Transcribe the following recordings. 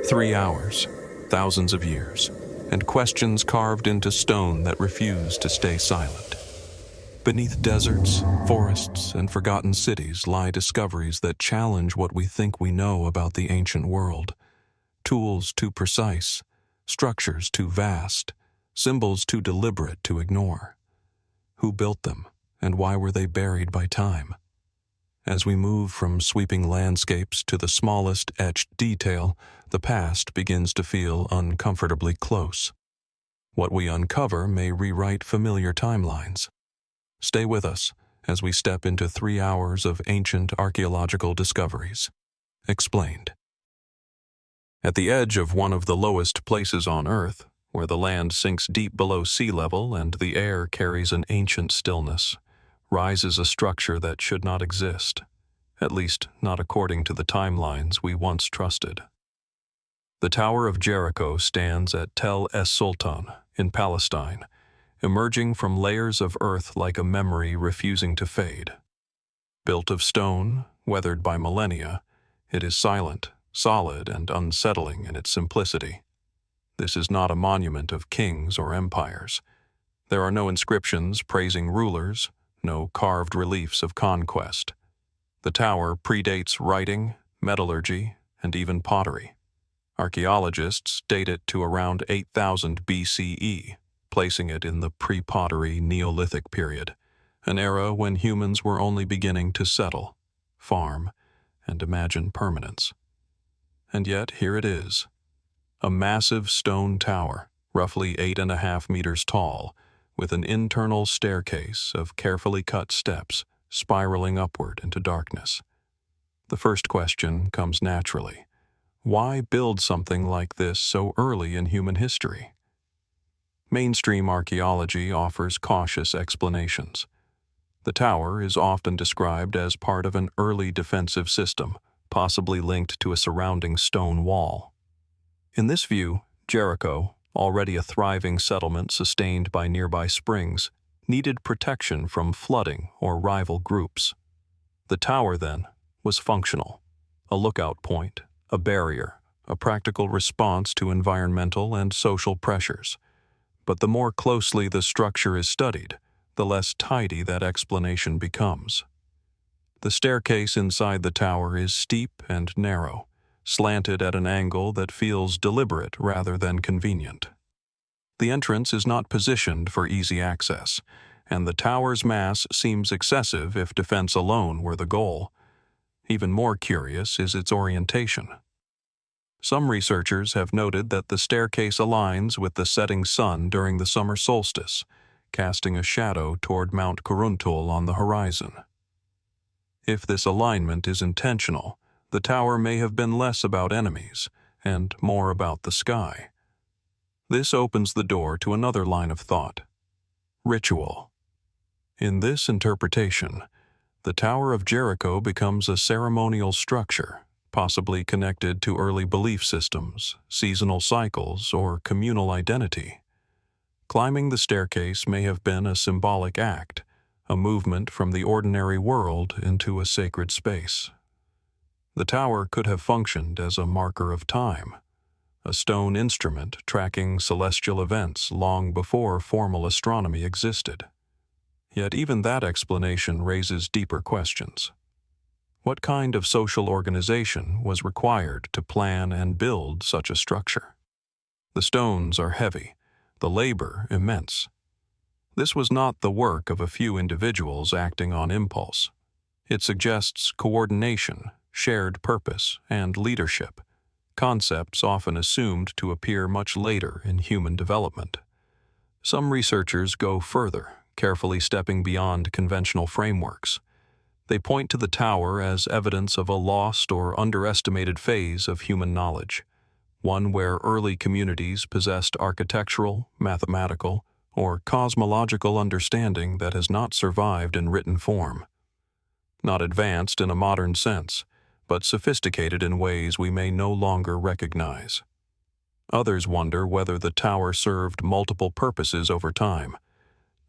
3 hours, thousands of years, and questions carved into stone that refuse to stay silent. Beneath deserts, forests, and forgotten cities lie discoveries that challenge what we think we know about the ancient world. Tools too precise, structures too vast, symbols too deliberate to ignore. Who built them, and why were they buried by time? As we move from sweeping landscapes to the smallest etched detail, the past begins to feel uncomfortably close. What we uncover may rewrite familiar timelines. Stay with us as we step into 3 hours of ancient archaeological discoveries. Explained. At the edge of one of the lowest places on Earth, where the land sinks deep below sea level and the air carries an ancient stillness, rises a structure that should not exist, at least not according to the timelines we once trusted. The Tower of Jericho stands at Tel es-Sultan in Palestine, emerging from layers of earth like a memory refusing to fade. Built of stone, weathered by millennia, it is silent, solid, and unsettling in its simplicity. This is not a monument of kings or empires. There are no inscriptions praising rulers, no carved reliefs of conquest. The tower predates writing, metallurgy, and even pottery. Archaeologists date it to around 8000 BCE, placing it in the pre-pottery Neolithic period, an era when humans were only beginning to settle, farm, and imagine permanence. And yet here it is, a massive stone tower, roughly 8.5 meters tall, with an internal staircase of carefully cut steps spiraling upward into darkness. The first question comes naturally. Why build something like this so early in human history? Mainstream archaeology offers cautious explanations. The tower is often described as part of an early defensive system, possibly linked to a surrounding stone wall. In this view, Jericho, already a thriving settlement sustained by nearby springs, needed protection from flooding or rival groups. The tower, then, was functional, a lookout point, a barrier, a practical response to environmental and social pressures. But the more closely the structure is studied, the less tidy that explanation becomes. The staircase inside the tower is steep and narrow, slanted at an angle that feels deliberate rather than convenient. The entrance is not positioned for easy access, and the tower's mass seems excessive if defense alone were the goal. Even more curious is its orientation. Some researchers have noted that the staircase aligns with the setting sun during the summer solstice, casting a shadow toward Mount Kuruntul on the horizon. If this alignment is intentional, the tower may have been less about enemies and more about the sky. This opens the door to another line of thought: ritual. In this interpretation, the Tower of Jericho becomes a ceremonial structure, possibly connected to early belief systems, seasonal cycles, or communal identity. Climbing the staircase may have been a symbolic act, a movement from the ordinary world into a sacred space. The tower could have functioned as a marker of time, a stone instrument tracking celestial events long before formal astronomy existed. Yet even that explanation raises deeper questions. What kind of social organization was required to plan and build such a structure? The stones are heavy, the labor immense. This was not the work of a few individuals acting on impulse. It suggests coordination, shared purpose, and leadership, concepts often assumed to appear much later in human development. Some researchers go further, carefully stepping beyond conventional frameworks. They point to the tower as evidence of a lost or underestimated phase of human knowledge, one where early communities possessed architectural, mathematical, or cosmological understanding that has not survived in written form. Not advanced in a modern sense, but sophisticated in ways we may no longer recognize. Others wonder whether the tower served multiple purposes over time: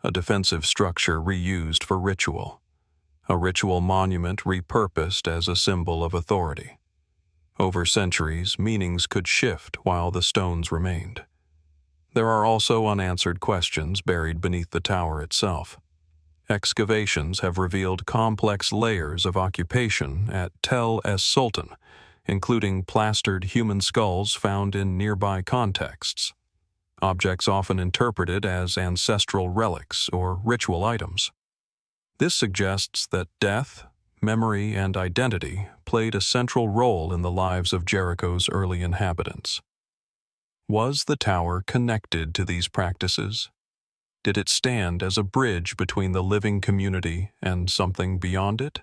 a defensive structure reused for ritual, a ritual monument repurposed as a symbol of authority, Over centuries, meanings could shift while the stones remained. There are also unanswered questions buried beneath the tower itself. Excavations have revealed complex layers of occupation at Tel es Sultan, including plastered human skulls found in nearby contexts, objects often interpreted as ancestral relics or ritual items. This suggests that death, memory, and identity played a central role in the lives of Jericho's early inhabitants. Was the tower connected to these practices? Did it stand as a bridge between the living community and something beyond it?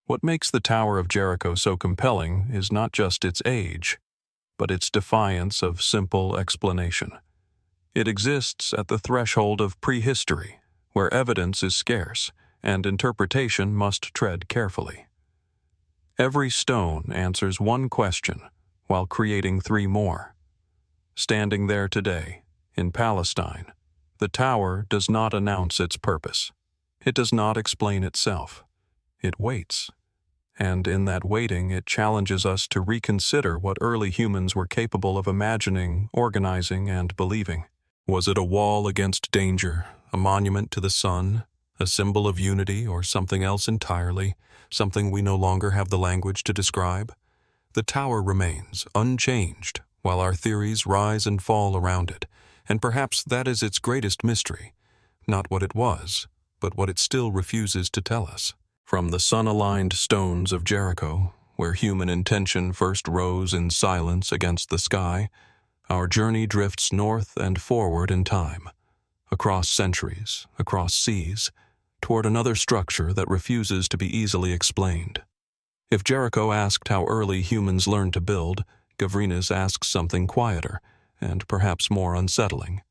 What makes the Tower of Jericho so compelling is not just its age, but its defiance of simple explanation. It exists at the threshold of prehistory, where evidence is scarce and interpretation must tread carefully. Every stone answers one question while creating three more. Standing there today, in Palestine, the tower does not announce its purpose. It does not explain itself. It waits. And in that waiting, it challenges us to reconsider what early humans were capable of imagining, organizing, and believing. Was it a wall against danger, a monument to the sun, a symbol of unity, or something else entirely, something we no longer have the language to describe? The tower remains unchanged while our theories rise and fall around it, and perhaps that is its greatest mystery, not what it was, but what it still refuses to tell us. From the sun-aligned stones of Jericho, where human intention first rose in silence against the sky, our journey drifts north and forward in time, across centuries, across seas, toward another structure that refuses to be easily explained. If Jericho asked how early humans learned to build, Gavrinis asks something quieter, and perhaps more unsettling.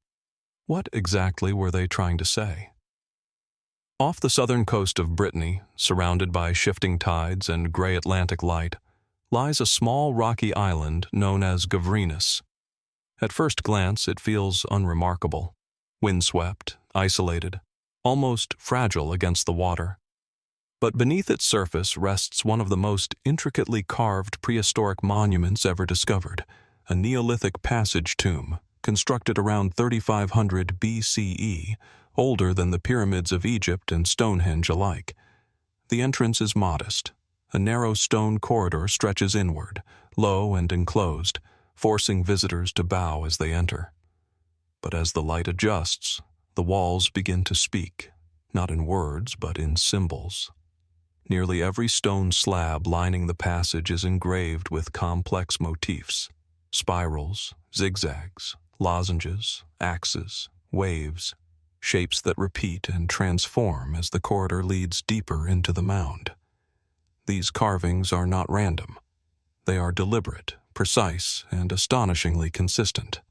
What exactly were they trying to say? Off the southern coast of Brittany, surrounded by shifting tides and gray Atlantic light, lies a small rocky island known as Gavrinis. At first glance, it feels unremarkable, windswept, isolated, almost fragile against the water. But beneath its surface rests one of the most intricately carved prehistoric monuments ever discovered, a Neolithic passage tomb, constructed around 3500 BCE, older than the pyramids of Egypt and Stonehenge alike. The entrance is modest. A narrow stone corridor stretches inward, low and enclosed, forcing visitors to bow as they enter. But as the light adjusts, the walls begin to speak, not in words but in symbols. Nearly every stone slab lining the passage is engraved with complex motifs: spirals, zigzags, lozenges, axes, waves, shapes that repeat and transform as the corridor leads deeper into the mound. These carvings are not random. They are deliberate, precise, and astonishingly consistent.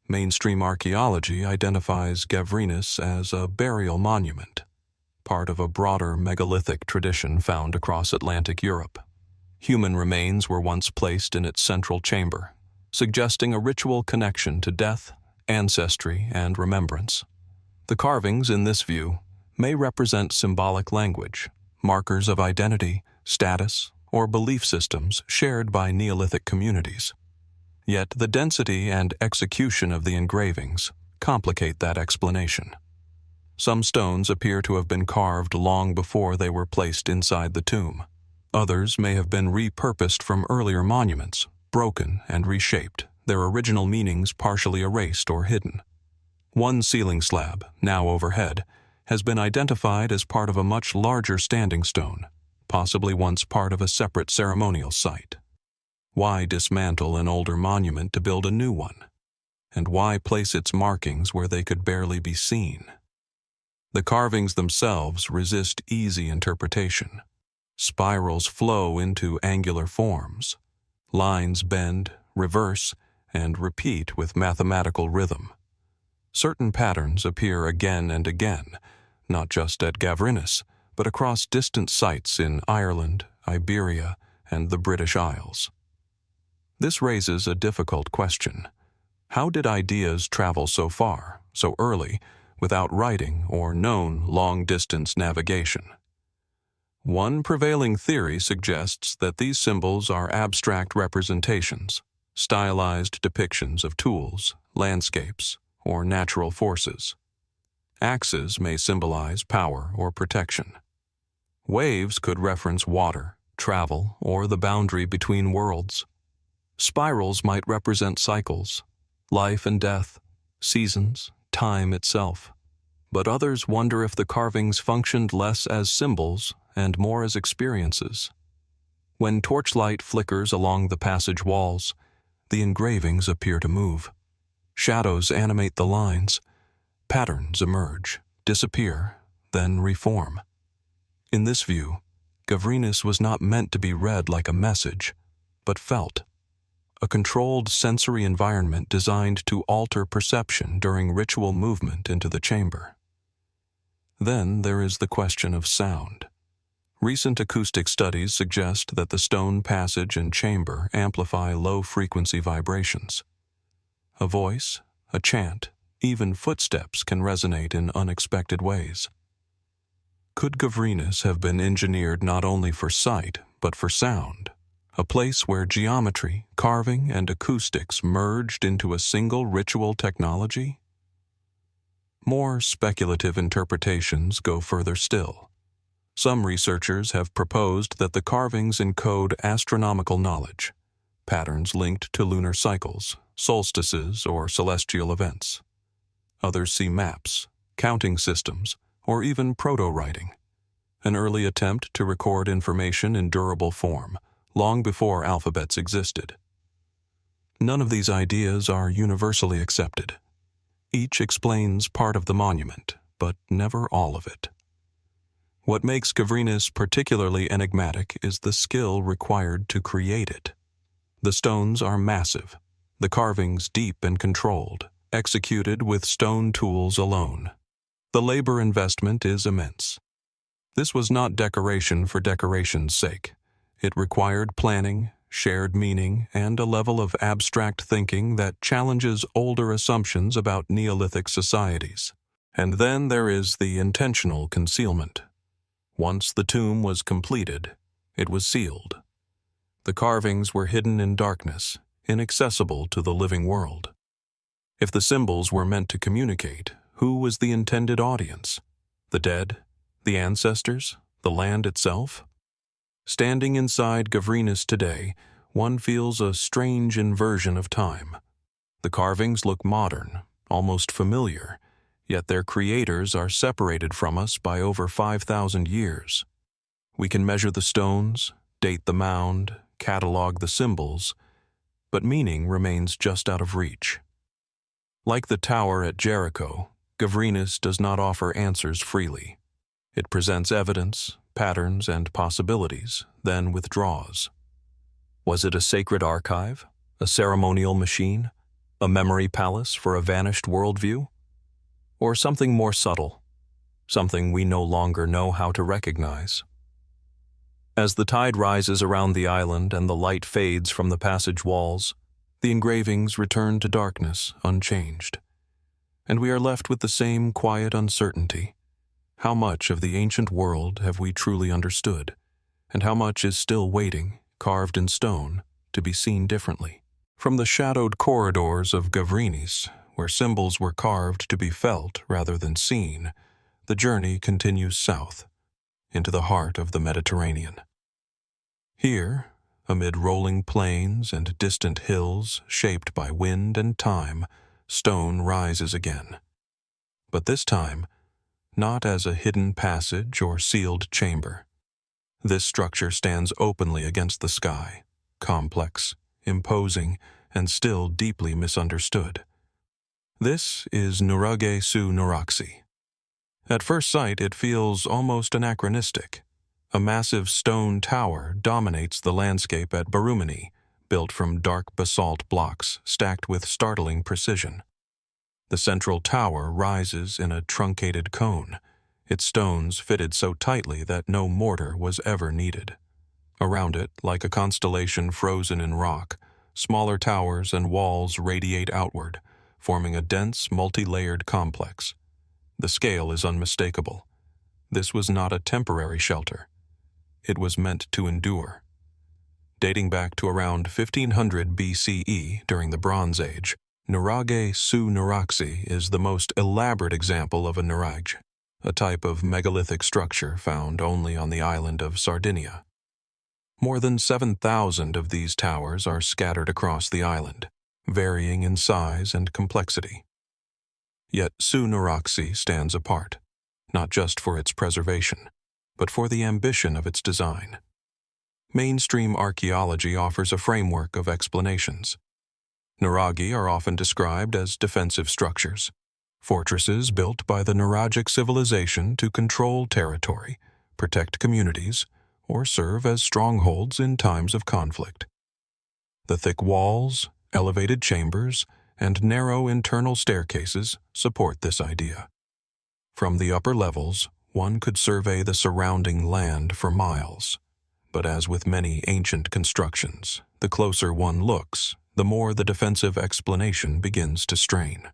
Mainstream archaeology identifies Gavrinis as a burial monument, part of a broader megalithic tradition found across Atlantic Europe. Human remains were once placed in its central chamber, suggesting a ritual connection to death, ancestry, and remembrance. The carvings in this view may represent symbolic language, markers of identity, status, or belief systems shared by Neolithic communities. Yet the density and execution of the engravings complicate that explanation. Some stones appear to have been carved long before they were placed inside the tomb. Others may have been repurposed from earlier monuments, broken and reshaped, their original meanings partially erased or hidden. One ceiling slab, now overhead, has been identified as part of a much larger standing stone, possibly once part of a separate ceremonial site. Why dismantle an older monument to build a new one? And why place its markings where they could barely be seen? The carvings themselves resist easy interpretation. Spirals flow into angular forms. Lines bend, reverse, and repeat with mathematical rhythm. Certain patterns appear again and again, not just at Gavrinis, but across distant sites in Ireland, Iberia, and the British Isles. This raises a difficult question. How did ideas travel so far, so early, without writing or known long-distance navigation? One prevailing theory suggests that these symbols are abstract representations, stylized depictions of tools, landscapes, or natural forces. Axes may symbolize power or protection. Waves could reference water, travel, or the boundary between worlds. Spirals might represent cycles, life and death, seasons, time itself. But others wonder if the carvings functioned less as symbols and more as experiences. When torchlight flickers along the passage walls, the engravings appear to move. Shadows animate the lines. Patterns emerge, disappear, then reform. In this view, Gavrinis was not meant to be read like a message, but felt. A controlled sensory environment designed to alter perception during ritual movement into the chamber. Then there is the question of sound. Recent acoustic studies suggest that the stone passage and chamber amplify low-frequency vibrations. A voice, a chant, even footsteps can resonate in unexpected ways. Could Gavrinis have been engineered not only for sight, but for sound? A place where geometry, carving, and acoustics merged into a single ritual technology? More speculative interpretations go further still. Some researchers have proposed that the carvings encode astronomical knowledge, patterns linked to lunar cycles, solstices, or celestial events. Others see maps, counting systems, or even proto-writing, an early attempt to record information in durable form, long before alphabets existed. None of these ideas are universally accepted. Each explains part of the monument, but never all of it. What makes Gavrinis particularly enigmatic is the skill required to create it. The stones are massive, the carvings deep and controlled, executed with stone tools alone. The labor investment is immense. This was not decoration for decoration's sake. It required planning, shared meaning, and a level of abstract thinking that challenges older assumptions about Neolithic societies. And then there is the intentional concealment. Once the tomb was completed, it was sealed. The carvings were hidden in darkness, inaccessible to the living world. If the symbols were meant to communicate, who was the intended audience? The dead? The ancestors? The land itself? Standing inside Gavrinis today, one feels a strange inversion of time. The carvings look modern, almost familiar, yet their creators are separated from us by over 5,000 years. We can measure the stones, date the mound, catalog the symbols, but meaning remains just out of reach. Like the tower at Jericho, Gavrinis does not offer answers freely. It presents evidence, patterns, and possibilities, then withdraws. Was it a sacred archive, a ceremonial machine, a memory palace for a vanished worldview? Or something more subtle, something we no longer know how to recognize? As the tide rises around the island and the light fades from the passage walls, the engravings return to darkness unchanged, and we are left with the same quiet uncertainty. How much of the ancient world have we truly understood, and how much is still waiting, carved in stone, to be seen differently? From the shadowed corridors of Gavrinis, where symbols were carved to be felt rather than seen, the journey continues south, into the heart of the Mediterranean. Here, amid rolling plains and distant hills shaped by wind and time, stone rises again. But this time, not as a hidden passage or sealed chamber. This structure stands openly against the sky, complex, imposing, and still deeply misunderstood. This is Nuraghe Su Nuraxi. At first sight, it feels almost anachronistic. A massive stone tower dominates the landscape at Barumani, built from dark basalt blocks stacked with startling precision. The central tower rises in a truncated cone, its stones fitted so tightly that no mortar was ever needed. Around it, like a constellation frozen in rock, smaller towers and walls radiate outward, forming a dense, multi-layered complex. The scale is unmistakable. This was not a temporary shelter. it was meant to endure. Dating back to around 1500 BCE during the Bronze Age, Nuraghe Su Nuraxi is the most elaborate example of a nuraghe, a type of megalithic structure found only on the island of Sardinia. More than 7,000 of these towers are scattered across the island, varying in size and complexity. Yet Su Nuraxi stands apart, not just for its preservation, but for the ambition of its design. Mainstream archaeology offers a framework of explanations. Nuraghe are often described as defensive structures, fortresses built by the Nuragic civilization to control territory, protect communities, or serve as strongholds in times of conflict. The thick walls, elevated chambers, and narrow internal staircases support this idea. From the upper levels, one could survey the surrounding land for miles. But as with many ancient constructions, the closer one looks, the more the defensive explanation begins to strain.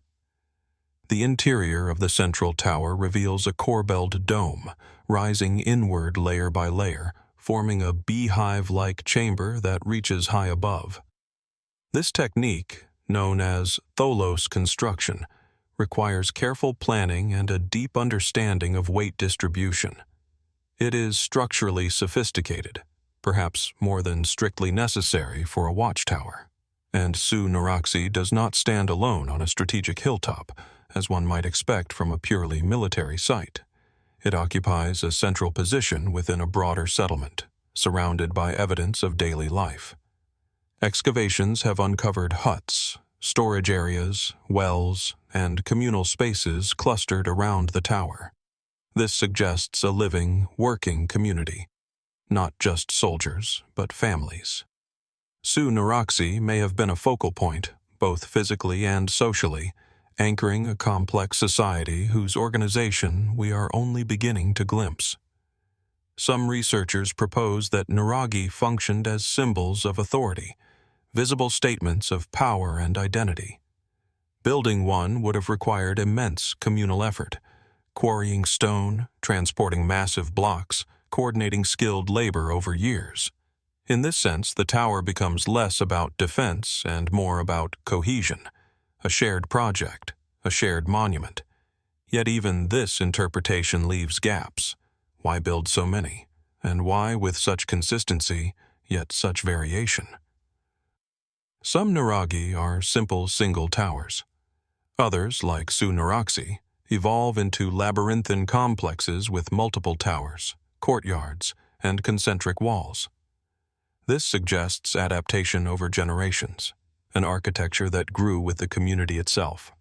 The interior of the central tower reveals a corbelled dome, rising inward layer by layer, forming a beehive-like chamber that reaches high above. This technique, known as tholos construction, requires careful planning and a deep understanding of weight distribution. It is structurally sophisticated, perhaps more than strictly necessary for a watchtower. And Su Nuraxi does not stand alone on a strategic hilltop, as one might expect from a purely military site. It occupies a central position within a broader settlement, surrounded by evidence of daily life. Excavations have uncovered huts, storage areas, wells, and communal spaces clustered around the tower. This suggests a living, working community, not just soldiers, but families. Su Nuraxi may have been a focal point, both physically and socially, anchoring a complex society whose organization we are only beginning to glimpse. Some researchers propose that Nuraghe functioned as symbols of authority, visible statements of power and identity. Building one would have required immense communal effort, quarrying stone, transporting massive blocks, coordinating skilled labor over years. In this sense, the tower becomes less about defense and more about cohesion, a shared project, a shared monument. Yet even this interpretation leaves gaps. Why build so many? And why with such consistency, yet such variation? Some Nuraghe are simple single towers. Others, like Su Nuraxi, evolve into labyrinthine complexes with multiple towers, courtyards, and concentric walls. This suggests adaptation over generations, an architecture that grew with the community itself.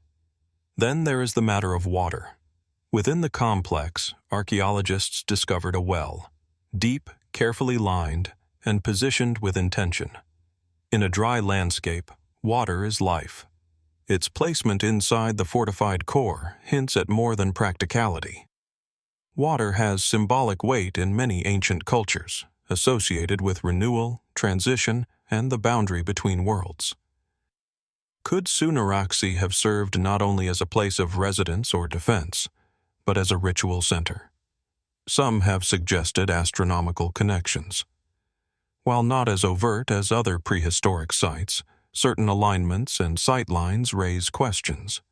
Then there is the matter of water. Within the complex, archaeologists discovered a well, deep, carefully lined, and positioned with intention. In a dry landscape, water is life. Its placement inside the fortified core hints at more than practicality. Water has symbolic weight in many ancient cultures, associated with renewal, transition, and the boundary between worlds. Could Su Nuraxi have served not only as a place of residence or defense, but as a ritual center? Some have suggested astronomical connections. While not as overt as other prehistoric sites, certain alignments and sightlines raise questions.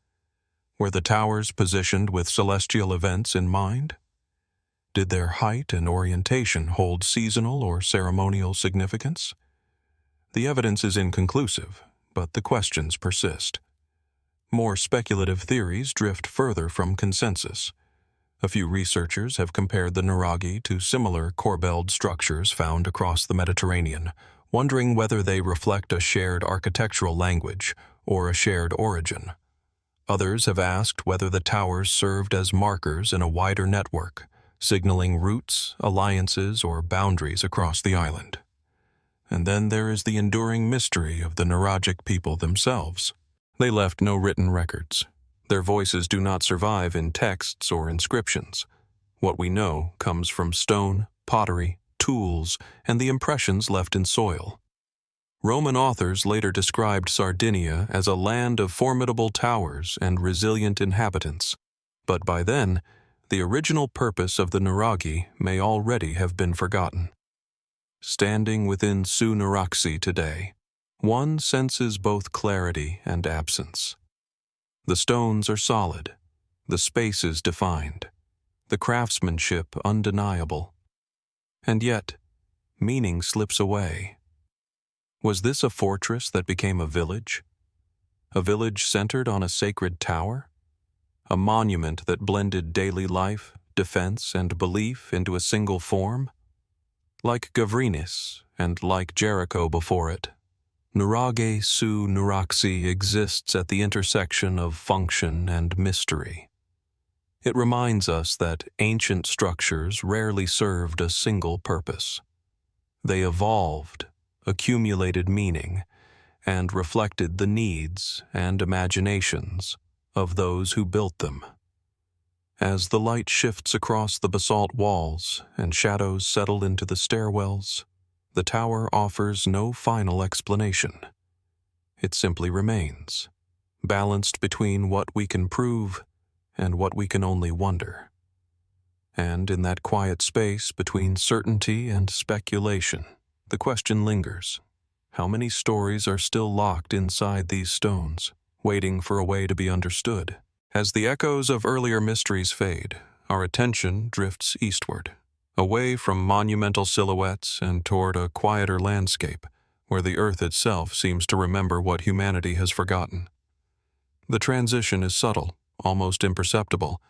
Were the towers positioned with celestial events in mind? Did their height and orientation hold seasonal or ceremonial significance? The evidence is inconclusive, but the questions persist. More speculative theories drift further from consensus. A few researchers have compared the Nuraghe to similar corbelled structures found across the Mediterranean, wondering whether they reflect a shared architectural language or a shared origin. Others have asked whether the towers served as markers in a wider network, signaling routes, alliances, or boundaries across the island. And then there is the enduring mystery of the Nuragic people themselves. They left no written records. Their voices do not survive in texts or inscriptions. What we know comes from stone, pottery, tools, and the impressions left in soil. Roman authors later described Sardinia as a land of formidable towers and resilient inhabitants, but by then, the original purpose of the Nuraghe may already have been forgotten. Standing within Su Nuraxi today, one senses both clarity and absence. The stones are solid, the space is defined, the craftsmanship undeniable. And yet, meaning slips away. Was this a fortress that became a village? A village centered on a sacred tower? A monument that blended daily life, defense, and belief into a single form? Like Gavrinis, and like Jericho before it, Nuraghe Su Nuraxi exists at the intersection of function and mystery. It reminds us that ancient structures rarely served a single purpose. They evolved, accumulated meaning, and reflected the needs and imaginations of those who built them. As the light shifts across the basalt walls and shadows settle into the stairwells, the tower offers no final explanation. It simply remains, balanced between what we can prove and what we can only wonder. And in that quiet space between certainty and speculation, the question lingers: how many stories are still locked inside these stones, waiting for a way to be understood? As the echoes of earlier mysteries fade, our attention drifts eastward, away from monumental silhouettes and toward a quieter landscape where the earth itself seems to remember what humanity has forgotten. The transition is subtle, almost imperceptible,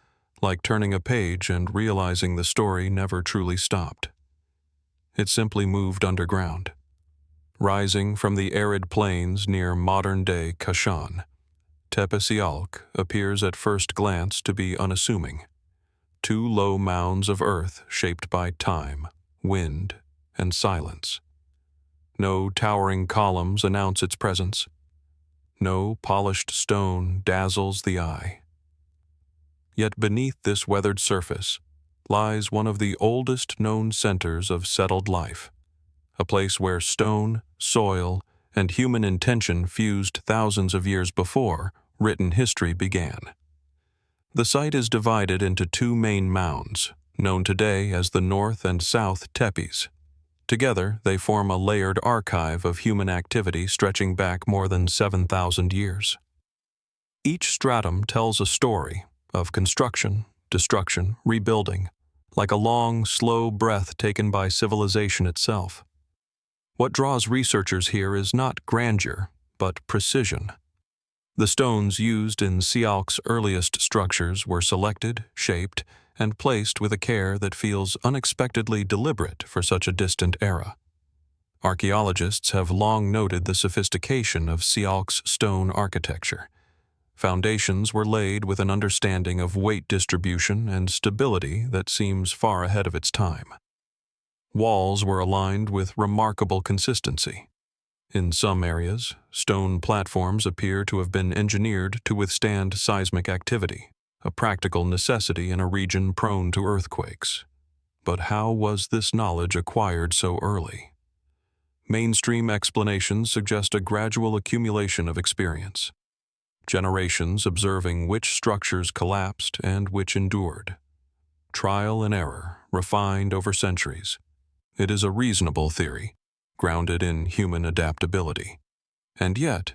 like turning a page and realizing the story never truly stopped. It simply moved underground. Rising from the arid plains near modern-day Kashan, Tepe Sialk appears at first glance to be unassuming. Two low mounds of earth shaped by time, wind, and silence. No towering columns announce its presence. No polished stone dazzles the eye. Yet beneath this weathered surface lies one of the oldest known centers of settled life, a place where stone, soil, and human intention fused thousands of years before written history began. The site is divided into two main mounds, known today as the North and South Tepes. Together, they form a layered archive of human activity stretching back more than 7,000 years. Each stratum tells a story of construction, destruction, rebuilding, like a long, slow breath taken by civilization itself. What draws researchers here is not grandeur, but precision. The stones used in Sialk's earliest structures were selected, shaped, and placed with a care that feels unexpectedly deliberate for such a distant era. Archaeologists have long noted the sophistication of Sialk's stone architecture. Foundations were laid with an understanding of weight distribution and stability that seems far ahead of its time. Walls were aligned with remarkable consistency. In some areas, stone platforms appear to have been engineered to withstand seismic activity, a practical necessity in a region prone to earthquakes. But how was this knowledge acquired so early? Mainstream explanations suggest a gradual accumulation of experience, generations observing which structures collapsed and which endured. Trial and error, refined over centuries. It is a reasonable theory, grounded in human adaptability. And yet,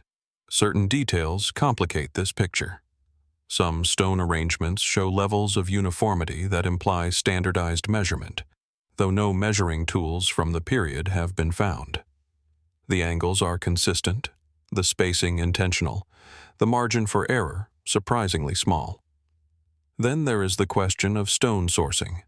certain details complicate this picture. Some stone arrangements show levels of uniformity that imply standardized measurement, though no measuring tools from the period have been found. The angles are consistent, the spacing intentional, the margin for error surprisingly small. Then there is the question of stone sourcing.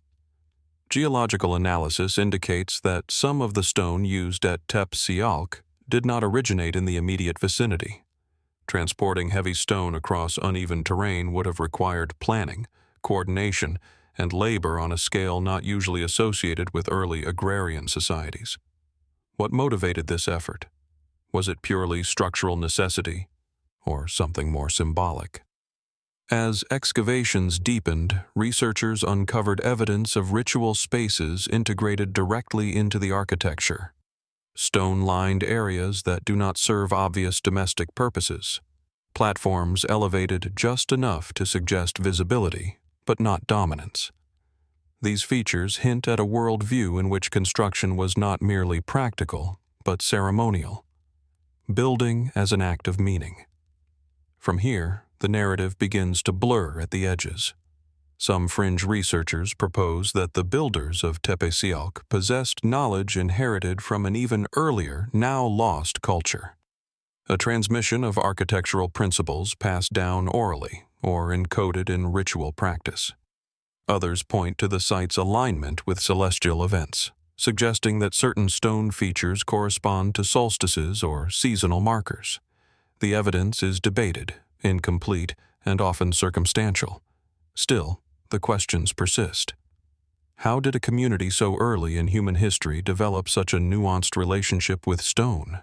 Geological analysis indicates that some of the stone used at Tepe Sialk did not originate in the immediate vicinity. Transporting heavy stone across uneven terrain would have required planning, coordination, and labor on a scale not usually associated with early agrarian societies. What motivated this effort? Was it purely structural necessity, or something more symbolic? As excavations deepened, researchers uncovered evidence of ritual spaces integrated directly into the architecture. Stone-lined areas that do not serve obvious domestic purposes. Platforms elevated just enough to suggest visibility, but not dominance. These features hint at a worldview in which construction was not merely practical, but ceremonial, building as an act of meaning. From here, the narrative begins to blur at the edges. Some fringe researchers propose that the builders of Tepe Sialk possessed knowledge inherited from an even earlier, now lost culture, a transmission of architectural principles passed down orally or encoded in ritual practice. Others point to the site's alignment with celestial events, suggesting that certain stone features correspond to solstices or seasonal markers. The evidence is debated, incomplete, and often circumstantial. Still, the questions persist. How did a community so early in human history develop such a nuanced relationship with stone?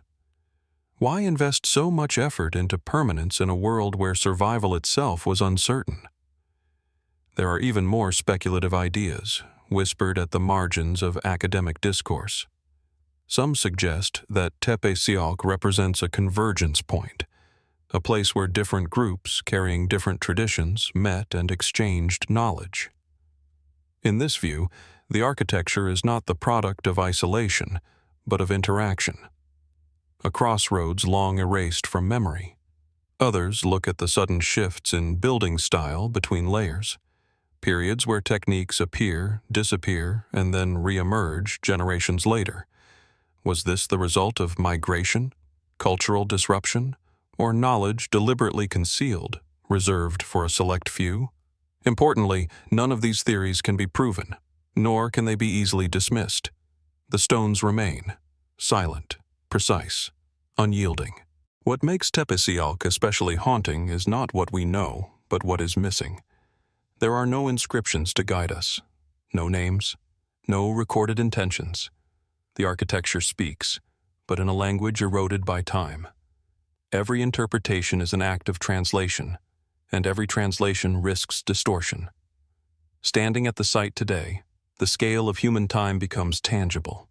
Why invest so much effort into permanence in a world where survival itself was uncertain? There are even more speculative ideas, whispered at the margins of academic discourse. Some suggest that Tepe Sialk represents a convergence point, a place where different groups carrying different traditions met and exchanged knowledge. In this view, the architecture is not the product of isolation, but of interaction, a crossroads long erased from memory. Others look at the sudden shifts in building style between layers, periods where techniques appear, disappear, and then re-emerge generations later. Was this the result of migration, cultural disruption, or knowledge deliberately concealed, reserved for a select few? Importantly, none of these theories can be proven, nor can they be easily dismissed. The stones remain, silent, precise, unyielding. What makes Tepe Sialk especially haunting is not what we know, but what is missing. There are no inscriptions to guide us, no names, no recorded intentions. The architecture speaks, but in a language eroded by time. Every interpretation is an act of translation, and every translation risks distortion. Standing at the site today, the scale of human time becomes tangible.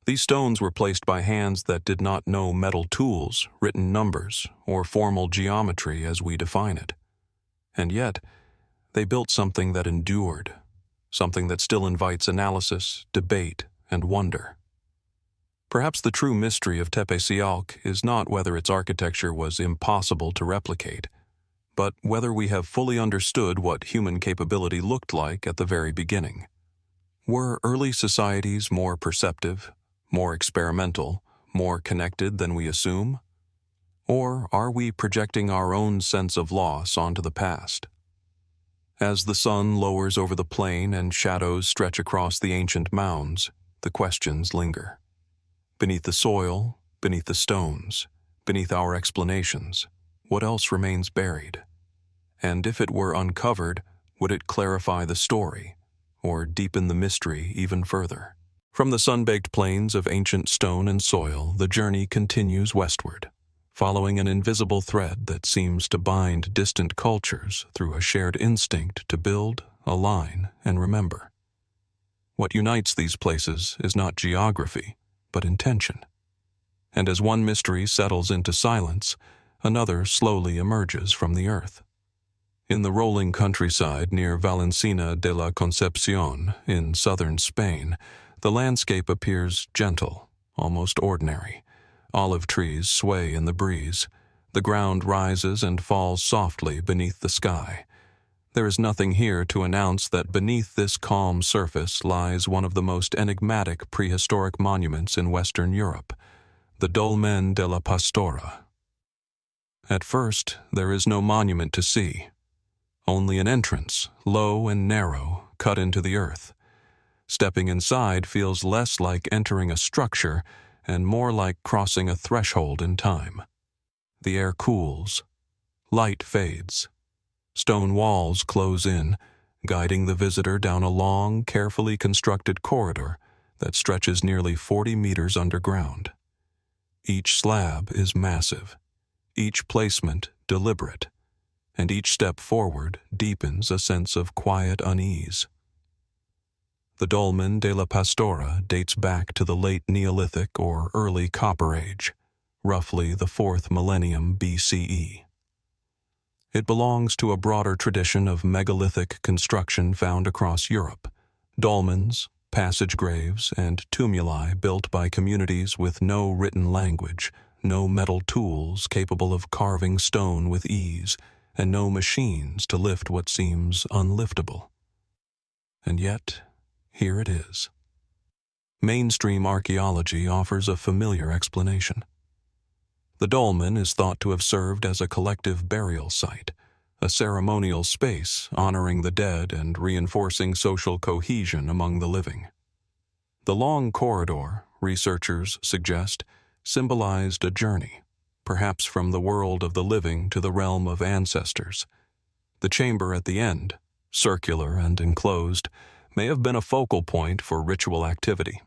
These stones were placed by hands that did not know metal tools, written numbers, or formal geometry as we define it. And yet, they built something that endured, something that still invites analysis, debate, and wonder. Perhaps the true mystery of Tepe Sialk is not whether its architecture was impossible to replicate, but whether we have fully understood what human capability looked like at the very beginning. Were early societies more perceptive, more experimental, more connected than we assume? Or are we projecting our own sense of loss onto the past? As the sun lowers over the plain and shadows stretch across the ancient mounds, the questions linger. Beneath the soil, beneath the stones, beneath our explanations, what else remains buried? And if it were uncovered, would it clarify the story, or deepen the mystery even further? From the sun-baked plains of ancient stone and soil, the journey continues westward, following an invisible thread that seems to bind distant cultures through a shared instinct to build, align, and remember. What unites these places is not geography, but intention. And as one mystery settles into silence, another slowly emerges from the earth. In the rolling countryside near Valencina de la Concepcion in southern Spain, the landscape appears gentle, almost ordinary. Olive trees sway in the breeze. The ground rises and falls softly beneath the sky. There is nothing here to announce that beneath this calm surface lies one of the most enigmatic prehistoric monuments in Western Europe, the Dolmen de la Pastora. At first, there is no monument to see. Only an entrance, low and narrow, cut into the earth. Stepping inside feels less like entering a structure and more like crossing a threshold in time. The air cools. Light fades. Stone walls close in, guiding the visitor down a long, carefully constructed corridor that stretches nearly 40 meters underground. Each slab is massive, each placement deliberate, and each step forward deepens a sense of quiet unease. The Dolmen de la Pastora dates back to the late Neolithic or early Copper Age, roughly the 4th millennium BCE. It belongs to a broader tradition of megalithic construction found across Europe, Dolmens, passage graves, and tumuli built by communities with no written language, no metal tools capable of carving stone with ease, and no machines to lift what seems unliftable. And yet, here it is. Mainstream archaeology offers a familiar explanation. The dolmen is thought to have served as a collective burial site, a ceremonial space honoring the dead and reinforcing social cohesion among the living. The long corridor, researchers suggest, symbolized a journey, perhaps from the world of the living to the realm of ancestors. The chamber at the end, circular and enclosed, may have been a focal point for ritual activity.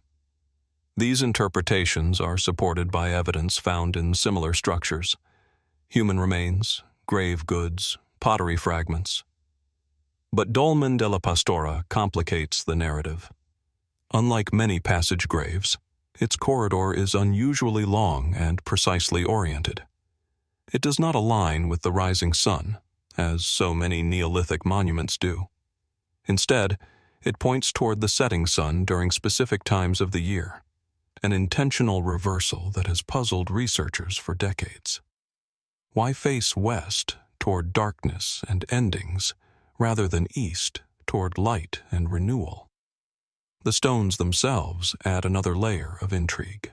These interpretations are supported by evidence found in similar structures: human remains, grave goods, pottery fragments. But Dolmen de la Pastora complicates the narrative. Unlike many passage graves, its corridor is unusually long and precisely oriented. It does not align with the rising sun, as so many Neolithic monuments do. Instead, it points toward the setting sun during specific times of the year, an intentional reversal that has puzzled researchers for decades. Why face west toward darkness and endings, rather than east toward light and renewal? The stones themselves add another layer of intrigue.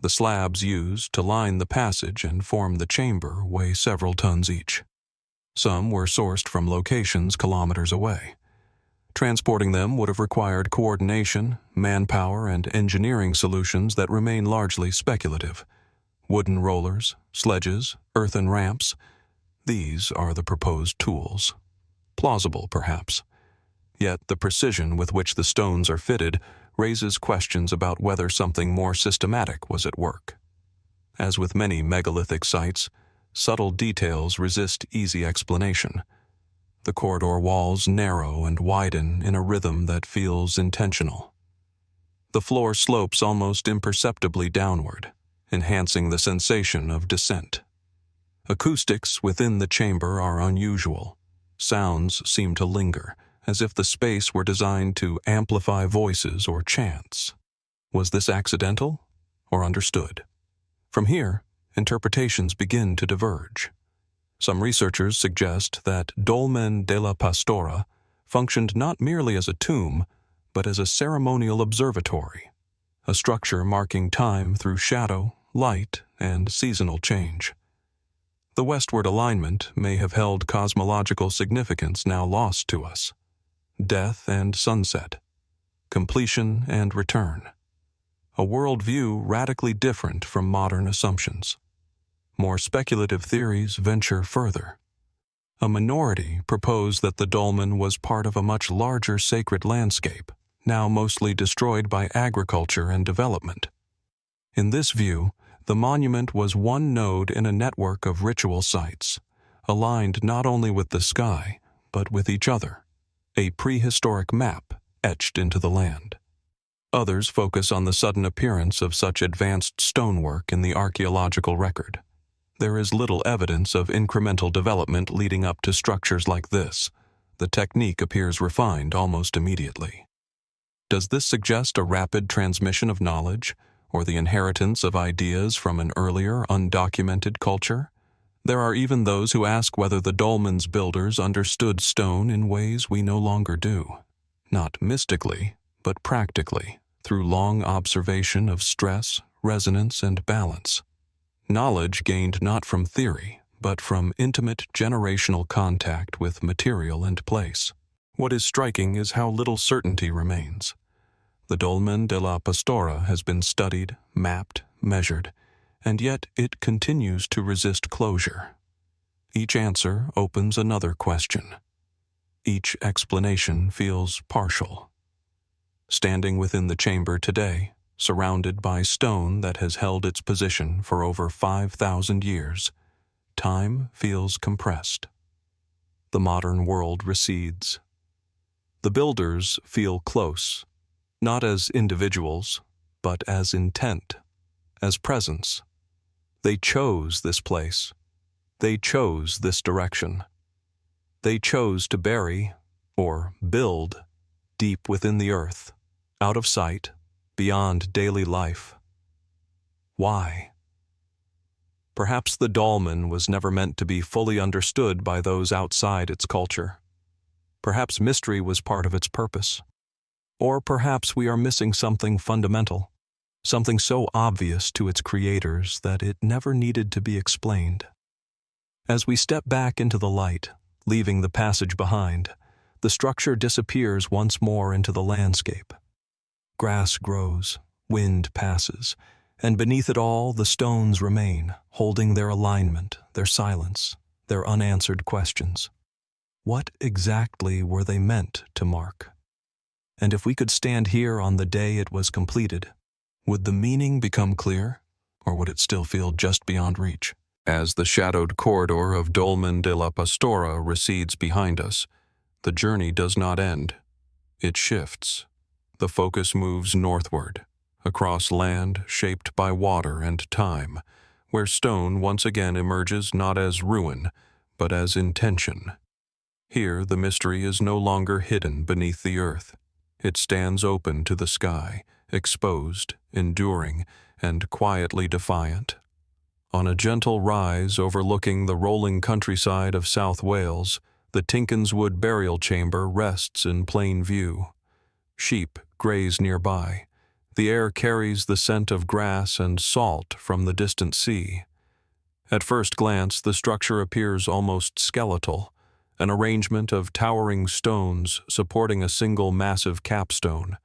The slabs used to line the passage and form the chamber weigh several tons each. Some were sourced from locations kilometers away. Transporting them would have required coordination, manpower, and engineering solutions that remain largely speculative. Wooden rollers, sledges, earthen ramps — these are the proposed tools. Plausible, perhaps. Yet the precision with which the stones are fitted raises questions about whether something more systematic was at work. As with many megalithic sites, subtle details resist easy explanation. The corridor walls narrow and widen in a rhythm that feels intentional. The floor slopes almost imperceptibly downward, enhancing the sensation of descent. Acoustics within the chamber are unusual. Sounds seem to linger, as if the space were designed to amplify voices or chants. Was this accidental or understood? From here, interpretations begin to diverge. Some researchers suggest that Dolmen de la Pastora functioned not merely as a tomb, but as a ceremonial observatory, a structure marking time through shadow, light, and seasonal change. The westward alignment may have held cosmological significance now lost to us: death and sunset, completion and return. A worldview radically different from modern assumptions. More speculative theories venture further. A minority propose that the dolmen was part of a much larger sacred landscape, now mostly destroyed by agriculture and development. In this view, the monument was one node in a network of ritual sites, aligned not only with the sky, but with each other, a prehistoric map etched into the land. Others focus on the sudden appearance of such advanced stonework in the archaeological record. There is little evidence of incremental development leading up to structures like this. The technique appears refined almost immediately. Does this suggest a rapid transmission of knowledge, or the inheritance of ideas from an earlier, undocumented culture? There are even those who ask whether the dolmen's builders understood stone in ways we no longer do. Not mystically, but practically, through long observation of stress, resonance, and balance. Knowledge gained not from theory, but from intimate generational contact with material and place. What is striking is how little certainty remains. The Dolmen de la Pastora has been studied, mapped, measured, and yet it continues to resist closure. Each answer opens another question. Each explanation feels partial. Standing within the chamber today, surrounded by stone that has held its position for over 5,000 years, time feels compressed. The modern world recedes. The builders feel close, not as individuals, but as intent, as presence. They chose this place. They chose this direction. They chose to bury, or build, deep within the earth, out of sight, beyond daily life. Why? Perhaps the dolmen was never meant to be fully understood by those outside its culture. Perhaps mystery was part of its purpose. Or perhaps we are missing something fundamental, something so obvious to its creators that it never needed to be explained. As we step back into the light, leaving the passage behind, the structure disappears once more into the landscape. Grass grows, wind passes, and beneath it all the stones remain, holding their alignment, their silence, their unanswered questions. What exactly were they meant to mark? And if we could stand here on the day it was completed, would the meaning become clear, or would it still feel just beyond reach? As the shadowed corridor of Dolmen de la Pastora recedes behind us, the journey does not end. It shifts. The focus moves northward, across land shaped by water and time, where stone once again emerges not as ruin, but as intention. Here the mystery is no longer hidden beneath the earth. It stands open to the sky, exposed, enduring, and quietly defiant. On a gentle rise overlooking the rolling countryside of South Wales, the Tinkinswood burial chamber rests in plain view. Sheep graze nearby. The air carries the scent of grass and salt from the distant sea. At first glance, the structure appears almost skeletal, an arrangement of towering stones supporting a single massive capstone.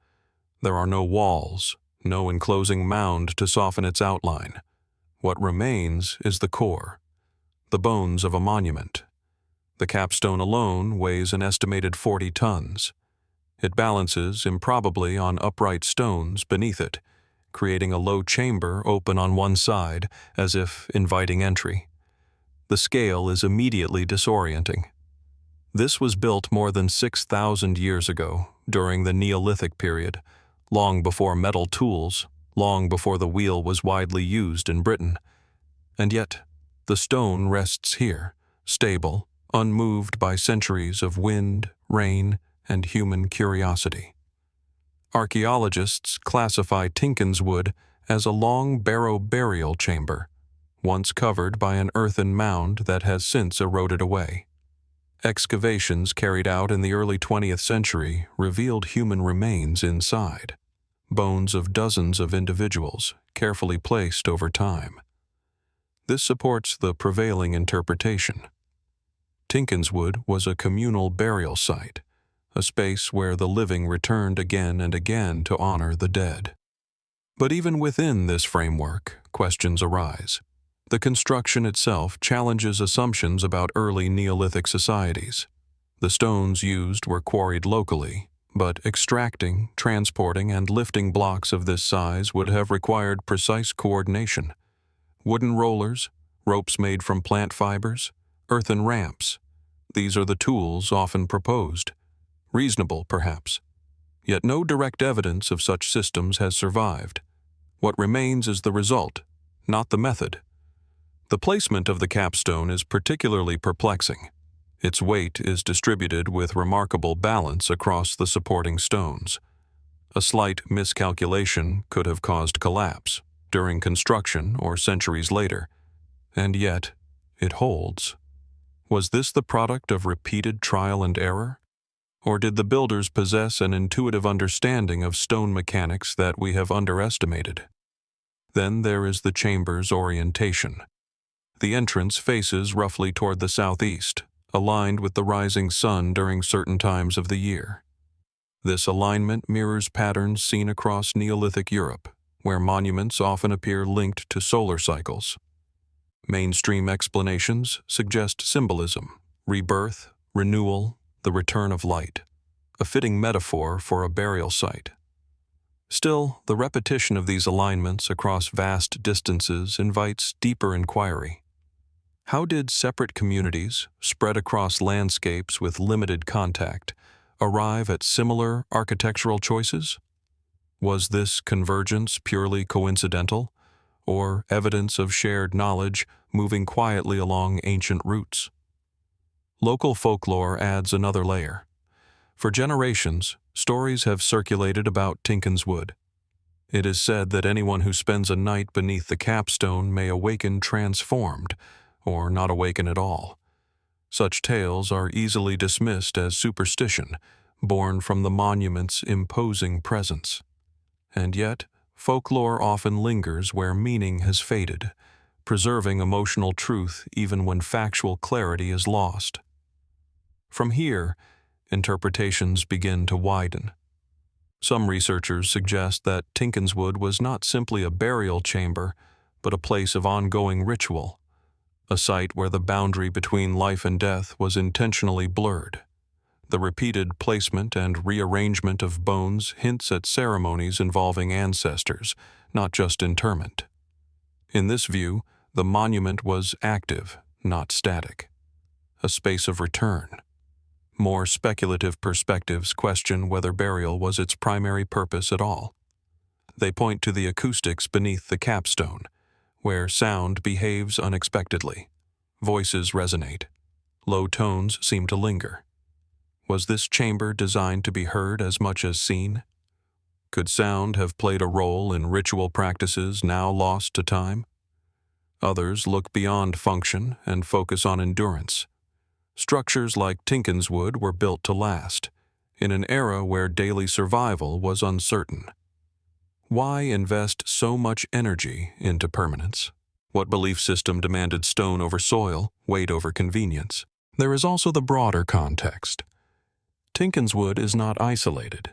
There are no walls, no enclosing mound to soften its outline. What remains is the core, the bones of a monument. The capstone alone weighs an estimated 40 tons. It balances improbably on upright stones beneath it, creating a low chamber open on one side, as if inviting entry. The scale is immediately disorienting. This was built more than 6,000 years ago, during the Neolithic period, long before metal tools, long before the wheel was widely used in Britain. And yet, the stone rests here, stable, unmoved by centuries of wind, rain, and human curiosity. Archaeologists classify Tinkinswood as a long barrow burial chamber, once covered by an earthen mound that has since eroded away. Excavations carried out in the early 20th century revealed human remains inside, bones of dozens of individuals carefully placed over time. This supports the prevailing interpretation. Tinkinswood was a communal burial site, a space where the living returned again and again to honor the dead. But even within this framework, questions arise. The construction itself challenges assumptions about early Neolithic societies. The stones used were quarried locally, but extracting, transporting, and lifting blocks of this size would have required precise coordination. Wooden rollers, ropes made from plant fibers, earthen ramps. These are the tools often proposed. Reasonable, perhaps. Yet no direct evidence of such systems has survived. What remains is the result, not the method. The placement of the capstone is particularly perplexing. Its weight is distributed with remarkable balance across the supporting stones. A slight miscalculation could have caused collapse during construction or centuries later, and yet it holds. Was this the product of repeated trial and error? Or did the builders possess an intuitive understanding of stone mechanics that we have underestimated? Then there is the chamber's orientation. The entrance faces roughly toward the southeast, aligned with the rising sun during certain times of the year. This alignment mirrors patterns seen across Neolithic Europe, where monuments often appear linked to solar cycles. Mainstream explanations suggest symbolism, rebirth, renewal, the return of light, a fitting metaphor for a burial site. Still, the repetition of these alignments across vast distances invites deeper inquiry. How did separate communities, spread across landscapes with limited contact, arrive at similar architectural choices? Was this convergence purely coincidental, or evidence of shared knowledge moving quietly along ancient routes? Local folklore adds another layer. For generations, stories have circulated about Tinkinswood. It is said that anyone who spends a night beneath the capstone may awaken transformed, or not awaken at all. Such tales are easily dismissed as superstition, born from the monument's imposing presence. And yet, folklore often lingers where meaning has faded, preserving emotional truth even when factual clarity is lost. From here, interpretations begin to widen. Some researchers suggest that Tinkinswood was not simply a burial chamber, but a place of ongoing ritual, a site where the boundary between life and death was intentionally blurred. The repeated placement and rearrangement of bones hints at ceremonies involving ancestors, not just interment. In this view, the monument was active, not static, a space of return. More speculative perspectives question whether burial was its primary purpose at all. They point to the acoustics beneath the capstone, where sound behaves unexpectedly. Voices resonate. Low tones seem to linger. Was this chamber designed to be heard as much as seen? Could sound have played a role in ritual practices now lost to time? Others look beyond function and focus on endurance. Structures like Tinkinswood were built to last, in an era where daily survival was uncertain. Why invest so much energy into permanence? What belief system demanded stone over soil, weight over convenience? There is also the broader context. Tinkinswood is not isolated.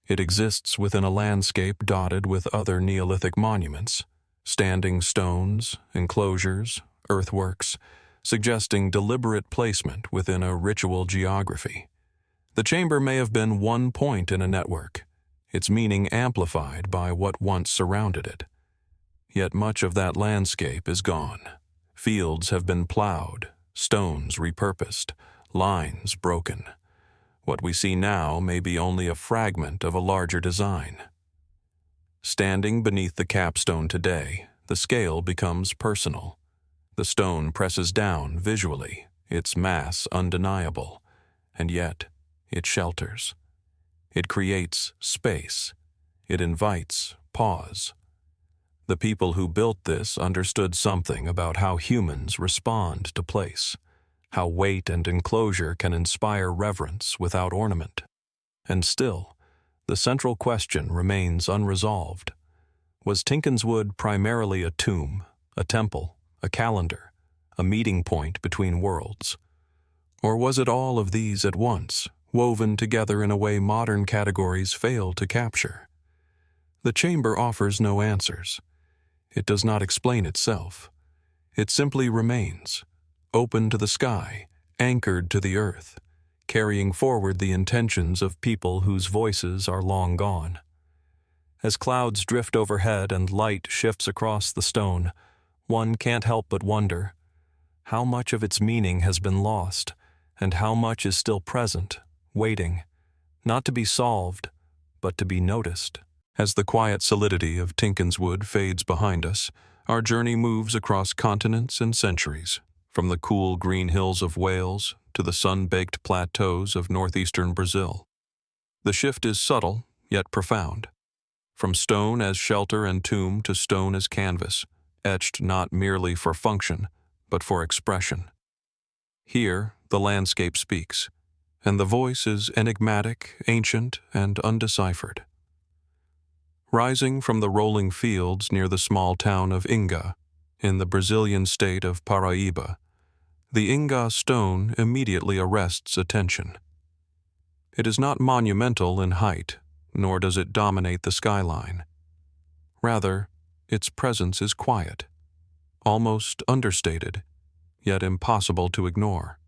It exists within a landscape dotted with other Neolithic monuments, standing stones, enclosures, earthworks, suggesting deliberate placement within a ritual geography. The chamber may have been one point in a network, its meaning amplified by what once surrounded it. Yet much of that landscape is gone. Fields have been plowed, stones repurposed, lines broken. What we see now may be only a fragment of a larger design. Standing beneath the capstone today, the scale becomes personal. The stone presses down visually, its mass undeniable, and yet it shelters. It creates space. It invites pause. The people who built this understood something about how humans respond to place, how weight and enclosure can inspire reverence without ornament. And still, the central question remains unresolved. Was Tinkinswood primarily a tomb, a temple, a calendar, a meeting point between worlds? Or was it all of these at once, woven together in a way modern categories fail to capture? The chamber offers no answers. It does not explain itself. It simply remains, open to the sky, anchored to the earth, carrying forward the intentions of people whose voices are long gone. As clouds drift overhead and light shifts across the stone, one can't help but wonder how much of its meaning has been lost and how much is still present, waiting, not to be solved, but to be noticed. As the quiet solidity of Tinkinswood fades behind us, our journey moves across continents and centuries, from the cool green hills of Wales to the sun-baked plateaus of northeastern Brazil. The shift is subtle, yet profound. From stone as shelter and tomb to stone as canvas, etched not merely for function, but for expression. Here, the landscape speaks, and the voice is enigmatic, ancient, and undeciphered. Rising from the rolling fields near the small town of Ingá, in the Brazilian state of Paraíba, the Ingá Stone immediately arrests attention. It is not monumental in height, nor does it dominate the skyline. Rather, its presence is quiet, almost understated, yet impossible to ignore.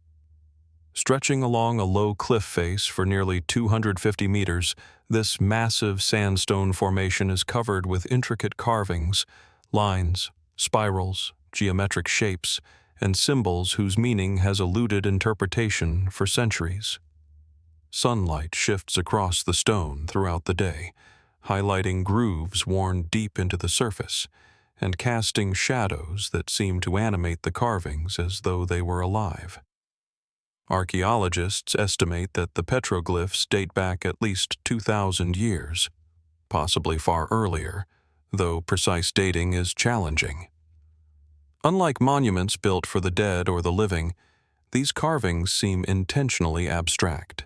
Stretching along a low cliff face for nearly 250 meters, this massive sandstone formation is covered with intricate carvings, lines, spirals, geometric shapes, and symbols whose meaning has eluded interpretation for centuries. Sunlight shifts across the stone throughout the day, highlighting grooves worn deep into the surface and casting shadows that seem to animate the carvings as though they were alive. Archaeologists estimate that the petroglyphs date back at least 2,000 years, possibly far earlier, though precise dating is challenging. Unlike monuments built for the dead or the living, these carvings seem intentionally abstract.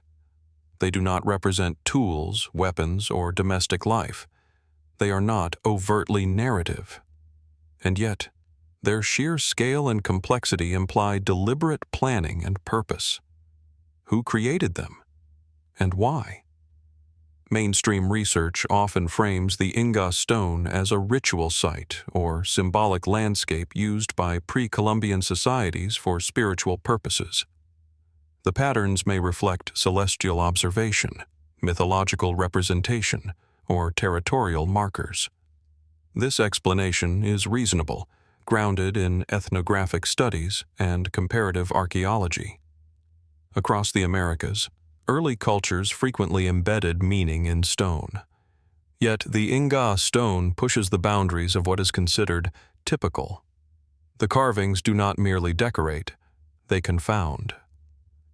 They do not represent tools, weapons, or domestic life. They are not overtly narrative. And yet, their sheer scale and complexity imply deliberate planning and purpose. Who created them? And why? Mainstream research often frames the Ingá Stone as a ritual site or symbolic landscape used by pre-Columbian societies for spiritual purposes. The patterns may reflect celestial observation, mythological representation, or territorial markers. This explanation is reasonable, grounded in ethnographic studies and comparative archaeology. Across the Americas, early cultures frequently embedded meaning in stone. Yet the Ingá Stone pushes the boundaries of what is considered typical. The carvings do not merely decorate, they confound.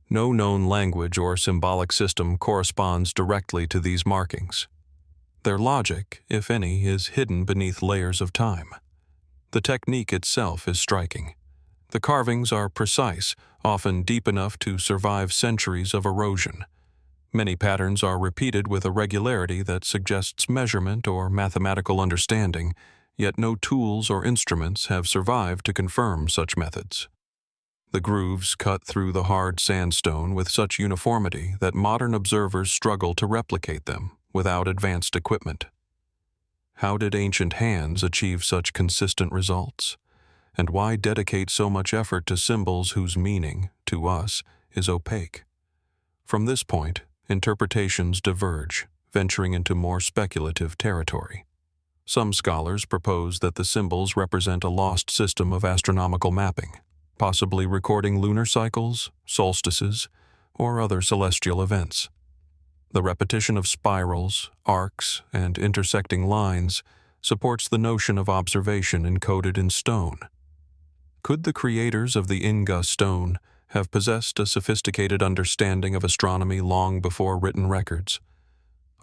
No known language or symbolic system corresponds directly to these markings. Their logic, if any, is hidden beneath layers of time. The technique itself is striking. The carvings are precise, often deep enough to survive centuries of erosion. Many patterns are repeated with a regularity that suggests measurement or mathematical understanding, yet no tools or instruments have survived to confirm such methods. The grooves cut through the hard sandstone with such uniformity that modern observers struggle to replicate them without advanced equipment. How did ancient hands achieve such consistent results? And why dedicate so much effort to symbols whose meaning, to us, is opaque? From this point, interpretations diverge, venturing into more speculative territory. Some scholars propose that the symbols represent a lost system of astronomical mapping, possibly recording lunar cycles, solstices, or other celestial events. The repetition of spirals, arcs, and intersecting lines supports the notion of observation encoded in stone. Could the creators of the Ingá Stone have possessed a sophisticated understanding of astronomy long before written records?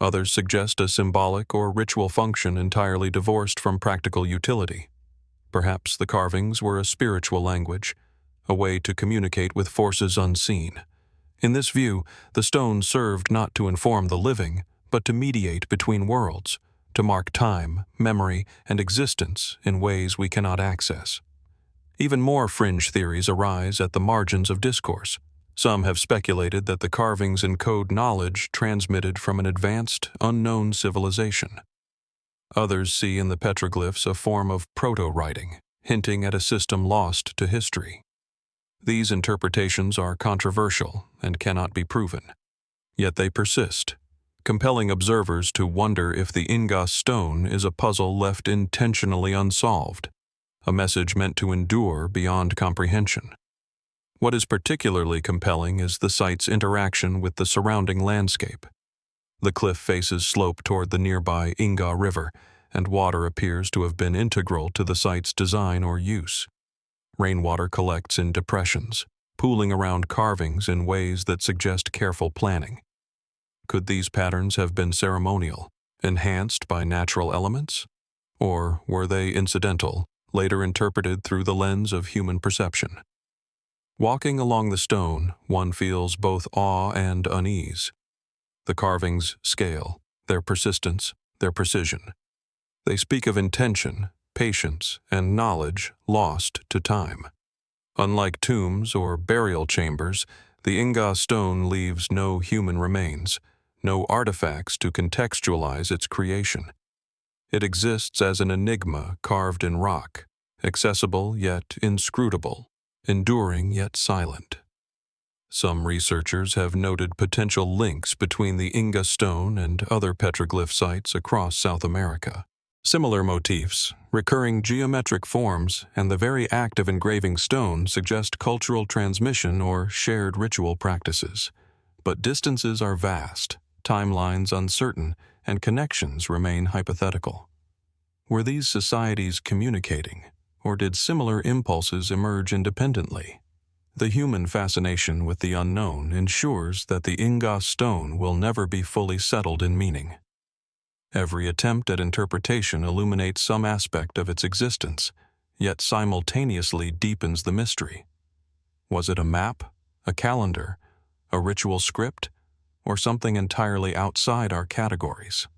Others suggest a symbolic or ritual function entirely divorced from practical utility. Perhaps the carvings were a spiritual language, a way to communicate with forces unseen. In this view, the stone served not to inform the living, but to mediate between worlds, to mark time, memory, and existence in ways we cannot access. Even more fringe theories arise at the margins of discourse. Some have speculated that the carvings encode knowledge transmitted from an advanced, unknown civilization. Others see in the petroglyphs a form of proto-writing, hinting at a system lost to history. These interpretations are controversial and cannot be proven, yet they persist, compelling observers to wonder if the Ingá Stone is a puzzle left intentionally unsolved, a message meant to endure beyond comprehension. What is particularly compelling is the site's interaction with the surrounding landscape. The cliff faces slope toward the nearby Ingá River, and water appears to have been integral to the site's design or use. Rainwater collects in depressions, pooling around carvings in ways that suggest careful planning. Could these patterns have been ceremonial, enhanced by natural elements? Or were they incidental, later interpreted through the lens of human perception? Walking along the stone, one feels both awe and unease. The carvings scale, their persistence, their precision. They speak of intention, patience, and knowledge lost to time. Unlike tombs or burial chambers, the Ingá Stone leaves no human remains, no artifacts to contextualize its creation. It exists as an enigma carved in rock, accessible yet inscrutable, enduring yet silent. Some researchers have noted potential links between the Ingá Stone and other petroglyph sites across South America. Similar motifs, recurring geometric forms, and the very act of engraving stone suggest cultural transmission or shared ritual practices. But distances are vast, timelines uncertain, and connections remain hypothetical. Were these societies communicating, or did similar impulses emerge independently? The human fascination with the unknown ensures that the Ingá Stone will never be fully settled in meaning. Every attempt at interpretation illuminates some aspect of its existence, yet simultaneously deepens the mystery. Was it a map, a calendar, a ritual script, or something entirely outside our categories?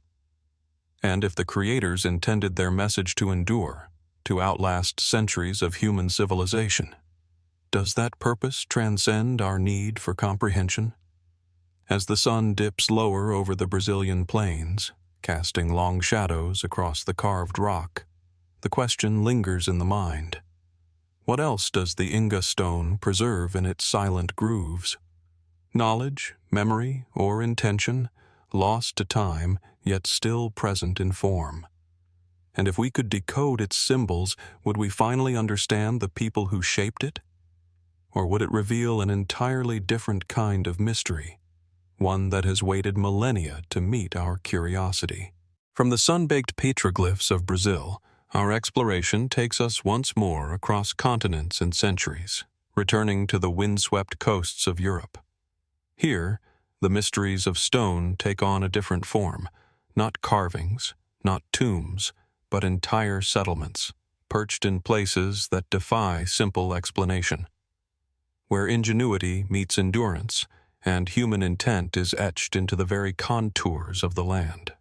And if the creators intended their message to endure, to outlast centuries of human civilization, does that purpose transcend our need for comprehension? As the sun dips lower over the Brazilian plains, casting long shadows across the carved rock, the question lingers in the mind. What else does the Ingá Stone preserve in its silent grooves? Knowledge, memory, or intention, lost to time, yet still present in form. And if we could decode its symbols, would we finally understand the people who shaped it? Or would it reveal an entirely different kind of mystery, one that has waited millennia to meet our curiosity? From the sun-baked petroglyphs of Brazil, our exploration takes us once more across continents and centuries, returning to the windswept coasts of Europe. Here, the mysteries of stone take on a different form, not carvings, not tombs, but entire settlements, perched in places that defy simple explanation, where ingenuity meets endurance, and human intent is etched into the very contours of the land.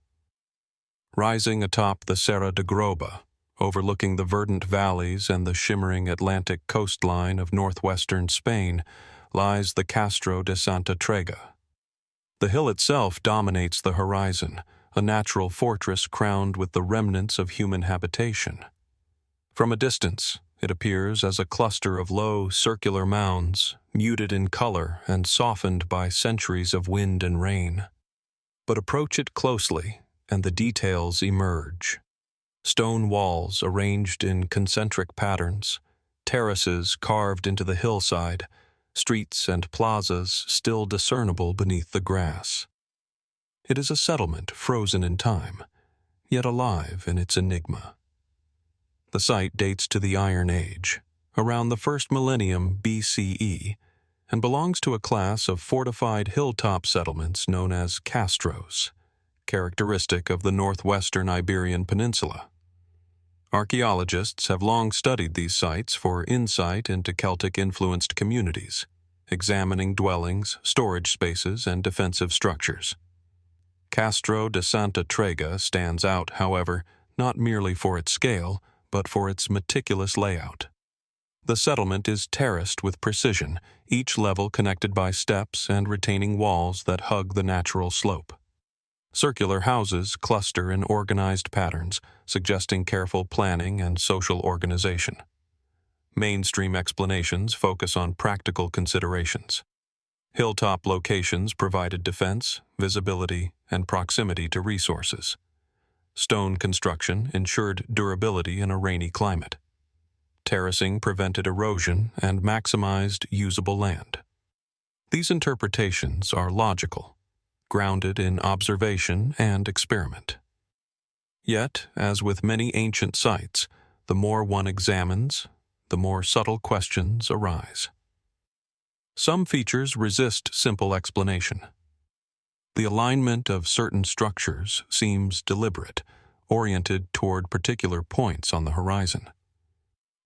Rising atop the Serra de Groba, overlooking the verdant valleys and the shimmering Atlantic coastline of northwestern Spain, lies the Castro de Santa Trega. The hill itself dominates the horizon, a natural fortress crowned with the remnants of human habitation. From a distance, it appears as a cluster of low, circular mounds, muted in color and softened by centuries of wind and rain. But approach it closely, and the details emerge. Stone walls arranged in concentric patterns, terraces carved into the hillside, streets and plazas still discernible beneath the grass. It is a settlement frozen in time, yet alive in its enigma. The site dates to the Iron Age, around the first millennium BCE, and belongs to a class of fortified hilltop settlements known as castros, characteristic of the northwestern Iberian Peninsula. Archaeologists have long studied these sites for insight into Celtic-influenced communities, examining dwellings, storage spaces, and defensive structures. Castro de Santa Trega stands out, however, not merely for its scale, but for its meticulous layout. The settlement is terraced with precision, each level connected by steps and retaining walls that hug the natural slope. Circular houses cluster in organized patterns, suggesting careful planning and social organization. Mainstream explanations focus on practical considerations. Hilltop locations provided defense, visibility, and proximity to resources. Stone construction ensured durability in a rainy climate. Terracing prevented erosion and maximized usable land. These interpretations are logical, grounded in observation and experiment. Yet, as with many ancient sites, the more one examines, the more subtle questions arise. Some features resist simple explanation. The alignment of certain structures seems deliberate, oriented toward particular points on the horizon.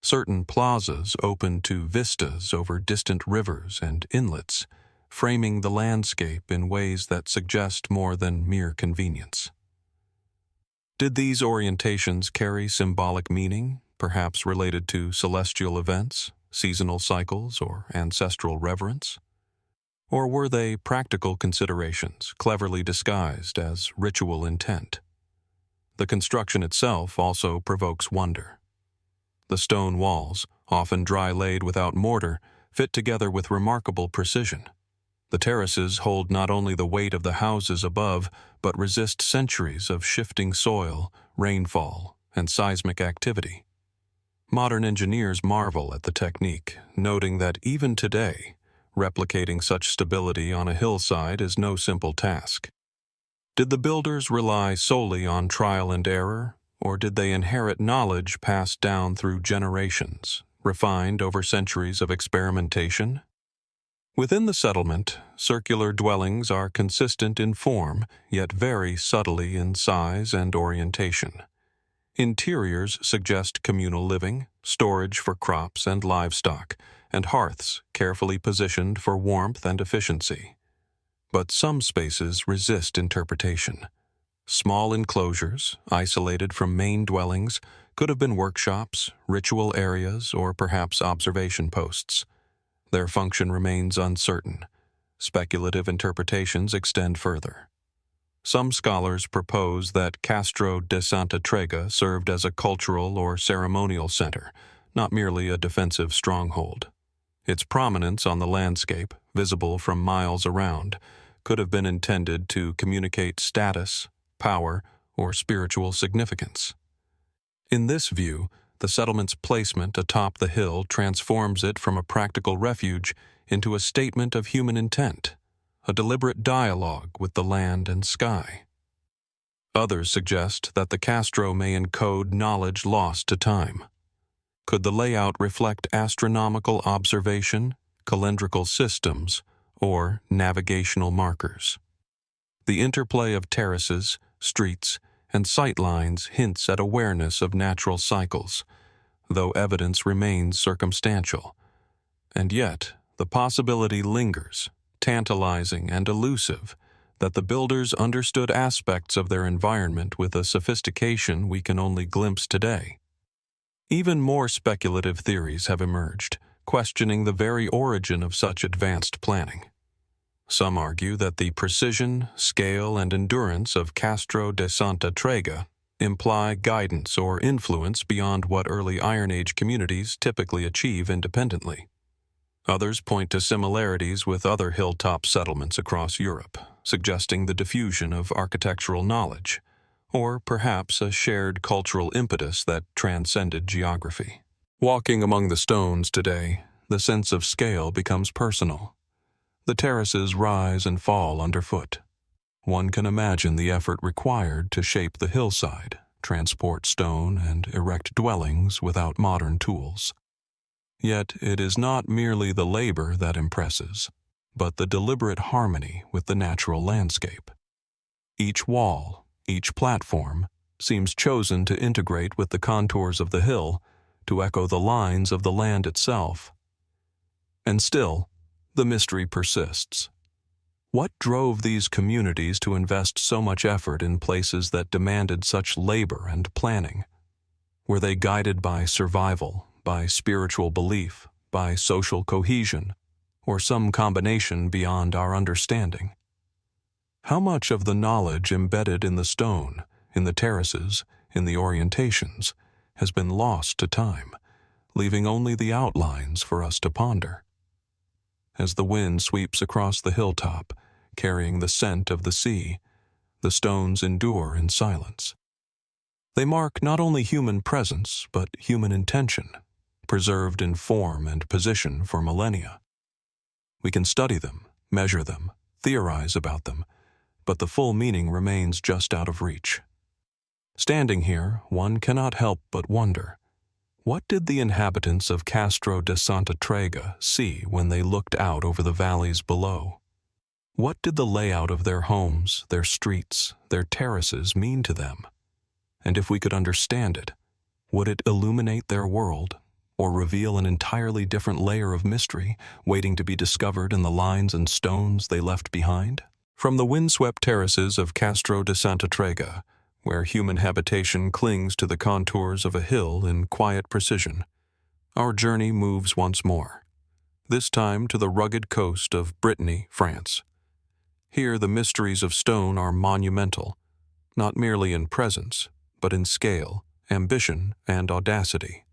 Certain plazas open to vistas over distant rivers and inlets, framing the landscape in ways that suggest more than mere convenience. Did these orientations carry symbolic meaning, perhaps related to celestial events, seasonal cycles, or ancestral reverence? Or were they practical considerations, cleverly disguised as ritual intent? The construction itself also provokes wonder. The stone walls, often dry-laid without mortar, fit together with remarkable precision. The terraces hold not only the weight of the houses above, but resist centuries of shifting soil, rainfall, and seismic activity. Modern engineers marvel at the technique, noting that even today, replicating such stability on a hillside is no simple task. Did the builders rely solely on trial and error, or did they inherit knowledge passed down through generations, refined over centuries of experimentation? Within the settlement, circular dwellings are consistent in form, yet vary subtly in size and orientation. Interiors suggest communal living, storage for crops and livestock, and hearths carefully positioned for warmth and efficiency. But some spaces resist interpretation. Small enclosures, isolated from main dwellings, could have been workshops, ritual areas, or perhaps observation posts. Their function remains uncertain. Speculative interpretations extend further. Some scholars propose that Castro de Santa Trega served as a cultural or ceremonial center, not merely a defensive stronghold. Its prominence on the landscape, visible from miles around, could have been intended to communicate status, power, or spiritual significance. In this view, the settlement's placement atop the hill transforms it from a practical refuge into a statement of human intent, a deliberate dialogue with the land and sky. Others suggest that the Castro may encode knowledge lost to time. Could the layout reflect astronomical observation, calendrical systems, or navigational markers? The interplay of terraces, streets, and sightlines hints at awareness of natural cycles, though evidence remains circumstantial. And yet, the possibility lingers, tantalizing and elusive, that the builders understood aspects of their environment with a sophistication we can only glimpse today. Even more speculative theories have emerged, questioning the very origin of such advanced planning. Some argue that the precision, scale, and endurance of Castro de Santa Trega imply guidance or influence beyond what early Iron Age communities typically achieve independently. Others point to similarities with other hilltop settlements across Europe, suggesting the diffusion of architectural knowledge, or perhaps a shared cultural impetus that transcended geography. Walking among the stones today, the sense of scale becomes personal. The terraces rise and fall underfoot. One can imagine the effort required to shape the hillside, transport stone, and erect dwellings without modern tools. Yet it is not merely the labor that impresses, but the deliberate harmony with the natural landscape. Each wall, each platform, seems chosen to integrate with the contours of the hill, to echo the lines of the land itself. And still, the mystery persists. What drove these communities to invest so much effort in places that demanded such labor and planning? Were they guided by survival, by spiritual belief, by social cohesion, or some combination beyond our understanding? How much of the knowledge embedded in the stone, in the terraces, in the orientations, has been lost to time, leaving only the outlines for us to ponder? As the wind sweeps across the hilltop, carrying the scent of the sea, the stones endure in silence. They mark not only human presence, but human intention, preserved in form and position for millennia. We can study them, measure them, theorize about them, but the full meaning remains just out of reach. Standing here, one cannot help but wonder, what did the inhabitants of Castro de Santa Trega see when they looked out over the valleys below? What did the layout of their homes, their streets, their terraces mean to them? And if we could understand it, would it illuminate their world, or reveal an entirely different layer of mystery waiting to be discovered in the lines and stones they left behind? From the windswept terraces of Castro de Santa Trega, where human habitation clings to the contours of a hill in quiet precision, our journey moves once more, this time to the rugged coast of Brittany, France. Here the mysteries of stone are monumental, not merely in presence, but in scale, ambition, and audacity.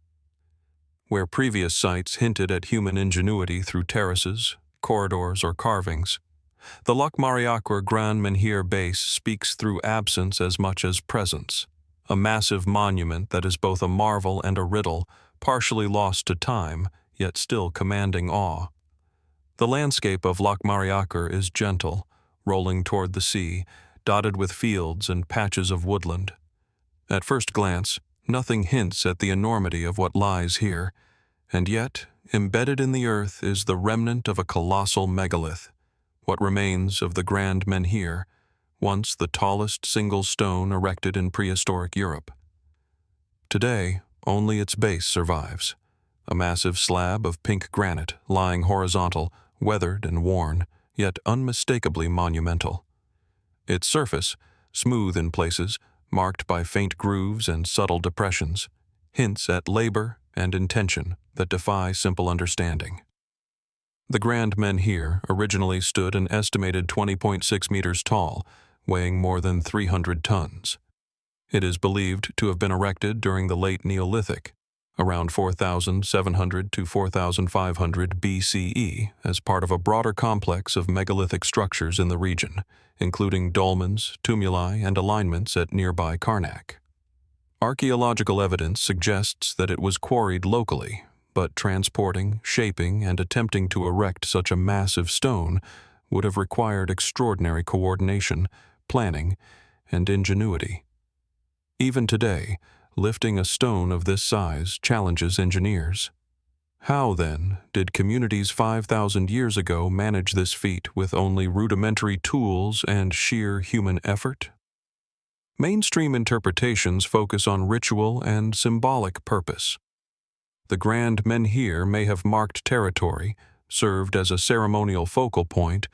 Where previous sites hinted at human ingenuity through terraces, corridors, or carvings, the Locmariaquer Grand Menhir base speaks through absence as much as presence, a massive monument that is both a marvel and a riddle, partially lost to time, yet still commanding awe. The landscape of Locmariaquer is gentle, rolling toward the sea, dotted with fields and patches of woodland. At first glance, nothing hints at the enormity of what lies here, And yet, embedded in the earth is the remnant of a colossal megalith, what remains of the Grand Menhir, once the tallest single stone erected in prehistoric Europe. Today, only its base survives, a massive slab of pink granite lying horizontal, weathered and worn, yet unmistakably monumental. Its surface, smooth in places, marked by faint grooves and subtle depressions, hints at labor and intention that defy simple understanding. The Grand Menhir originally stood an estimated 20.6 meters tall, weighing more than 300 tons. It is believed to have been erected during the late Neolithic, around 4,700 to 4,500 BCE, as part of a broader complex of megalithic structures in the region, including dolmens, tumuli, and alignments at nearby Karnak. Archaeological evidence suggests that it was quarried locally, but transporting, shaping, and attempting to erect such a massive stone would have required extraordinary coordination, planning, and ingenuity. Even today, lifting a stone of this size challenges engineers. How, then, did communities 5,000 years ago manage this feat with only rudimentary tools and sheer human effort? Mainstream interpretations focus on ritual and symbolic purpose. The Grand Menhir may have marked territory, served as a ceremonial focal point,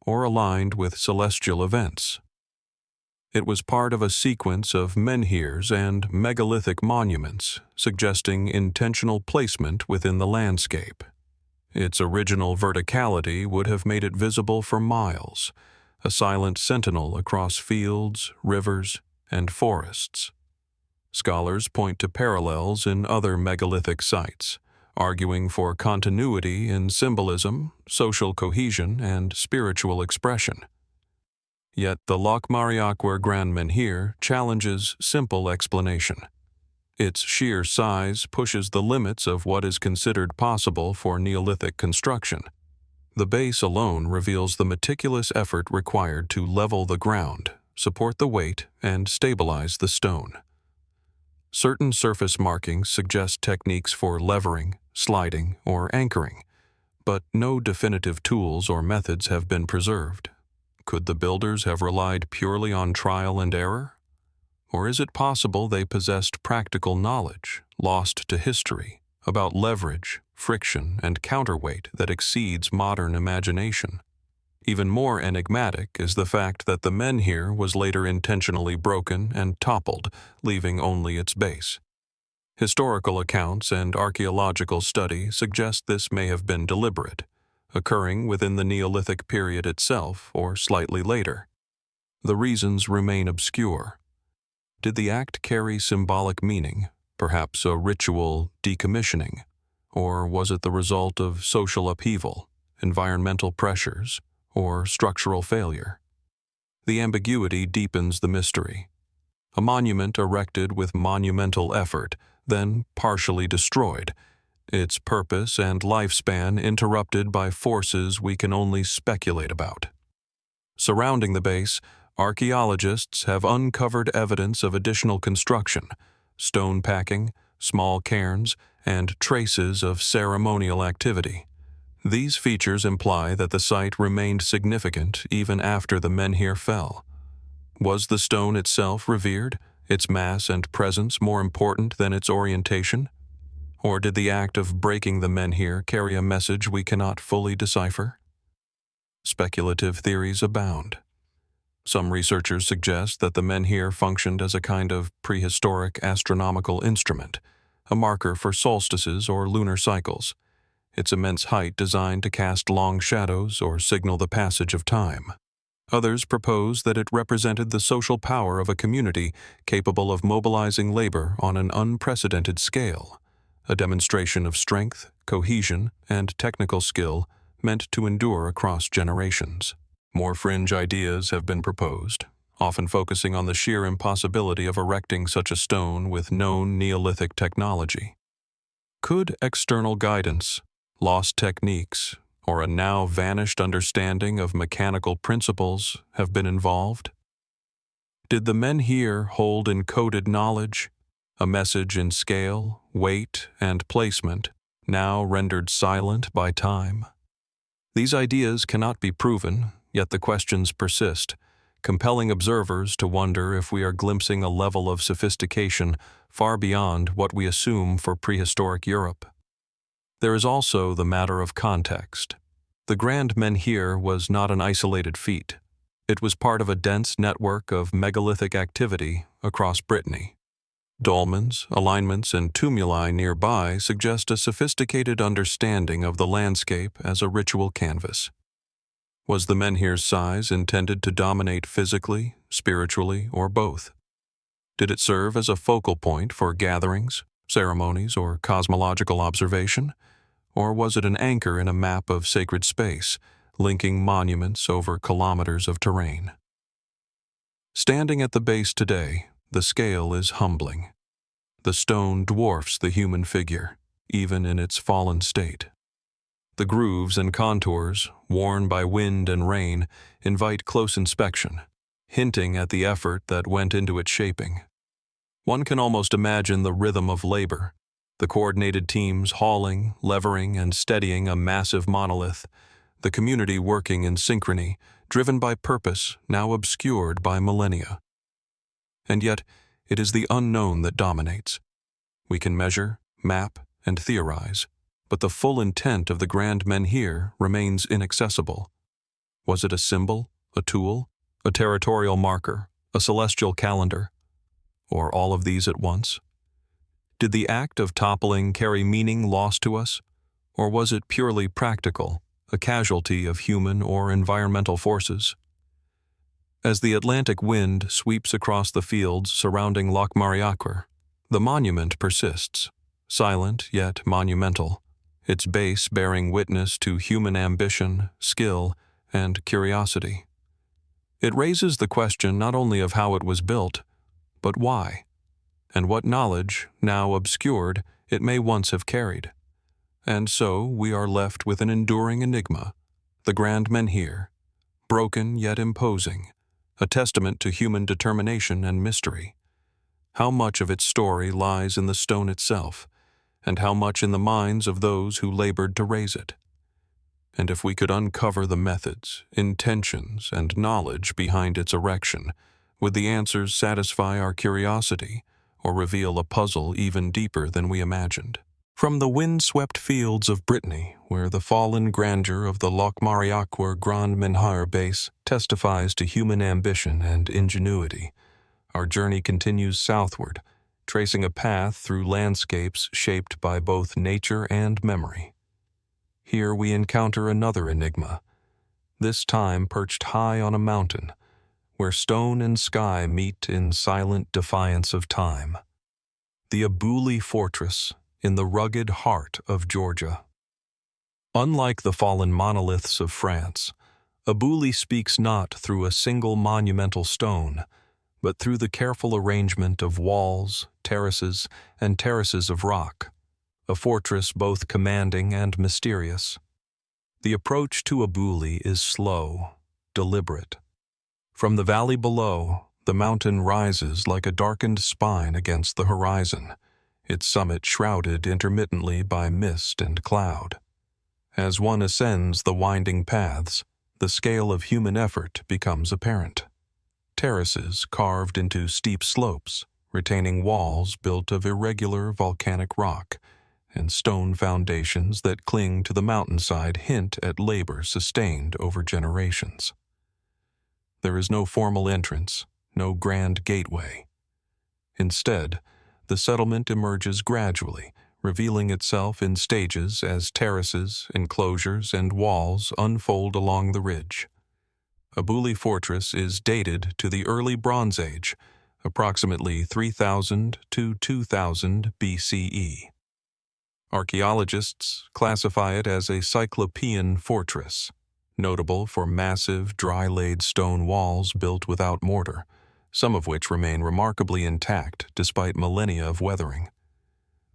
or aligned with celestial events. It was part of a sequence of menhirs and megalithic monuments, suggesting intentional placement within the landscape. Its original verticality would have made it visible for miles, a silent sentinel across fields, rivers, and forests. Scholars point to parallels in other megalithic sites, arguing for continuity in symbolism, social cohesion, and spiritual expression. Yet the Locmariaquer Grand Menhir challenges simple explanation. Its sheer size pushes the limits of what is considered possible for Neolithic construction. The base alone reveals the meticulous effort required to level the ground, support the weight, and stabilize the stone. Certain surface markings suggest techniques for levering, sliding, or anchoring, but no definitive tools or methods have been preserved. Could the builders have relied purely on trial and error? Or is it possible they possessed practical knowledge, lost to history, about leverage, friction, and counterweight that exceeds modern imagination? Even more enigmatic is the fact that the menhir was later intentionally broken and toppled, leaving only its base. Historical accounts and archaeological study suggest this may have been deliberate, occurring within the Neolithic period itself or slightly later. The reasons remain obscure. Did the act carry symbolic meaning, perhaps a ritual decommissioning, or was it the result of social upheaval, environmental pressures, or structural failure? The ambiguity deepens the mystery. A monument erected with monumental effort, then partially destroyed, its purpose and lifespan interrupted by forces we can only speculate about. Surrounding the base, archaeologists have uncovered evidence of additional construction, stone packing, small cairns, and traces of ceremonial activity. These features imply that the site remained significant even after the menhir fell. Was the stone itself revered, its mass and presence more important than its orientation? Or did the act of breaking the menhir carry a message we cannot fully decipher? Speculative theories abound. Some researchers suggest that the menhir functioned as a kind of prehistoric astronomical instrument, a marker for solstices or lunar cycles, its immense height designed to cast long shadows or signal the passage of time. Others propose that it represented the social power of a community capable of mobilizing labor on an unprecedented scale, a demonstration of strength, cohesion, and technical skill meant to endure across generations. More fringe ideas have been proposed, often focusing on the sheer impossibility of erecting such a stone with known Neolithic technology. Could external guidance, lost techniques, or a now vanished understanding of mechanical principles have been involved? Did the menhir hold encoded knowledge, a message in scale, weight, and placement now rendered silent by time? These ideas cannot be proven, yet the questions persist, compelling observers to wonder if we are glimpsing a level of sophistication far beyond what we assume for prehistoric Europe. There is also the matter of context. The Grand Menhir was not an isolated feat. It was part of a dense network of megalithic activity across Brittany. Dolmens, alignments, and tumuli nearby suggest a sophisticated understanding of the landscape as a ritual canvas. Was the menhir's size intended to dominate physically, spiritually, or both? Did it serve as a focal point for gatherings, ceremonies, or cosmological observation? Or was it an anchor in a map of sacred space, linking monuments over kilometers of terrain? Standing at the base today, the scale is humbling. The stone dwarfs the human figure, even in its fallen state. The grooves and contours, worn by wind and rain, invite close inspection, hinting at the effort that went into its shaping. One can almost imagine the rhythm of labor, the coordinated teams hauling, levering, and steadying a massive monolith, the community working in synchrony, driven by purpose now obscured by millennia. And yet, it is the unknown that dominates. We can measure, map, and theorize, but the full intent of the Grand Menhir remains inaccessible. Was it a symbol, a tool, a territorial marker, a celestial calendar, or all of these at once? Did the act of toppling carry meaning lost to us, or was it purely practical, a casualty of human or environmental forces? As the Atlantic wind sweeps across the fields surrounding Locmariaquer, the monument persists, silent yet monumental, its base bearing witness to human ambition, skill, and curiosity. It raises the question not only of how it was built, but why, and what knowledge, now obscured, it may once have carried. And so we are left with an enduring enigma, the Grand Menhir, broken yet imposing, a testament to human determination and mystery. How much of its story lies in the stone itself, and how much in the minds of those who labored to raise it? And if we could uncover the methods, intentions, and knowledge behind its erection, would the answers satisfy our curiosity or reveal a puzzle even deeper than we imagined? From the wind-swept fields of Brittany, where the fallen grandeur of the Locmariaquer Grand Menhir base testifies to human ambition and ingenuity, our journey continues southward, tracing a path through landscapes shaped by both nature and memory. Here we encounter another enigma, this time perched high on a mountain, where stone and sky meet in silent defiance of time. The Abuli Fortress, in the rugged heart of Georgia. Unlike the fallen monoliths of France, Abuli speaks not through a single monumental stone, but through the careful arrangement of walls, terraces, and terraces of rock, a fortress both commanding and mysterious. The approach to Abuli is slow, deliberate. From the valley below, the mountain rises like a darkened spine against the horizon, its summit shrouded intermittently by mist and cloud. As one ascends the winding paths, the scale of human effort becomes apparent. Terraces carved into steep slopes, retaining walls built of irregular volcanic rock, and stone foundations that cling to the mountainside hint at labor sustained over generations. There is no formal entrance, no grand gateway. Instead, the settlement emerges gradually, revealing itself in stages as terraces, enclosures, and walls unfold along the ridge. Abuli Fortress is dated to the early Bronze Age, approximately 3000 to 2000 BCE. Archaeologists classify it as a Cyclopean fortress, notable for massive, dry-laid stone walls built without mortar, some of which remain remarkably intact despite millennia of weathering.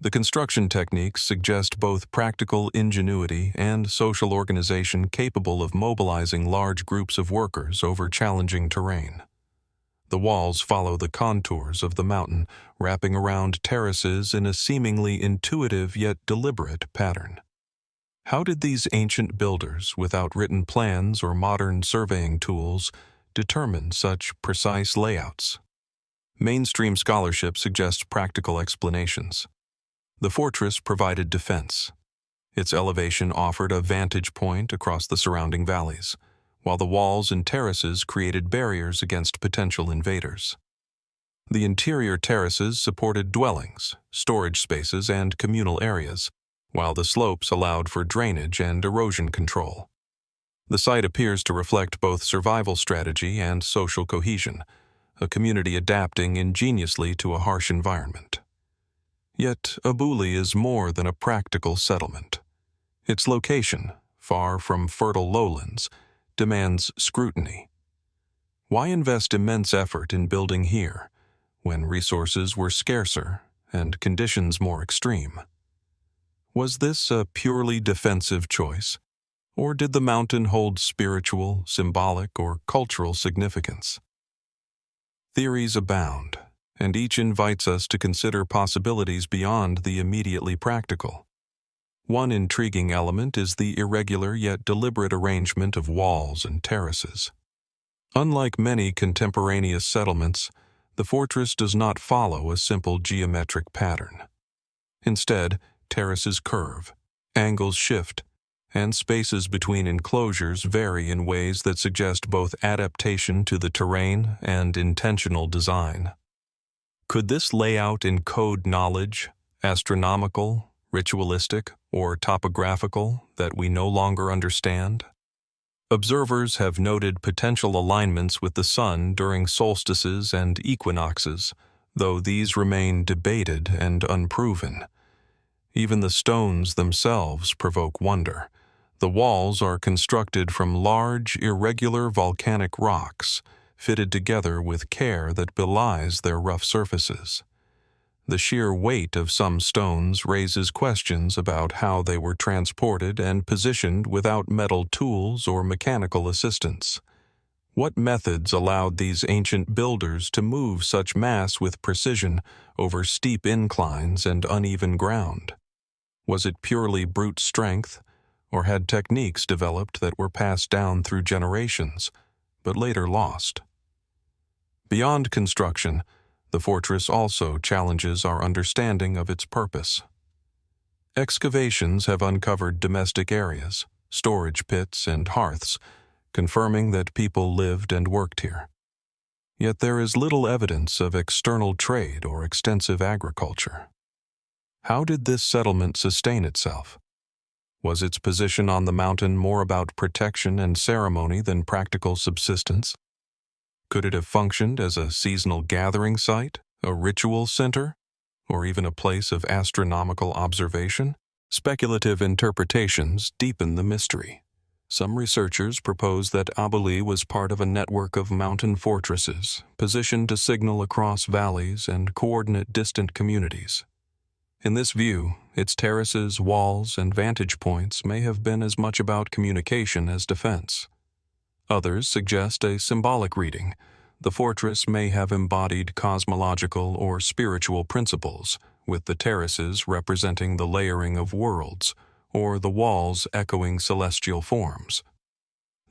The construction techniques suggest both practical ingenuity and social organization capable of mobilizing large groups of workers over challenging terrain. The walls follow the contours of the mountain, wrapping around terraces in a seemingly intuitive yet deliberate pattern. How did these ancient builders, without written plans or modern surveying tools, determine such precise layouts? Mainstream scholarship suggests practical explanations. The fortress provided defense. Its elevation offered a vantage point across the surrounding valleys, while the walls and terraces created barriers against potential invaders. The interior terraces supported dwellings, storage spaces, and communal areas, while the slopes allowed for drainage and erosion control. The site appears to reflect both survival strategy and social cohesion, a community adapting ingeniously to a harsh environment. Yet Abuli is more than a practical settlement. Its location, far from fertile lowlands, demands scrutiny. Why invest immense effort in building here, when resources were scarcer and conditions more extreme? Was this a purely defensive choice, or did the mountain hold spiritual, symbolic, or cultural significance? Theories abound, and each invites us to consider possibilities beyond the immediately practical. One intriguing element is the irregular yet deliberate arrangement of walls and terraces. Unlike many contemporaneous settlements, the fortress does not follow a simple geometric pattern. Instead, terraces curve, angles shift, and spaces between enclosures vary in ways that suggest both adaptation to the terrain and intentional design. Could this layout encode knowledge, astronomical, ritualistic, or topographical, that we no longer understand? Observers have noted potential alignments with the sun during solstices and equinoxes, though these remain debated and unproven. Even the stones themselves provoke wonder. The walls are constructed from large, irregular volcanic rocks, fitted together with care that belies their rough surfaces. The sheer weight of some stones raises questions about how they were transported and positioned without metal tools or mechanical assistance. What methods allowed these ancient builders to move such mass with precision over steep inclines and uneven ground? Was it purely brute strength, or had techniques developed that were passed down through generations, but later lost? Beyond construction, the fortress also challenges our understanding of its purpose. Excavations have uncovered domestic areas, storage pits, and hearths, confirming that people lived and worked here. Yet there is little evidence of external trade or extensive agriculture. How did this settlement sustain itself? Was its position on the mountain more about protection and ceremony than practical subsistence? Could it have functioned as a seasonal gathering site, a ritual center, or even a place of astronomical observation? Speculative interpretations deepen the mystery. Some researchers propose that Abuli was part of a network of mountain fortresses, positioned to signal across valleys and coordinate distant communities. In this view, its terraces, walls, and vantage points may have been as much about communication as defense. Others suggest a symbolic reading. The fortress may have embodied cosmological or spiritual principles, with the terraces representing the layering of worlds, or the walls echoing celestial forms.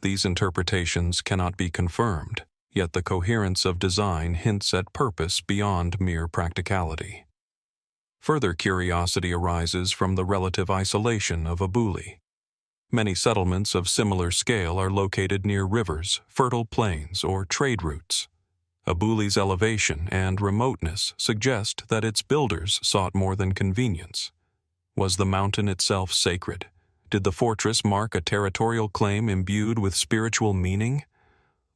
These interpretations cannot be confirmed, yet the coherence of design hints at purpose beyond mere practicality. Further curiosity arises from the relative isolation of Abuli. Many settlements of similar scale are located near rivers, fertile plains, or trade routes. Abuli's elevation and remoteness suggest that its builders sought more than convenience. Was the mountain itself sacred? Did the fortress mark a territorial claim imbued with spiritual meaning?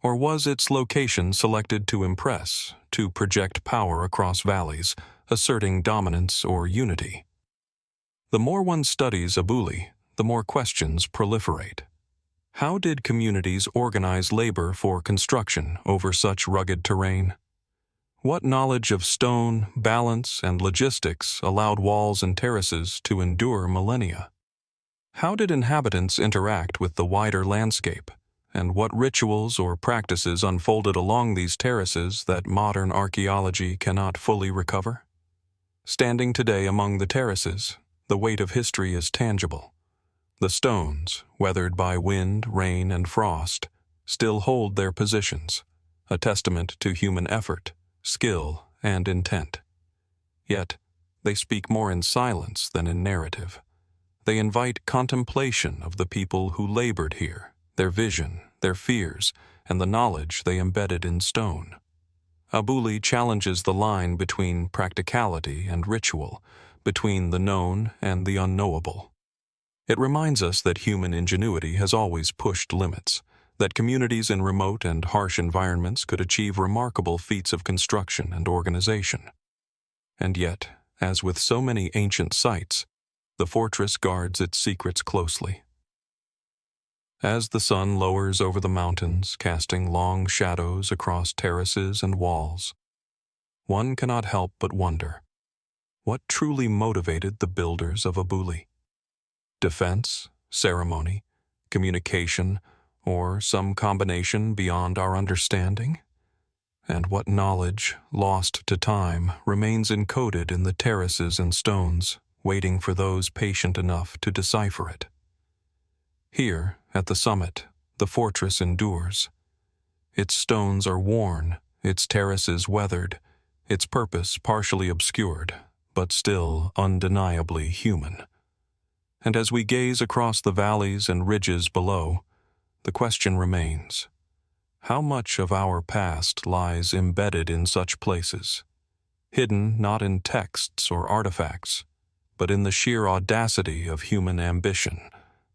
Or was its location selected to impress, to project power across valleys, asserting dominance or unity? The more one studies Abuli, the more questions proliferate. How did communities organize labor for construction over such rugged terrain? What knowledge of stone, balance, and logistics allowed walls and terraces to endure millennia? How did inhabitants interact with the wider landscape, and what rituals or practices unfolded along these terraces that modern archaeology cannot fully recover? Standing today among the terraces, the weight of history is tangible. The stones, weathered by wind, rain, and frost, still hold their positions, a testament to human effort, skill, and intent. Yet, they speak more in silence than in narrative. They invite contemplation of the people who labored here, their vision, their fears, and the knowledge they embedded in stone. Abuli challenges the line between practicality and ritual, between the known and the unknowable. It reminds us that human ingenuity has always pushed limits, that communities in remote and harsh environments could achieve remarkable feats of construction and organization. And yet, as with so many ancient sites, the fortress guards its secrets closely. As the sun lowers over the mountains, casting long shadows across terraces and walls, one cannot help but wonder, what truly motivated the builders of Abuli? Defense, ceremony, communication, or some combination beyond our understanding? And what knowledge, lost to time, remains encoded in the terraces and stones, waiting for those patient enough to decipher it? Here, at the summit, the fortress endures. Its stones are worn, its terraces weathered, its purpose partially obscured, but still undeniably human. And as we gaze across the valleys and ridges below, the question remains, how much of our past lies embedded in such places, hidden not in texts or artifacts, but in the sheer audacity of human ambition,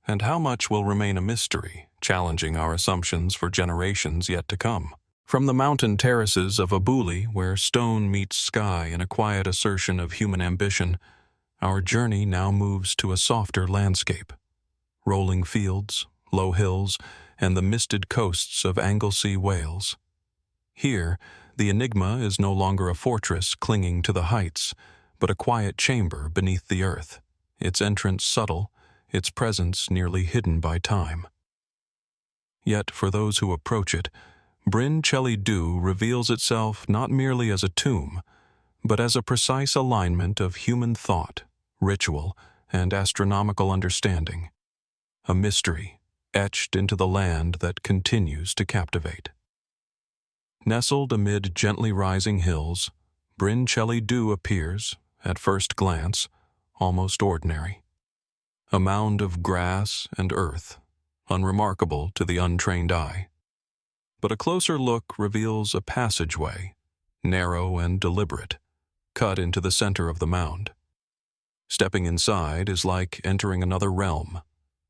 and how much will remain a mystery, challenging our assumptions for generations yet to come? From the mountain terraces of Abuli, where stone meets sky in a quiet assertion of human ambition, our journey now moves to a softer landscape. Rolling fields, low hills, and the misted coasts of Anglesey, Wales. Here, the enigma is no longer a fortress clinging to the heights, but a quiet chamber beneath the earth, its entrance subtle, its presence nearly hidden by time. Yet for those who approach it, Bryn Celli Ddu reveals itself not merely as a tomb, but as a precise alignment of human thought, ritual, and astronomical understanding, a mystery etched into the land that continues to captivate. Nestled amid gently rising hills, Bryn Celli Ddu appears, at first glance, almost ordinary. A mound of grass and earth, unremarkable to the untrained eye. But a closer look reveals a passageway, narrow and deliberate, cut into the center of the mound. Stepping inside is like entering another realm.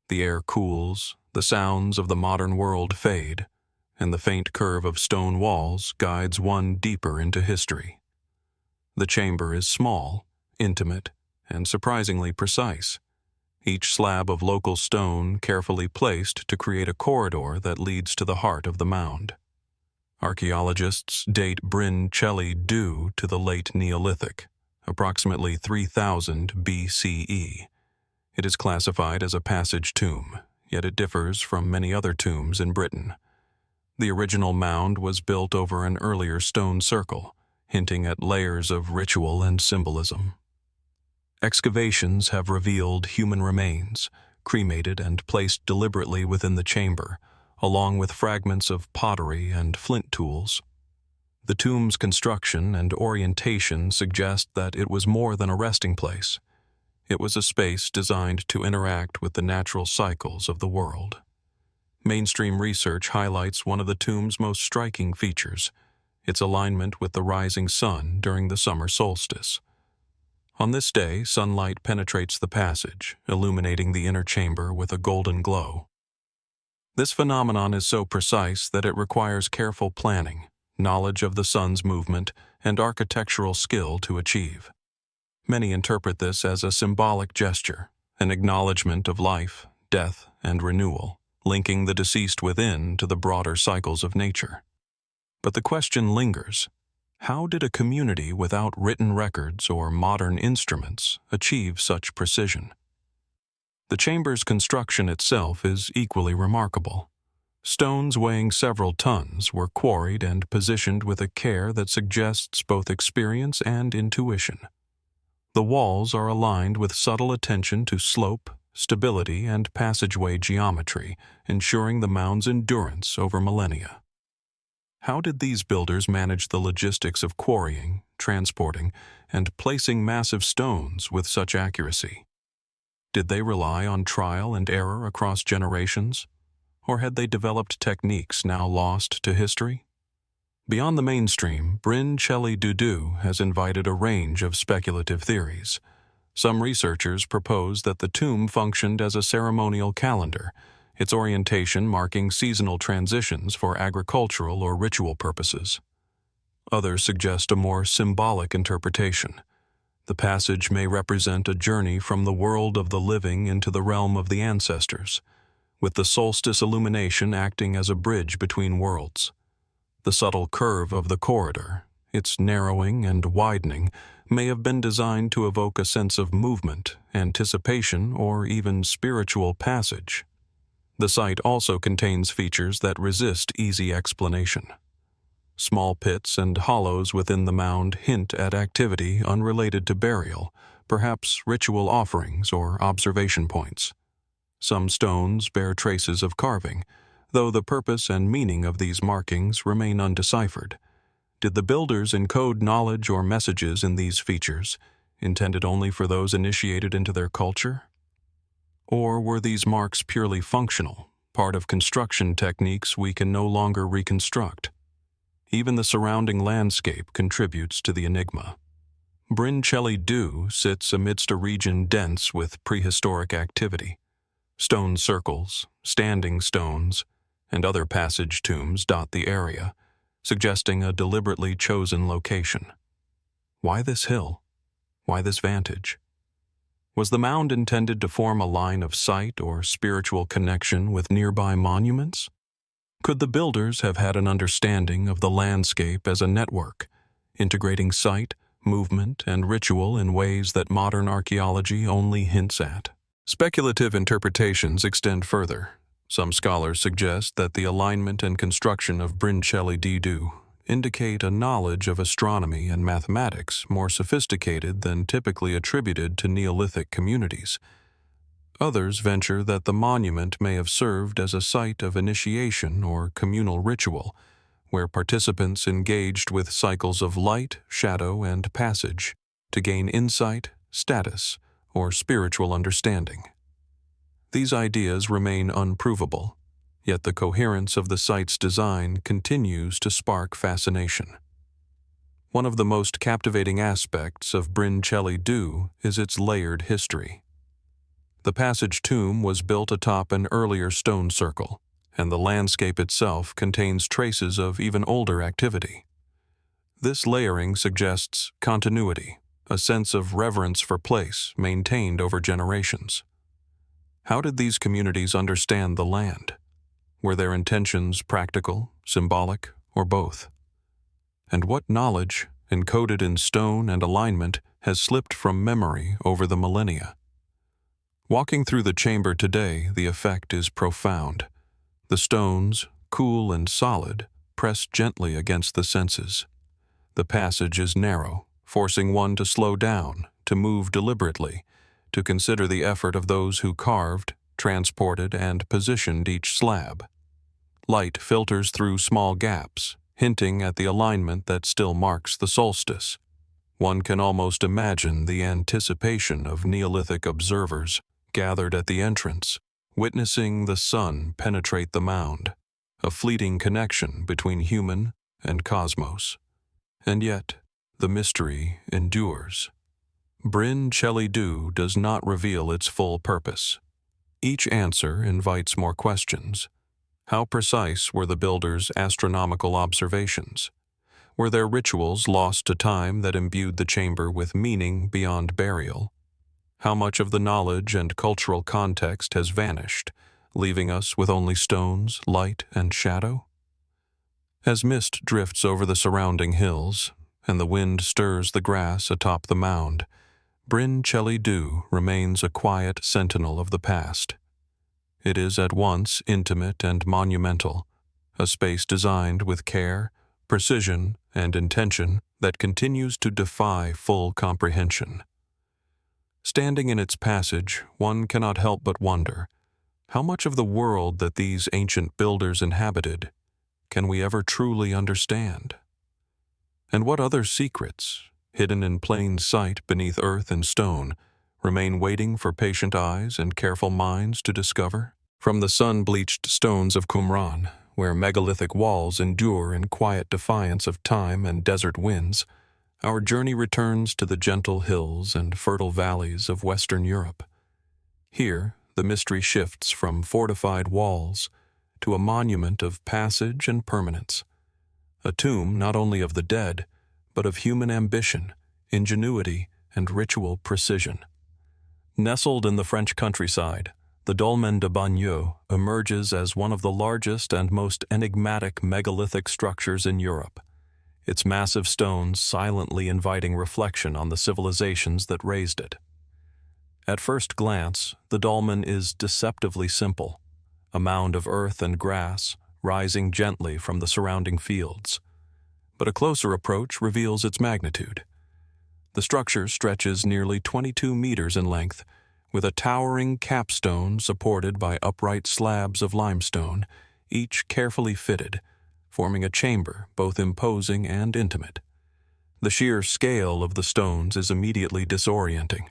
The air cools, the sounds of the modern world fade, and the faint curve of stone walls guides one deeper into history. The chamber is small, intimate, and surprisingly precise, each slab of local stone carefully placed to create a corridor that leads to the heart of the mound. Archaeologists date Bryn Celli Ddu to the late Neolithic, approximately 3000 BCE. It is classified as a passage tomb, yet it differs from many other tombs in Britain. The original mound was built over an earlier stone circle, hinting at layers of ritual and symbolism. Excavations have revealed human remains, cremated and placed deliberately within the chamber, along with fragments of pottery and flint tools. The tomb's construction and orientation suggest that it was more than a resting place. It was a space designed to interact with the natural cycles of the world. Mainstream research highlights one of the tomb's most striking features, its alignment with the rising sun during the summer solstice. On this day, sunlight penetrates the passage, illuminating the inner chamber with a golden glow. This phenomenon is so precise that it requires careful planning, knowledge of the sun's movement, and architectural skill to achieve. Many interpret this as a symbolic gesture, an acknowledgement of life, death, and renewal, linking the deceased within to the broader cycles of nature. But the question lingers, how did a community without written records or modern instruments achieve such precision? The chamber's construction itself is equally remarkable. Stones weighing several tons were quarried and positioned with a care that suggests both experience and intuition. The walls are aligned with subtle attention to slope, stability, and passageway geometry, ensuring the mound's endurance over millennia. How did these builders manage the logistics of quarrying, transporting, and placing massive stones with such accuracy? Did they rely on trial and error across generations? Or had they developed techniques now lost to history? Beyond the mainstream, Bryn Celli Ddu has invited a range of speculative theories. Some researchers propose that the tomb functioned as a ceremonial calendar, its orientation marking seasonal transitions for agricultural or ritual purposes. Others suggest a more symbolic interpretation. The passage may represent a journey from the world of the living into the realm of the ancestors, with the solstice illumination acting as a bridge between worlds. The subtle curve of the corridor, its narrowing and widening, may have been designed to evoke a sense of movement, anticipation, or even spiritual passage. The site also contains features that resist easy explanation. Small pits and hollows within the mound hint at activity unrelated to burial, perhaps ritual offerings or observation points. Some stones bear traces of carving, though the purpose and meaning of these markings remain undeciphered. Did the builders encode knowledge or messages in these features, intended only for those initiated into their culture? Or were these marks purely functional, part of construction techniques we can no longer reconstruct? Even the surrounding landscape contributes to the enigma. Bryn Celli Ddu sits amidst a region dense with prehistoric activity. Stone circles, standing stones, and other passage tombs dot the area, suggesting a deliberately chosen location. Why this hill? Why this vantage? Was the mound intended to form a line of sight or spiritual connection with nearby monuments? Could the builders have had an understanding of the landscape as a network, integrating sight, movement, and ritual in ways that modern archaeology only hints at? Speculative interpretations extend further. Some scholars suggest that the alignment and construction of Bryn Celli Ddu indicate a knowledge of astronomy and mathematics more sophisticated than typically attributed to Neolithic communities. Others venture that the monument may have served as a site of initiation or communal ritual, where participants engaged with cycles of light, shadow, and passage to gain insight, status, or spiritual understanding. These ideas remain unprovable, yet the coherence of the site's design continues to spark fascination. One of the most captivating aspects of Bryn Celli Ddu is its layered history. The passage tomb was built atop an earlier stone circle, and the landscape itself contains traces of even older activity. This layering suggests continuity, a sense of reverence for place maintained over generations. How did these communities understand the land? Were their intentions practical, symbolic, or both? And what knowledge, encoded in stone and alignment, has slipped from memory over the millennia? Walking through the chamber today, the effect is profound. The stones, cool and solid, press gently against the senses. The passage is narrow, forcing one to slow down, to move deliberately, to consider the effort of those who carved, transported, and positioned each slab. Light filters through small gaps, hinting at the alignment that still marks the solstice. One can almost imagine the anticipation of Neolithic observers gathered at the entrance, witnessing the sun penetrate the mound, a fleeting connection between human and cosmos. And yet, the mystery endures. Bryn Celli Ddu does not reveal its full purpose. Each answer invites more questions. How precise were the builders' astronomical observations? Were their rituals lost to time that imbued the chamber with meaning beyond burial? How much of the knowledge and cultural context has vanished, leaving us with only stones, light, and shadow? As mist drifts over the surrounding hills, and the wind stirs the grass atop the mound, Bryn Celli Ddu remains a quiet sentinel of the past. It is at once intimate and monumental, a space designed with care, precision, and intention that continues to defy full comprehension. Standing in its passage, one cannot help but wonder, how much of the world that these ancient builders inhabited can we ever truly understand? And what other secrets, hidden in plain sight beneath earth and stone, remain waiting for patient eyes and careful minds to discover? From the sun-bleached stones of Qumran, where megalithic walls endure in quiet defiance of time and desert winds, our journey returns to the gentle hills and fertile valleys of Western Europe. Here, the mystery shifts from fortified walls to a monument of passage and permanence, a tomb not only of the dead, but of human ambition, ingenuity, and ritual precision. Nestled in the French countryside, the Dolmen de Bagneux emerges as one of the largest and most enigmatic megalithic structures in Europe, its massive stones silently inviting reflection on the civilizations that raised it. At first glance, the dolmen is deceptively simple, a mound of earth and grass rising gently from the surrounding fields. But a closer approach reveals its magnitude. The structure stretches nearly 22 meters in length, with a towering capstone supported by upright slabs of limestone, each carefully fitted, forming a chamber both imposing and intimate. The sheer scale of the stones is immediately disorienting.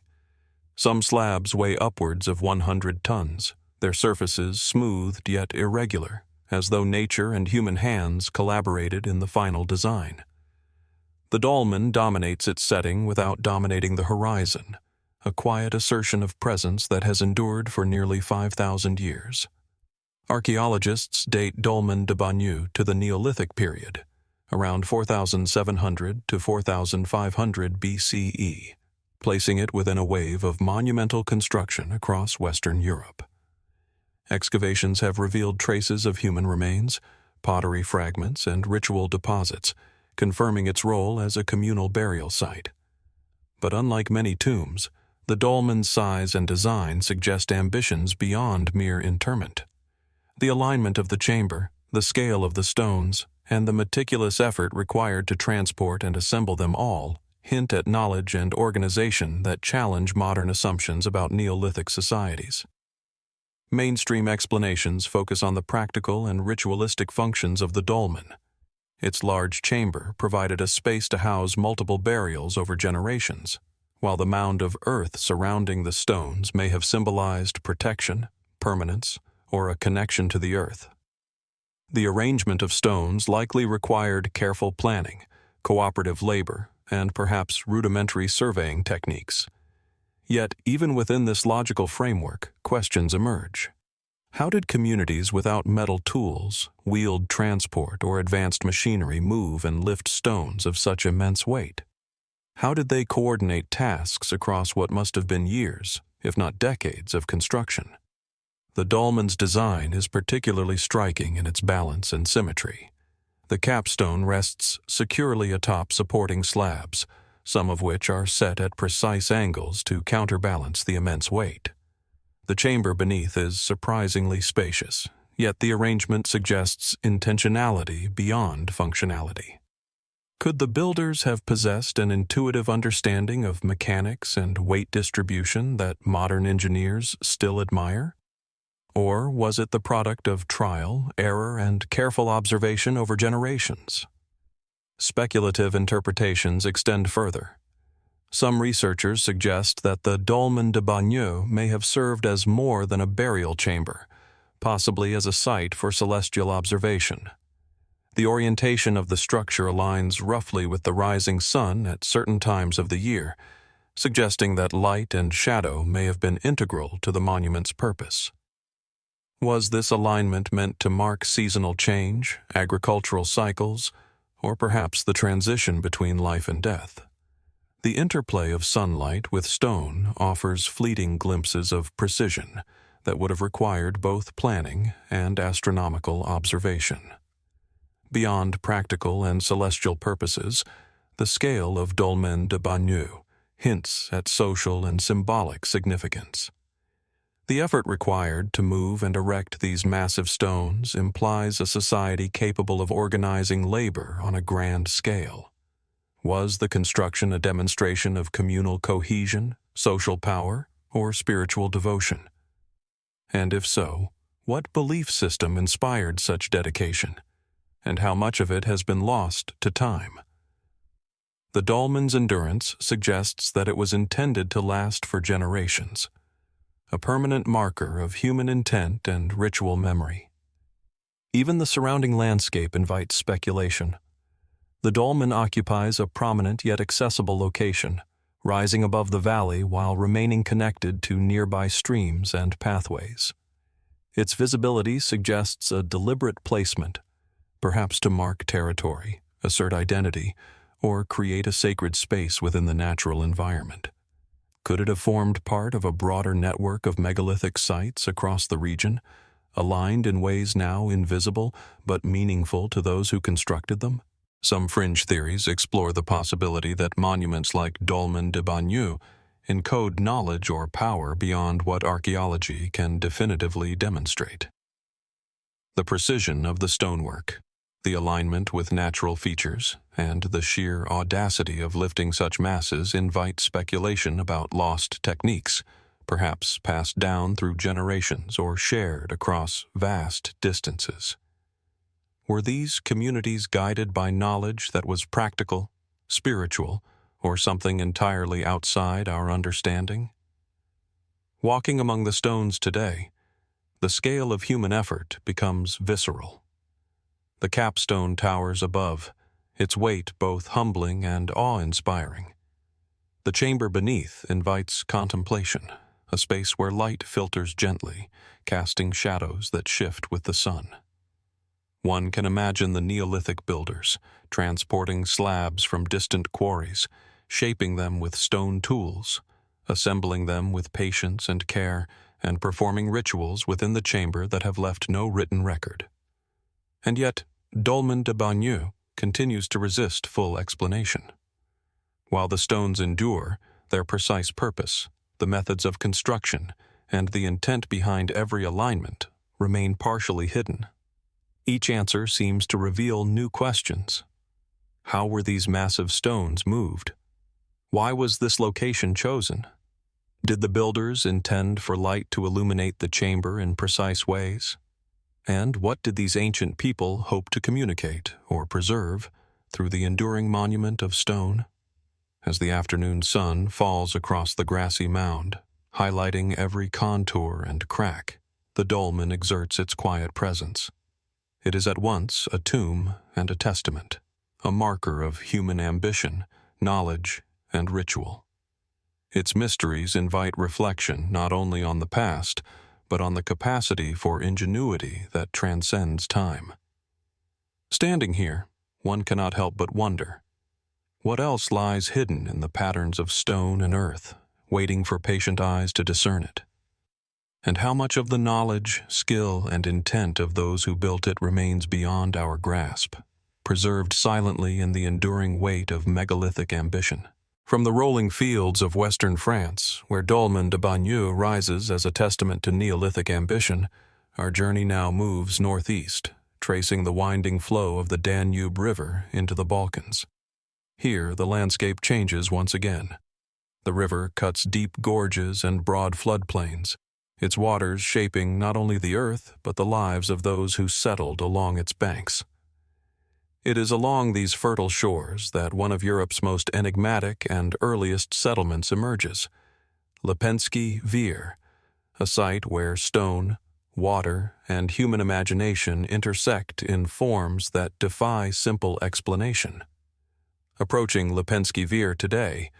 Some slabs weigh upwards of 100 tons, their surfaces smoothed yet irregular, as though nature and human hands collaborated in the final design. The dolmen dominates its setting without dominating the horizon, a quiet assertion of presence that has endured for nearly 5,000 years. Archaeologists date Dolmen de Bagneux to the Neolithic period, around 4,700 to 4,500 BCE, placing it within a wave of monumental construction across Western Europe. Excavations have revealed traces of human remains, pottery fragments, and ritual deposits, confirming its role as a communal burial site. But unlike many tombs, the dolmen's size and design suggest ambitions beyond mere interment. The alignment of the chamber, the scale of the stones, and the meticulous effort required to transport and assemble them all hint at knowledge and organization that challenge modern assumptions about Neolithic societies. Mainstream explanations focus on the practical and ritualistic functions of the dolmen. Its large chamber provided a space to house multiple burials over generations, while the mound of earth surrounding the stones may have symbolized protection, permanence, or a connection to the earth. The arrangement of stones likely required careful planning, cooperative labor, and perhaps rudimentary surveying techniques. Yet, even within this logical framework, questions emerge. How did communities without metal tools, wheeled transport, or advanced machinery move and lift stones of such immense weight? How did they coordinate tasks across what must have been years, if not decades, of construction? The dolmen's design is particularly striking in its balance and symmetry. The capstone rests securely atop supporting slabs, some of which are set at precise angles to counterbalance the immense weight. The chamber beneath is surprisingly spacious, yet the arrangement suggests intentionality beyond functionality. Could the builders have possessed an intuitive understanding of mechanics and weight distribution that modern engineers still admire? Or was it the product of trial, error, and careful observation over generations? Speculative interpretations extend further. Some researchers suggest that the Dolmen de Bagneux may have served as more than a burial chamber, possibly as a site for celestial observation. The orientation of the structure aligns roughly with the rising sun at certain times of the year, suggesting that light and shadow may have been integral to the monument's purpose. Was this alignment meant to mark seasonal change, agricultural cycles, or perhaps the transition between life and death? The interplay of sunlight with stone offers fleeting glimpses of precision that would have required both planning and astronomical observation. Beyond practical and celestial purposes, the scale of Dolmen de Bagneux hints at social and symbolic significance. The effort required to move and erect these massive stones implies a society capable of organizing labor on a grand scale. Was the construction a demonstration of communal cohesion, social power, or spiritual devotion? And if so, what belief system inspired such dedication, and how much of it has been lost to time? The dolmen's endurance suggests that it was intended to last for generations, a permanent marker of human intent and ritual memory. Even the surrounding landscape invites speculation. The dolmen occupies a prominent yet accessible location, rising above the valley while remaining connected to nearby streams and pathways. Its visibility suggests a deliberate placement, perhaps to mark territory, assert identity, or create a sacred space within the natural environment. Could it have formed part of a broader network of megalithic sites across the region, aligned in ways now invisible but meaningful to those who constructed them? Some fringe theories explore the possibility that monuments like Dolmen de Bagneux encode knowledge or power beyond what archaeology can definitively demonstrate. The precision of the stonework, the alignment with natural features, and the sheer audacity of lifting such masses invite speculation about lost techniques, perhaps passed down through generations or shared across vast distances. Were these communities guided by knowledge that was practical, spiritual, or something entirely outside our understanding? Walking among the stones today, the scale of human effort becomes visceral. The capstone towers above, its weight both humbling and awe-inspiring. The chamber beneath invites contemplation, a space where light filters gently, casting shadows that shift with the sun. One can imagine the Neolithic builders, transporting slabs from distant quarries, shaping them with stone tools, assembling them with patience and care, and performing rituals within the chamber that have left no written record. And yet, Dolmen de Bagneux continues to resist full explanation. While the stones endure, their precise purpose, the methods of construction, and the intent behind every alignment remain partially hidden. Each answer seems to reveal new questions. How were these massive stones moved? Why was this location chosen? Did the builders intend for light to illuminate the chamber in precise ways? And what did these ancient people hope to communicate or preserve through the enduring monument of stone? As the afternoon sun falls across the grassy mound, highlighting every contour and crack, the dolmen exerts its quiet presence. It is at once a tomb and a testament, a marker of human ambition, knowledge, and ritual. Its mysteries invite reflection not only on the past, but on the capacity for ingenuity that transcends time. Standing here, one cannot help but wonder, what else lies hidden in the patterns of stone and earth, waiting for patient eyes to discern it? And how much of the knowledge, skill, and intent of those who built it remains beyond our grasp, preserved silently in the enduring weight of megalithic ambition? From the rolling fields of western France, where Dolmen de Bagneux rises as a testament to Neolithic ambition, our journey now moves northeast, tracing the winding flow of the Danube River into the Balkans. Here, the landscape changes once again. The river cuts deep gorges and broad floodplains, its waters shaping not only the earth but the lives of those who settled along its banks. It is along these fertile shores that one of Europe's most enigmatic and earliest settlements emerges, Lepenski Vir, a site where stone, water, and human imagination intersect in forms that defy simple explanation. Approaching Lepenski Vir today,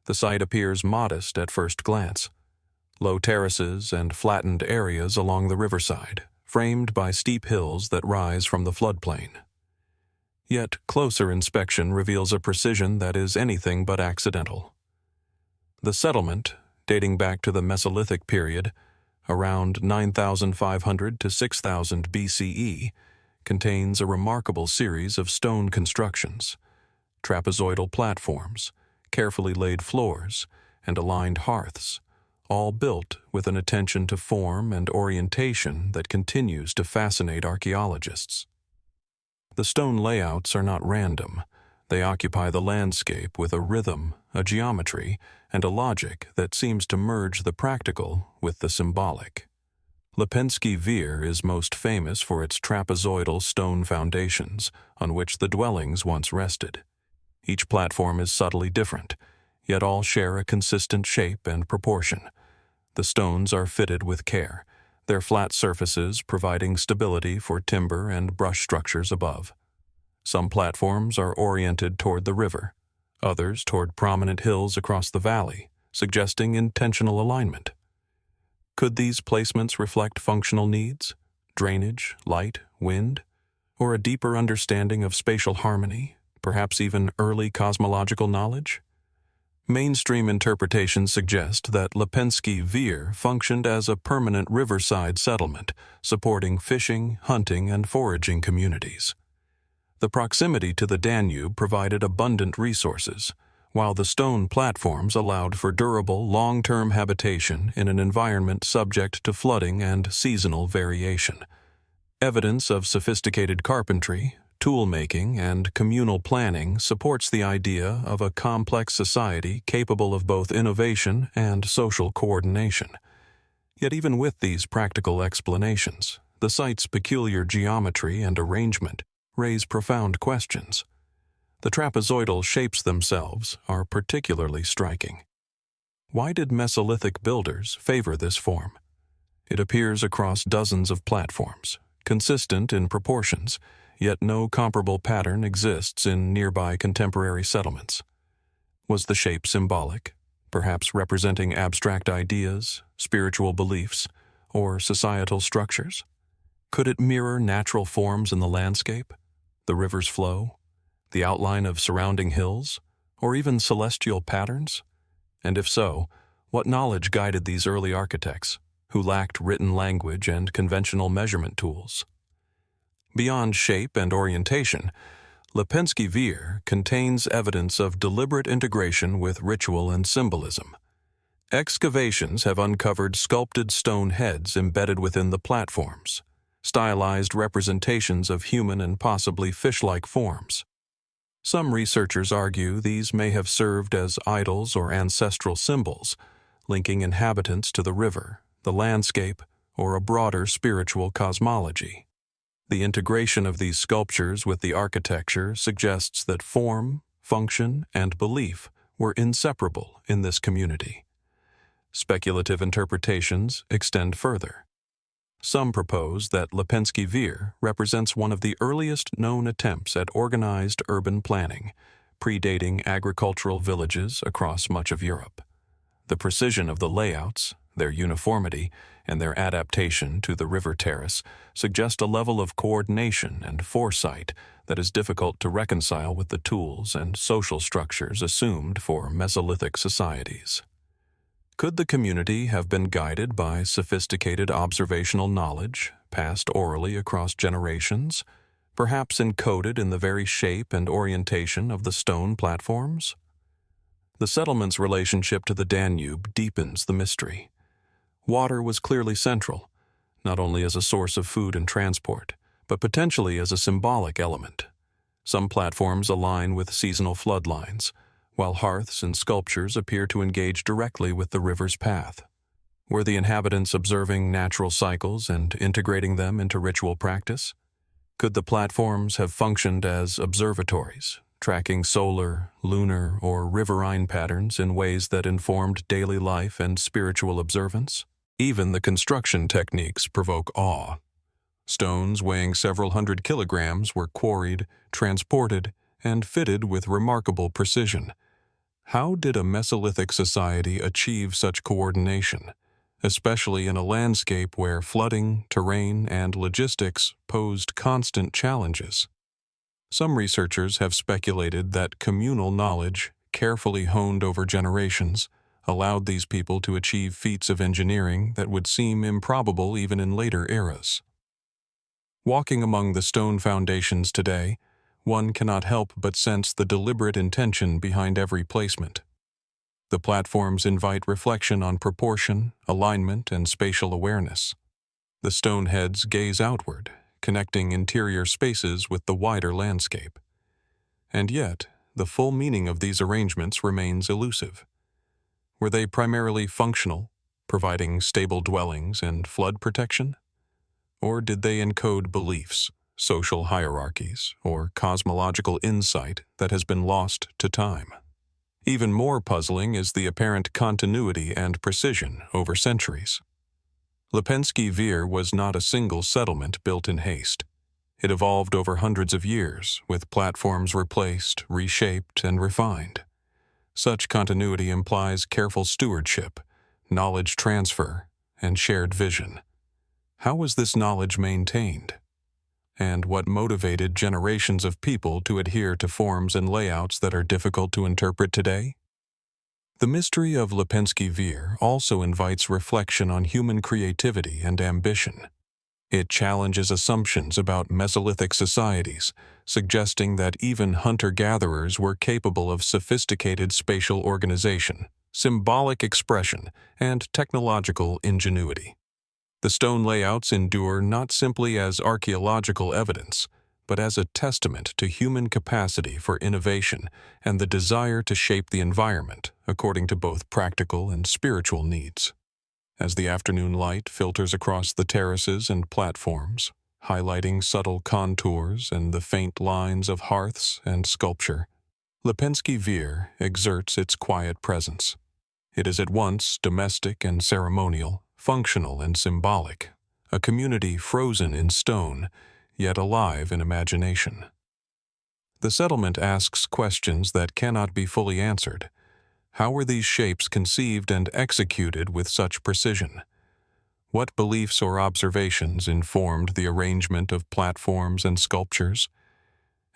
the site appears modest at first glance. Low terraces and flattened areas along the riverside, framed by steep hills that rise from the floodplain. Yet closer inspection reveals a precision that is anything but accidental. The settlement, dating back to the Mesolithic period, around 9,500 to 6,000 BCE, contains a remarkable series of stone constructions, trapezoidal platforms, carefully laid floors, and aligned hearths, all built with an attention to form and orientation that continues to fascinate archaeologists. The stone layouts are not random. They occupy the landscape with a rhythm, a geometry, and a logic that seems to merge the practical with the symbolic. Lepenski Vir is most famous for its trapezoidal stone foundations on which the dwellings once rested. Each platform is subtly different, yet all share a consistent shape and proportion. The stones are fitted with care, their flat surfaces providing stability for timber and brush structures above. Some platforms are oriented toward the river, others toward prominent hills across the valley, suggesting intentional alignment. Could these placements reflect functional needs, drainage, light, wind, or a deeper understanding of spatial harmony, perhaps even early cosmological knowledge? Mainstream interpretations suggest that Lepenski Vir functioned as a permanent riverside settlement, supporting fishing, hunting, and foraging communities. The proximity to the Danube provided abundant resources, while the stone platforms allowed for durable, long-term habitation in an environment subject to flooding and seasonal variation. Evidence of sophisticated carpentry, tool-making, and communal planning supports the idea of a complex society capable of both innovation and social coordination. Yet even with these practical explanations, the site's peculiar geometry and arrangement raise profound questions. The trapezoidal shapes themselves are particularly striking. Why did Mesolithic builders favor this form? It appears across dozens of platforms, consistent in proportions, yet no comparable pattern exists in nearby contemporary settlements. Was the shape symbolic, perhaps representing abstract ideas, spiritual beliefs, or societal structures? Could it mirror natural forms in the landscape, the river's flow, the outline of surrounding hills, or even celestial patterns? And if so, what knowledge guided these early architects, who lacked written language and conventional measurement tools? Beyond shape and orientation, Lepenski Vir contains evidence of deliberate integration with ritual and symbolism. Excavations have uncovered sculpted stone heads embedded within the platforms, stylized representations of human and possibly fish-like forms. Some researchers argue these may have served as idols or ancestral symbols, linking inhabitants to the river, the landscape, or a broader spiritual cosmology. The integration of these sculptures with the architecture suggests that form, function, and belief were inseparable in this community. Speculative interpretations extend further. Some propose that Lepenski Vir represents one of the earliest known attempts at organized urban planning, predating agricultural villages across much of Europe. The precision of the layouts, their uniformity, and their adaptation to the river terrace suggest a level of coordination and foresight that is difficult to reconcile with the tools and social structures assumed for Mesolithic societies. Could the community have been guided by sophisticated observational knowledge, passed orally across generations, perhaps encoded in the very shape and orientation of the stone platforms? The settlement's relationship to the Danube deepens the mystery. Water was clearly central, not only as a source of food and transport, but potentially as a symbolic element. Some platforms align with seasonal floodlines, while hearths and sculptures appear to engage directly with the river's path. Were the inhabitants observing natural cycles and integrating them into ritual practice? Could the platforms have functioned as observatories, tracking solar, lunar, or riverine patterns in ways that informed daily life and spiritual observance? Even the construction techniques provoke awe. Stones weighing several hundred kilograms were quarried, transported, and fitted with remarkable precision. How did a Mesolithic society achieve such coordination, especially in a landscape where flooding, terrain, and logistics posed constant challenges? Some researchers have speculated that communal knowledge, carefully honed over generations, allowed these people to achieve feats of engineering that would seem improbable even in later eras. Walking among the stone foundations today, one cannot help but sense the deliberate intention behind every placement. The platforms invite reflection on proportion, alignment, and spatial awareness. The stone heads gaze outward, connecting interior spaces with the wider landscape. And yet, the full meaning of these arrangements remains elusive. Were they primarily functional, providing stable dwellings and flood protection? Or did they encode beliefs, social hierarchies, or cosmological insight that has been lost to time? Even more puzzling is the apparent continuity and precision over centuries. Lepenski Vir was not a single settlement built in haste. It evolved over hundreds of years, with platforms replaced, reshaped, and refined. Such continuity implies careful stewardship, knowledge transfer, and shared vision. How was this knowledge maintained? And what motivated generations of people to adhere to forms and layouts that are difficult to interpret today? The mystery of Lepenski Vir also invites reflection on human creativity and ambition. It challenges assumptions about Mesolithic societies, suggesting that even hunter-gatherers were capable of sophisticated spatial organization, symbolic expression, and technological ingenuity. The stone layouts endure not simply as archaeological evidence, but as a testament to human capacity for innovation and the desire to shape the environment according to both practical and spiritual needs. As the afternoon light filters across the terraces and platforms, highlighting subtle contours and the faint lines of hearths and sculpture, Lepenski Vir exerts its quiet presence. It is at once domestic and ceremonial, functional and symbolic, a community frozen in stone, yet alive in imagination. The settlement asks questions that cannot be fully answered. How were these shapes conceived and executed with such precision? What beliefs or observations informed the arrangement of platforms and sculptures?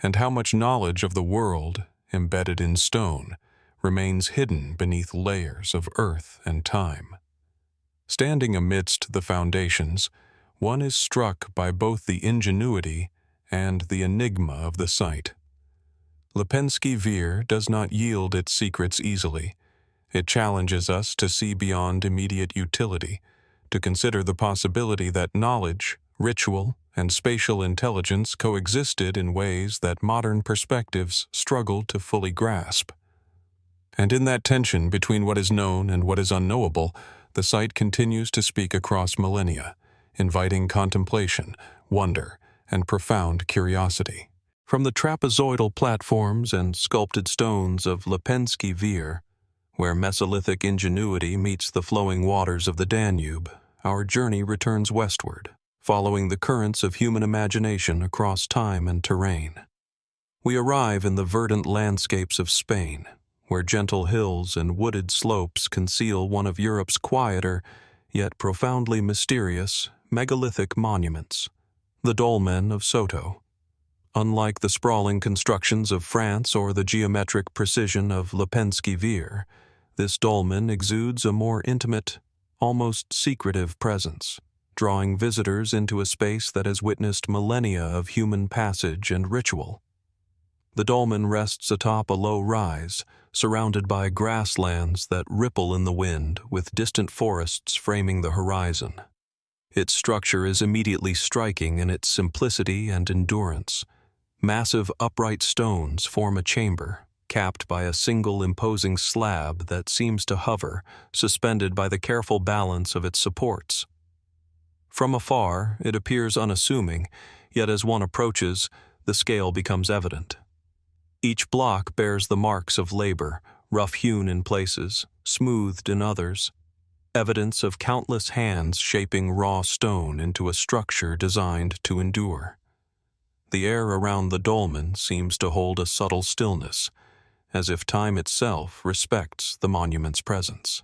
And how much knowledge of the world, embedded in stone, remains hidden beneath layers of earth and time? Standing amidst the foundations, one is struck by both the ingenuity and the enigma of the site. Lepenski Vir does not yield its secrets easily. It challenges us to see beyond immediate utility, to consider the possibility that knowledge, ritual, and spatial intelligence coexisted in ways that modern perspectives struggle to fully grasp. And in that tension between what is known and what is unknowable, the site continues to speak across millennia, inviting contemplation, wonder, and profound curiosity. From the trapezoidal platforms and sculpted stones of Lepenski Vir, where Mesolithic ingenuity meets the flowing waters of the Danube, our journey returns westward, following the currents of human imagination across time and terrain. We arrive in the verdant landscapes of Spain, where gentle hills and wooded slopes conceal one of Europe's quieter, yet profoundly mysterious, megalithic monuments, the Dolmen of Soto. Unlike the sprawling constructions of France or the geometric precision of Lepenski Vir, this dolmen exudes a more intimate, almost secretive presence, drawing visitors into a space that has witnessed millennia of human passage and ritual. The dolmen rests atop a low rise, surrounded by grasslands that ripple in the wind, with distant forests framing the horizon. Its structure is immediately striking in its simplicity and endurance. Massive upright stones form a chamber, capped by a single imposing slab that seems to hover, suspended by the careful balance of its supports. From afar, it appears unassuming, yet as one approaches, the scale becomes evident. Each block bears the marks of labor, rough-hewn in places, smoothed in others, evidence of countless hands shaping raw stone into a structure designed to endure. The air around the dolmen seems to hold a subtle stillness, as if time itself respects the monument's presence.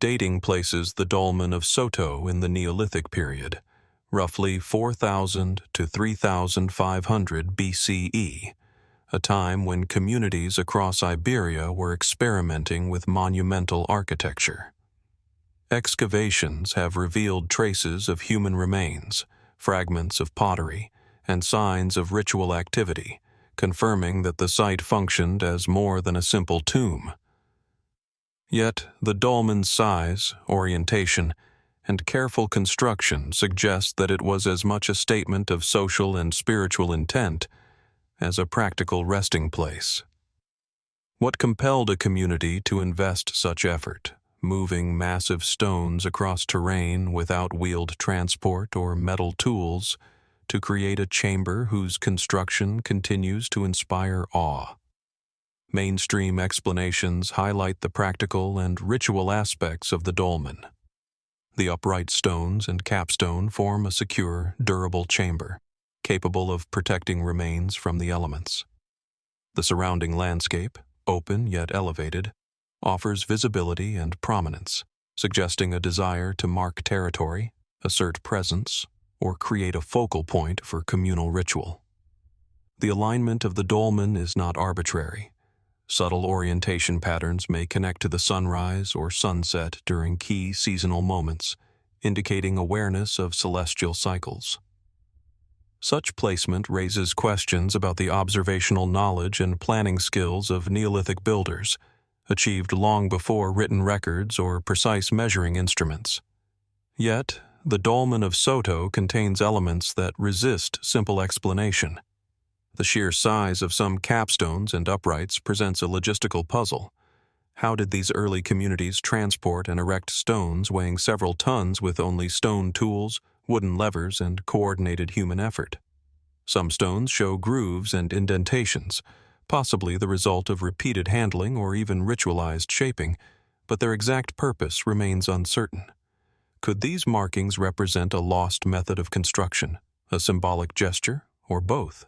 Dating places the Dolmen of Soto in the Neolithic period, roughly 4,000 to 3,500 BCE, a time when communities across Iberia were experimenting with monumental architecture. Excavations have revealed traces of human remains, fragments of pottery, and signs of ritual activity, confirming that the site functioned as more than a simple tomb. Yet the dolmen's size, orientation, and careful construction suggest that it was as much a statement of social and spiritual intent as a practical resting place. What compelled a community to invest such effort, moving massive stones across terrain without wheeled transport or metal tools to create a chamber whose construction continues to inspire awe? Mainstream explanations highlight the practical and ritual aspects of the dolmen. The upright stones and capstone form a secure, durable chamber, capable of protecting remains from the elements. The surrounding landscape, open yet elevated, offers visibility and prominence, suggesting a desire to mark territory, assert presence, or create a focal point for communal ritual. The alignment of the dolmen is not arbitrary. Subtle orientation patterns may connect to the sunrise or sunset during key seasonal moments, indicating awareness of celestial cycles. Such placement raises questions about the observational knowledge and planning skills of Neolithic builders, achieved long before written records or precise measuring instruments. Yet, the Dolmen of Soto contains elements that resist simple explanation. The sheer size of some capstones and uprights presents a logistical puzzle. How did these early communities transport and erect stones weighing several tons with only stone tools, wooden levers, and coordinated human effort? Some stones show grooves and indentations, possibly the result of repeated handling or even ritualized shaping, but their exact purpose remains uncertain. Could these markings represent a lost method of construction, a symbolic gesture, or both?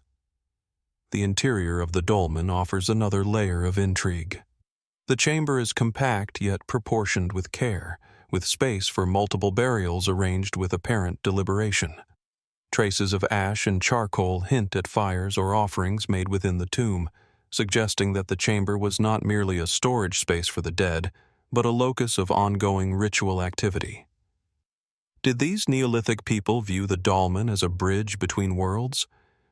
The interior of the dolmen offers another layer of intrigue. The chamber is compact yet proportioned with care, with space for multiple burials arranged with apparent deliberation. Traces of ash and charcoal hint at fires or offerings made within the tomb, suggesting that the chamber was not merely a storage space for the dead, but a locus of ongoing ritual activity. Did these Neolithic people view the dolmen as a bridge between worlds,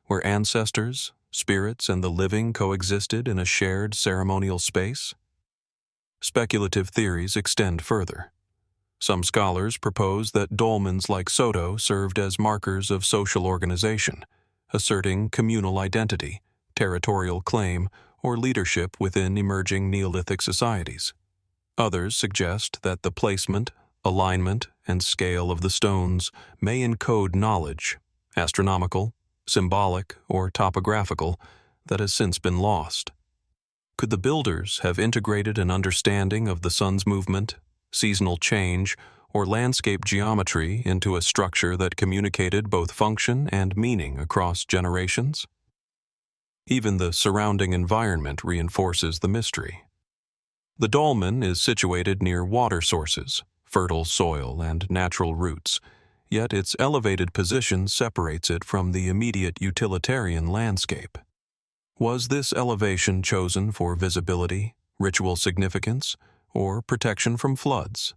where ancestors, spirits, and the living coexisted in a shared ceremonial space? Speculative theories extend further. Some scholars propose that dolmens like Soto served as markers of social organization, asserting communal identity, territorial claim, or leadership within emerging Neolithic societies. Others suggest that the placement, alignment, and scale of the stones may encode knowledge, astronomical, symbolic, or topographical, that has since been lost. Could the builders have integrated an understanding of the sun's movement, seasonal change, or landscape geometry into a structure that communicated both function and meaning across generations? Even the surrounding environment reinforces the mystery. The dolmen is situated near water sources, fertile soil, and natural roots, yet its elevated position separates it from the immediate utilitarian landscape. Was this elevation chosen for visibility, ritual significance, or protection from floods?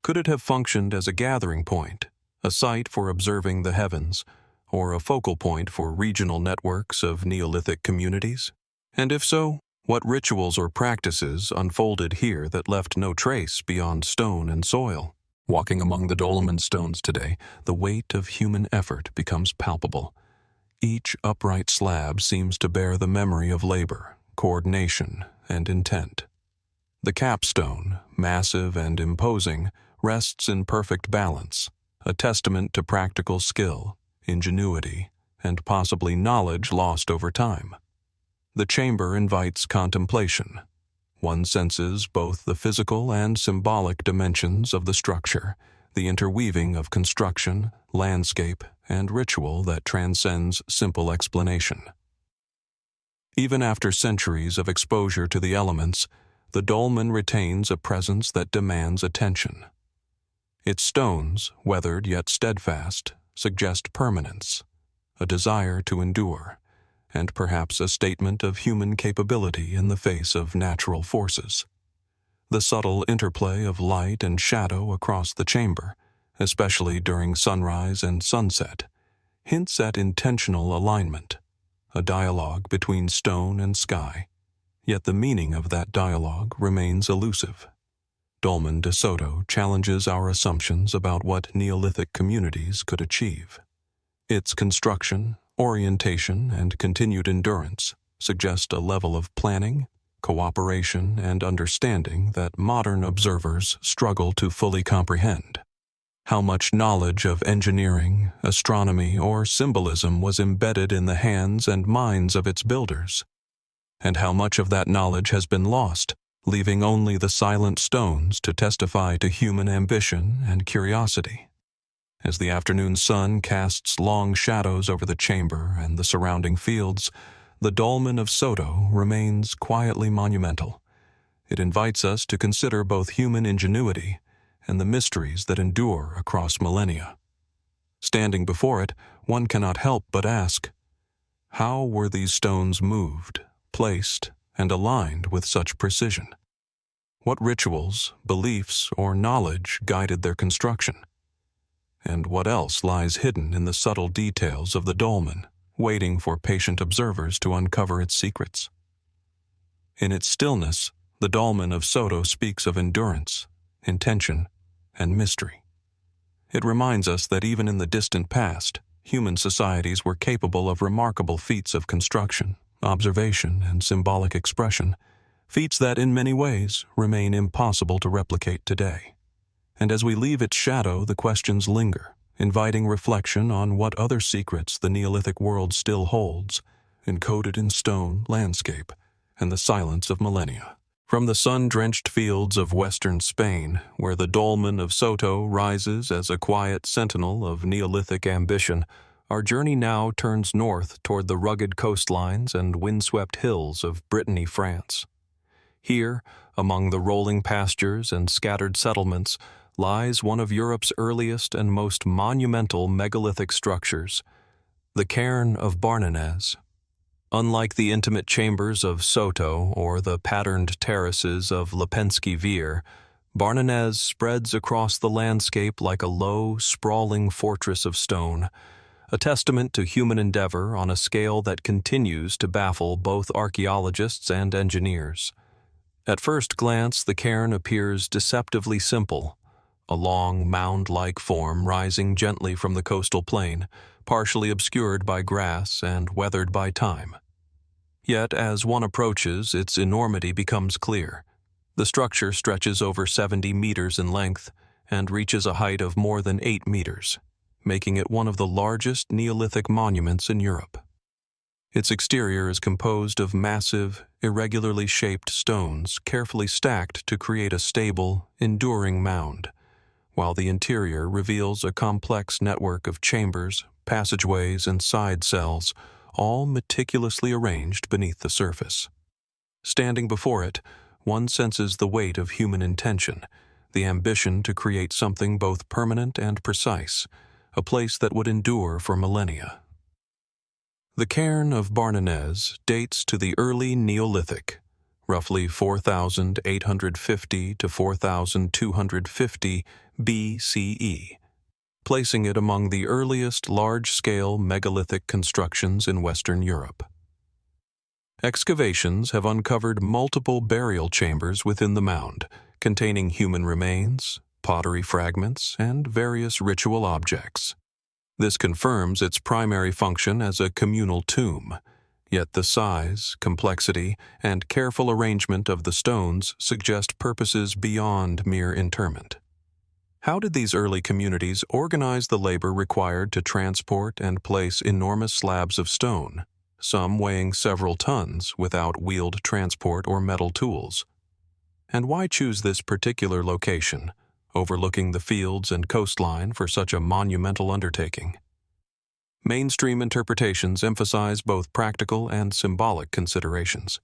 Could it have functioned as a gathering point, a site for observing the heavens, or a focal point for regional networks of Neolithic communities? And if so, what rituals or practices unfolded here that left no trace beyond stone and soil? Walking among the dolmen stones today, the weight of human effort becomes palpable. Each upright slab seems to bear the memory of labor, coordination, and intent. The capstone, massive and imposing, rests in perfect balance, a testament to practical skill, ingenuity, and possibly knowledge lost over time. The chamber invites contemplation. One senses both the physical and symbolic dimensions of the structure, the interweaving of construction, landscape, and ritual that transcends simple explanation. Even after centuries of exposure to the elements, the dolmen retains a presence that demands attention. Its stones, weathered yet steadfast, suggest permanence, a desire to endure, and perhaps a statement of human capability in the face of natural forces. The subtle interplay of light and shadow across the chamber, especially during sunrise and sunset, hints at intentional alignment, a dialogue between stone and sky, yet the meaning of that dialogue remains elusive. Dolmen de Soto challenges our assumptions about what Neolithic communities could achieve. Its construction, orientation, and continued endurance suggest a level of planning, cooperation, and understanding that modern observers struggle to fully comprehend. How much knowledge of engineering, astronomy, or symbolism was embedded in the hands and minds of its builders? And how much of that knowledge has been lost, leaving only the silent stones to testify to human ambition and curiosity? As the afternoon sun casts long shadows over the chamber and the surrounding fields, the Dolmen of Soto remains quietly monumental. It invites us to consider both human ingenuity and the mysteries that endure across millennia. Standing before it, one cannot help but ask, how were these stones moved, placed, and aligned with such precision? What rituals, beliefs, or knowledge guided their construction? And what else lies hidden in the subtle details of the dolmen, waiting for patient observers to uncover its secrets? In its stillness, the Dolmen of Soto speaks of endurance, intention, and mystery. It reminds us that even in the distant past, human societies were capable of remarkable feats of construction, observation, and symbolic expression, feats that in many ways remain impossible to replicate today. And as we leave its shadow, the questions linger, inviting reflection on what other secrets the Neolithic world still holds, encoded in stone, landscape, and the silence of millennia. From the sun-drenched fields of western Spain, where the Dolmen of Soto rises as a quiet sentinel of Neolithic ambition, our journey now turns north toward the rugged coastlines and windswept hills of Brittany, France. Here, among the rolling pastures and scattered settlements, lies one of Europe's earliest and most monumental megalithic structures, the Cairn of Barnenez. Unlike the intimate chambers of Soto or the patterned terraces of Lepenski, Barnenez spreads across the landscape like a low, sprawling fortress of stone, a testament to human endeavor on a scale that continues to baffle both archaeologists and engineers. At first glance, the cairn appears deceptively simple, a long, mound-like form rising gently from the coastal plain, partially obscured by grass and weathered by time. Yet, as one approaches, its enormity becomes clear. The structure stretches over 70 meters in length and reaches a height of more than 8 meters, making it one of the largest Neolithic monuments in Europe. Its exterior is composed of massive, irregularly shaped stones carefully stacked to create a stable, enduring mound, while the interior reveals a complex network of chambers, passageways, and side cells, all meticulously arranged beneath the surface. Standing before it, one senses the weight of human intention, the ambition to create something both permanent and precise, a place that would endure for millennia. The Cairn of Barnenez dates to the early Neolithic, roughly 4,850 to 4,250 BCE, placing it among the earliest large-scale megalithic constructions in Western Europe. Excavations have uncovered multiple burial chambers within the mound, containing human remains, pottery fragments, and various ritual objects. This confirms its primary function as a communal tomb, yet the size, complexity, and careful arrangement of the stones suggest purposes beyond mere interment. How did these early communities organize the labor required to transport and place enormous slabs of stone, some weighing several tons, without wheeled transport or metal tools? And why choose this particular location, overlooking the fields and coastline, for such a monumental undertaking? Mainstream interpretations emphasize both practical and symbolic considerations.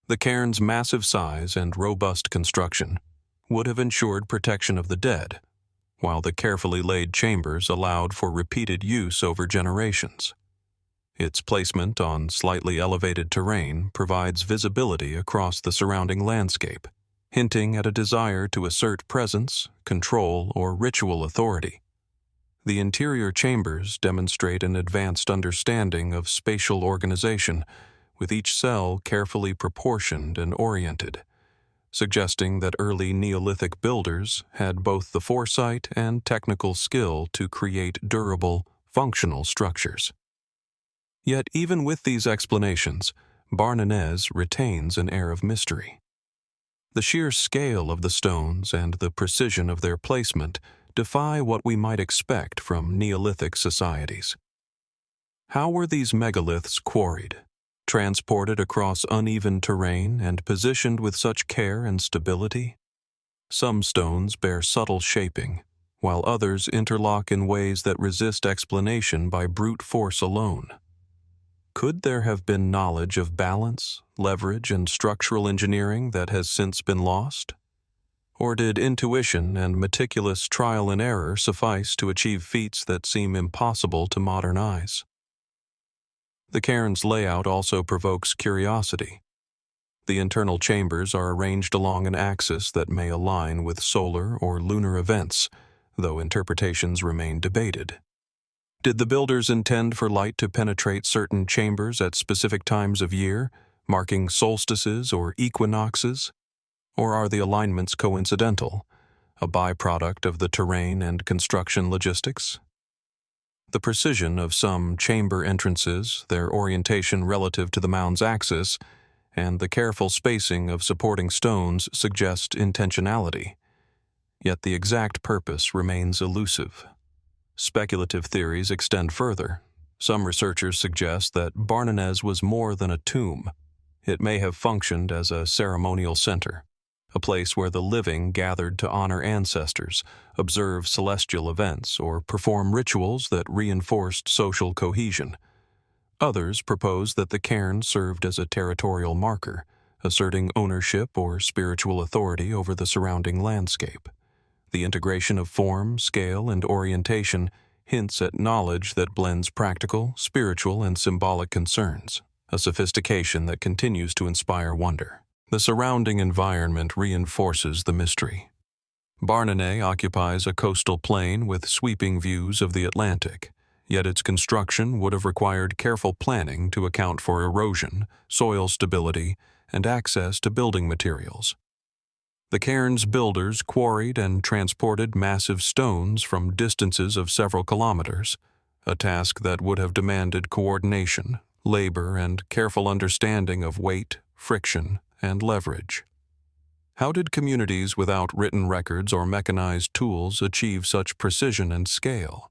The cairn's massive size and robust construction would have ensured protection of the dead, while the carefully laid chambers allowed for repeated use over generations. Its placement on slightly elevated terrain provides visibility across the surrounding landscape, hinting at a desire to assert presence, control, or ritual authority. The interior chambers demonstrate an advanced understanding of spatial organization, with each cell carefully proportioned and oriented. suggesting that early Neolithic builders had both the foresight and technical skill to create durable, functional structures. Yet even with these explanations, Barnenez retains an air of mystery. The sheer scale of the stones and the precision of their placement defy what we might expect from Neolithic societies. How were these megaliths quarried, transported across uneven terrain, and positioned with such care and stability? Some stones bear subtle shaping, while others interlock in ways that resist explanation by brute force alone. Could there have been knowledge of balance, leverage, and structural engineering that has since been lost? Or did intuition and meticulous trial and error suffice to achieve feats that seem impossible to modern eyes? The cairn's layout also provokes curiosity. The internal chambers are arranged along an axis that may align with solar or lunar events, though interpretations remain debated. Did the builders intend for light to penetrate certain chambers at specific times of year, marking solstices or equinoxes? Or are the alignments coincidental, a byproduct of the terrain and construction logistics? The precision of some chamber entrances, their orientation relative to the mound's axis, and the careful spacing of supporting stones suggest intentionality. Yet the exact purpose remains elusive. Speculative theories extend further. Some researchers suggest that Barnenez was more than a tomb. It may have functioned as a ceremonial center, a place where the living gathered to honor ancestors, observe celestial events, or perform rituals that reinforced social cohesion. Others propose that the cairn served as a territorial marker, asserting ownership or spiritual authority over the surrounding landscape. The integration of form, scale, and orientation hints at knowledge that blends practical, spiritual, and symbolic concerns, a sophistication that continues to inspire wonder. The surrounding environment reinforces the mystery. Barnenez occupies a coastal plain with sweeping views of the Atlantic, yet its construction would have required careful planning to account for erosion, soil stability, and access to building materials. The cairn's builders quarried and transported massive stones from distances of several kilometers, a task that would have demanded coordination, labor, and careful understanding of weight, friction, and leverage. How did communities without written records or mechanized tools achieve such precision and scale?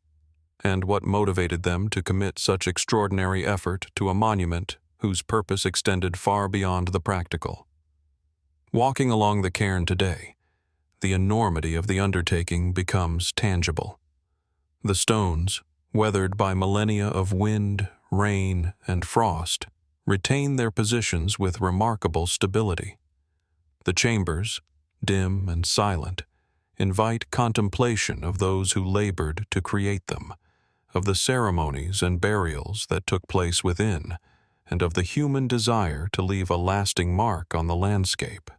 And what motivated them to commit such extraordinary effort to a monument whose purpose extended far beyond the practical? Walking along the cairn today, the enormity of the undertaking becomes tangible. The stones, weathered by millennia of wind, rain, and frost, retain their positions with remarkable stability. The chambers, dim and silent, invite contemplation of those who labored to create them, of the ceremonies and burials that took place within, and of the human desire to leave a lasting mark on the landscape.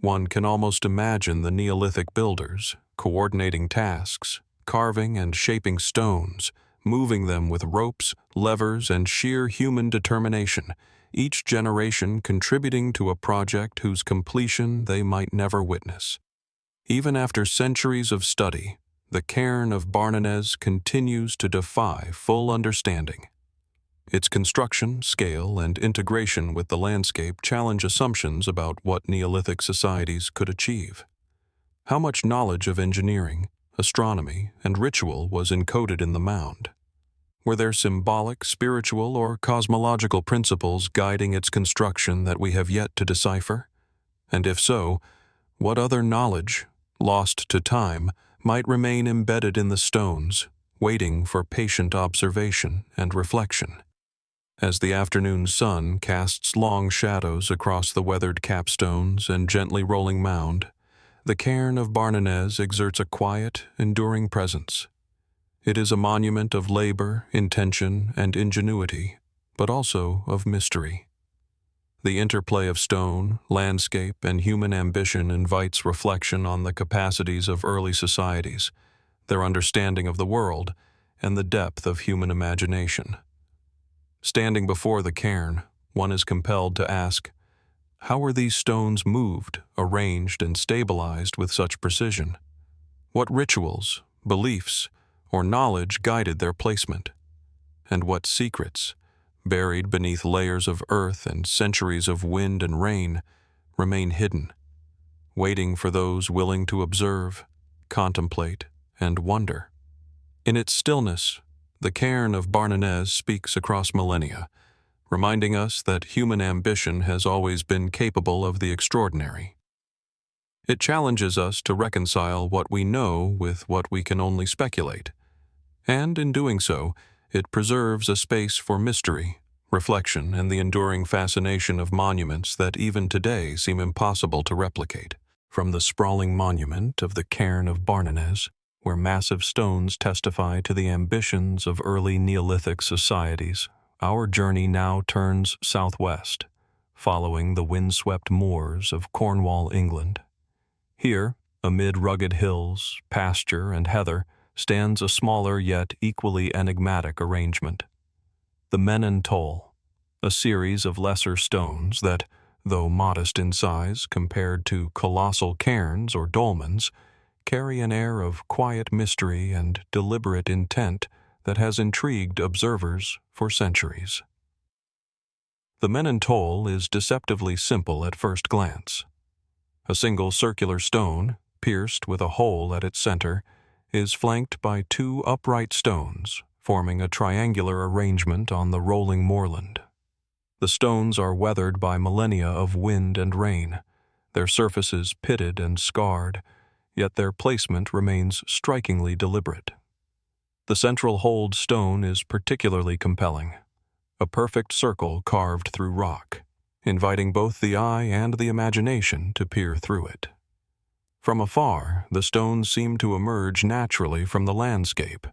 One can almost imagine the Neolithic builders coordinating tasks, carving and shaping stones, moving them with ropes, levers, and sheer human determination, each generation contributing to a project whose completion they might never witness. Even after centuries of study, the Cairn of Barnenez continues to defy full understanding. Its construction, scale, and integration with the landscape challenge assumptions about what Neolithic societies could achieve. How much knowledge of engineering, astronomy, and ritual was encoded in the mound? Were there symbolic, spiritual, or cosmological principles guiding its construction that we have yet to decipher? And if so, what other knowledge, lost to time, might remain embedded in the stones, waiting for patient observation and reflection? As the afternoon sun casts long shadows across the weathered capstones and gently rolling mound, the Cairn of Barnenez exerts a quiet, enduring presence. It is a monument of labor, intention, and ingenuity, but also of mystery. The interplay of stone, landscape, and human ambition invites reflection on the capacities of early societies, their understanding of the world, and the depth of human imagination. Standing before the cairn, one is compelled to ask, How were these stones moved, arranged, and stabilized with such precision? What rituals, beliefs, or knowledge guided their placement? And what secrets, buried beneath layers of earth and centuries of wind and rain, remain hidden, waiting for those willing to observe, contemplate, and wonder? In its stillness, the Cairn of Barnenez speaks across millennia, reminding us that human ambition has always been capable of the extraordinary. It challenges us to reconcile what we know with what we can only speculate, and in doing so, it preserves a space for mystery, reflection, and the enduring fascination of monuments that even today seem impossible to replicate. From the sprawling monument of the Cairn of Barnenez, where massive stones testify to the ambitions of early Neolithic societies, our journey now turns southwest, following the windswept moors of Cornwall, England. Here, amid rugged hills, pasture, and heather, stands a smaller yet equally enigmatic arrangement. The Men-an-Tol, a series of lesser stones that, though modest in size compared to colossal cairns or dolmens, carry an air of quiet mystery and deliberate intent that has intrigued observers for centuries. The Men-an-Tol is deceptively simple at first glance. A single circular stone, pierced with a hole at its center, is flanked by two upright stones, forming a triangular arrangement on the rolling moorland. The stones are weathered by millennia of wind and rain, their surfaces pitted and scarred, yet their placement remains strikingly deliberate. The central hold stone is particularly compelling, a perfect circle carved through rock, inviting both the eye and the imagination to peer through it. From afar, the stones seem to emerge naturally from the landscape,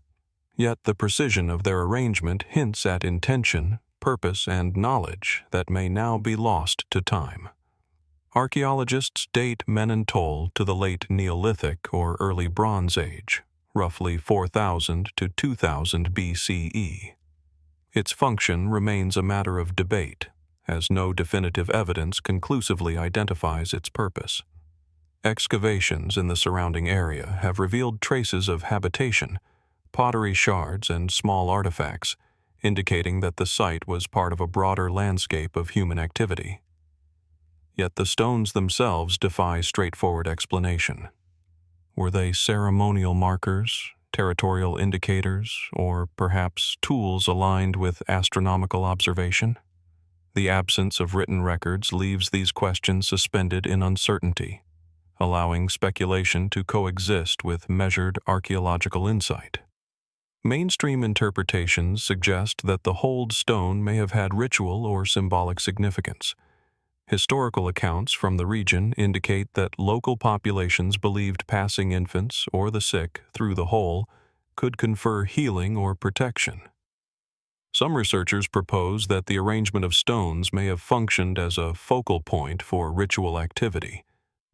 yet the precision of their arrangement hints at intention, purpose, and knowledge that may now be lost to time. Archaeologists date Men-an-Tol to the late Neolithic or early Bronze Age, roughly 4000 to 2000 BCE. Its function remains a matter of debate, as no definitive evidence conclusively identifies its purpose. Excavations in the surrounding area have revealed traces of habitation, pottery shards, and small artifacts, indicating that the site was part of a broader landscape of human activity. Yet the stones themselves defy straightforward explanation. Were they ceremonial markers, territorial indicators, or perhaps tools aligned with astronomical observation? The absence of written records leaves these questions suspended in uncertainty, allowing speculation to coexist with measured archaeological insight. Mainstream interpretations suggest that the hold stone may have had ritual or symbolic significance. Historical accounts from the region indicate that local populations believed passing infants or the sick through the hole could confer healing or protection. Some researchers propose that the arrangement of stones may have functioned as a focal point for ritual activity,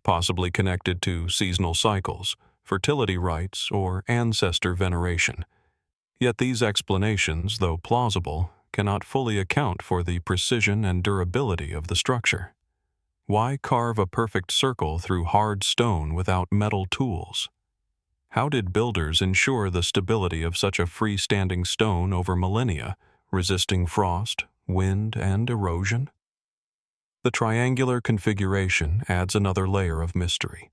possibly connected to seasonal cycles, fertility rites, or ancestor veneration. Yet these explanations, though plausible, cannot fully account for the precision and durability of the structure. Why carve a perfect circle through hard stone without metal tools? How did builders ensure the stability of such a freestanding stone over millennia, resisting frost, wind, and erosion? The triangular configuration adds another layer of mystery.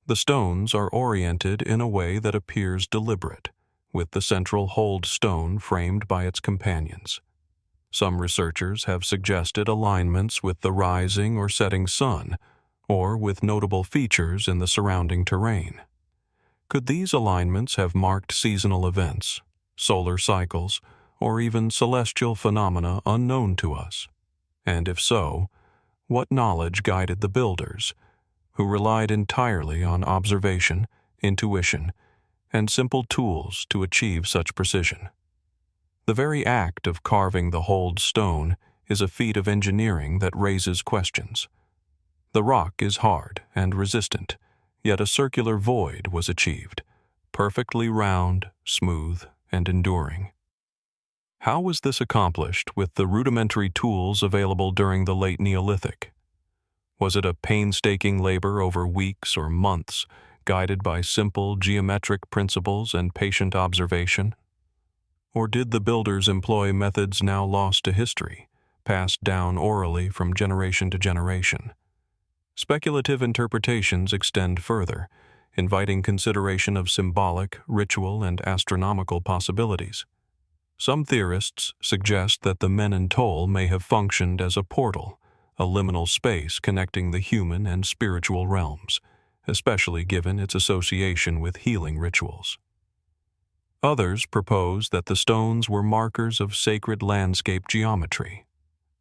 The stones are oriented in a way that appears deliberate, with the central hold stone framed by its companions. Some researchers have suggested alignments with the rising or setting sun, or with notable features in the surrounding terrain. Could these alignments have marked seasonal events, solar cycles, or even celestial phenomena unknown to us? And if so, what knowledge guided the builders, who relied entirely on observation, intuition, and simple tools to achieve such precision? The very act of carving the hold stone is a feat of engineering that raises questions. The rock is hard and resistant, yet a circular void was achieved, perfectly round, smooth, and enduring. How was this accomplished with the rudimentary tools available during the late Neolithic? Was it a painstaking labor over weeks or months, guided by simple geometric principles and patient observation? Or did the builders employ methods now lost to history, passed down orally from generation to generation? Speculative interpretations extend further, inviting consideration of symbolic, ritual, and astronomical possibilities. Some theorists suggest that the Men-an-Tol may have functioned as a portal, a liminal space connecting the human and spiritual realms, especially given its association with healing rituals. Others propose that the stones were markers of sacred landscape geometry,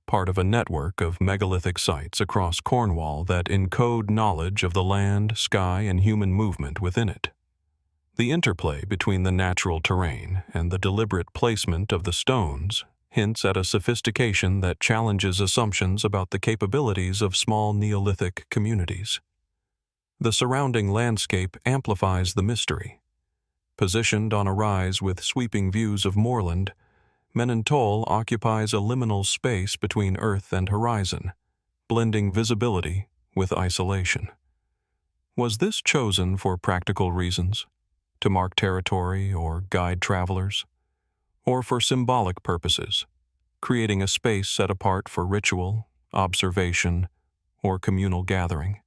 part of a network of megalithic sites across Cornwall that encode knowledge of the land, sky, and human movement within it. The interplay between the natural terrain and the deliberate placement of the stones hints at a sophistication that challenges assumptions about the capabilities of small Neolithic communities. The surrounding landscape amplifies the mystery. Positioned on a rise with sweeping views of moorland, Men-an-Tol occupies a liminal space between earth and horizon, blending visibility with isolation. Was this chosen for practical reasons, to mark territory or guide travelers, or for symbolic purposes, creating a space set apart for ritual, observation, or communal gathering?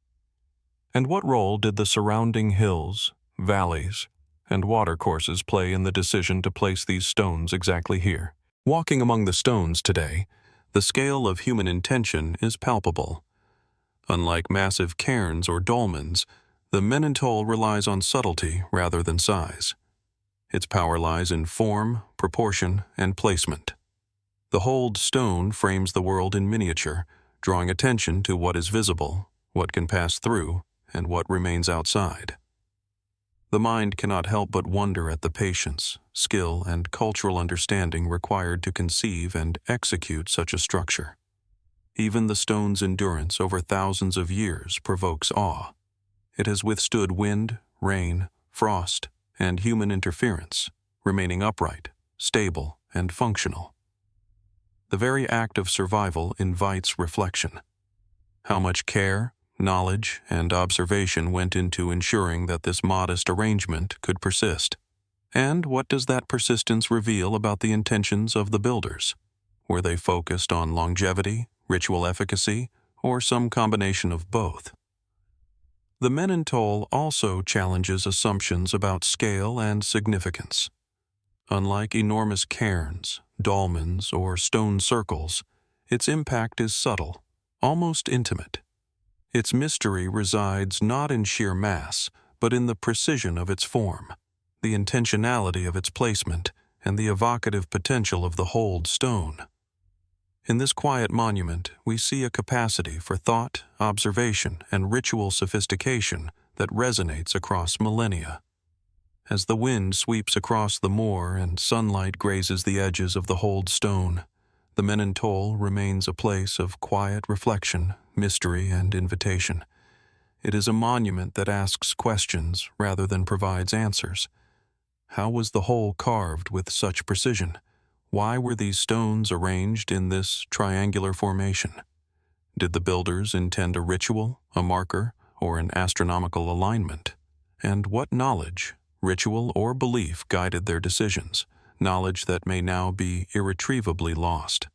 And what role did the surrounding hills, valleys, and watercourses play in the decision to place these stones exactly here? Walking among the stones today, the scale of human intention is palpable. Unlike massive cairns or dolmens, the Men-an-Tol relies on subtlety rather than size. Its power lies in form, proportion, and placement. The holed stone frames the world in miniature, drawing attention to what is visible, what can pass through, and what remains outside. The mind cannot help but wonder at the patience, skill, and cultural understanding required to conceive and execute such a structure. Even the stone's endurance over thousands of years provokes awe. It has withstood wind, rain, frost, and human interference, remaining upright, stable, and functional. The very act of survival invites reflection. How much care, knowledge, and observation went into ensuring that this modest arrangement could persist? And what does that persistence reveal about the intentions of the builders? Were they focused on longevity, ritual efficacy, or some combination of both? The Men-an-Tol also challenges assumptions about scale and significance. Unlike enormous cairns, dolmens, or stone circles, its impact is subtle, almost intimate. Its mystery resides not in sheer mass, but in the precision of its form, the intentionality of its placement, and the evocative potential of the holed stone. In this quiet monument, we see a capacity for thought, observation, and ritual sophistication that resonates across millennia. As the wind sweeps across the moor and sunlight grazes the edges of the holed stone, the Men-an-Tol remains a place of quiet reflection, mystery, and invitation. It is a monument that asks questions rather than provides answers. How was the whole carved with such precision? Why were these stones arranged in this triangular formation? Did the builders intend a ritual, a marker, or an astronomical alignment? And what knowledge, ritual, or belief guided their decisions, knowledge that may now be irretrievably lost?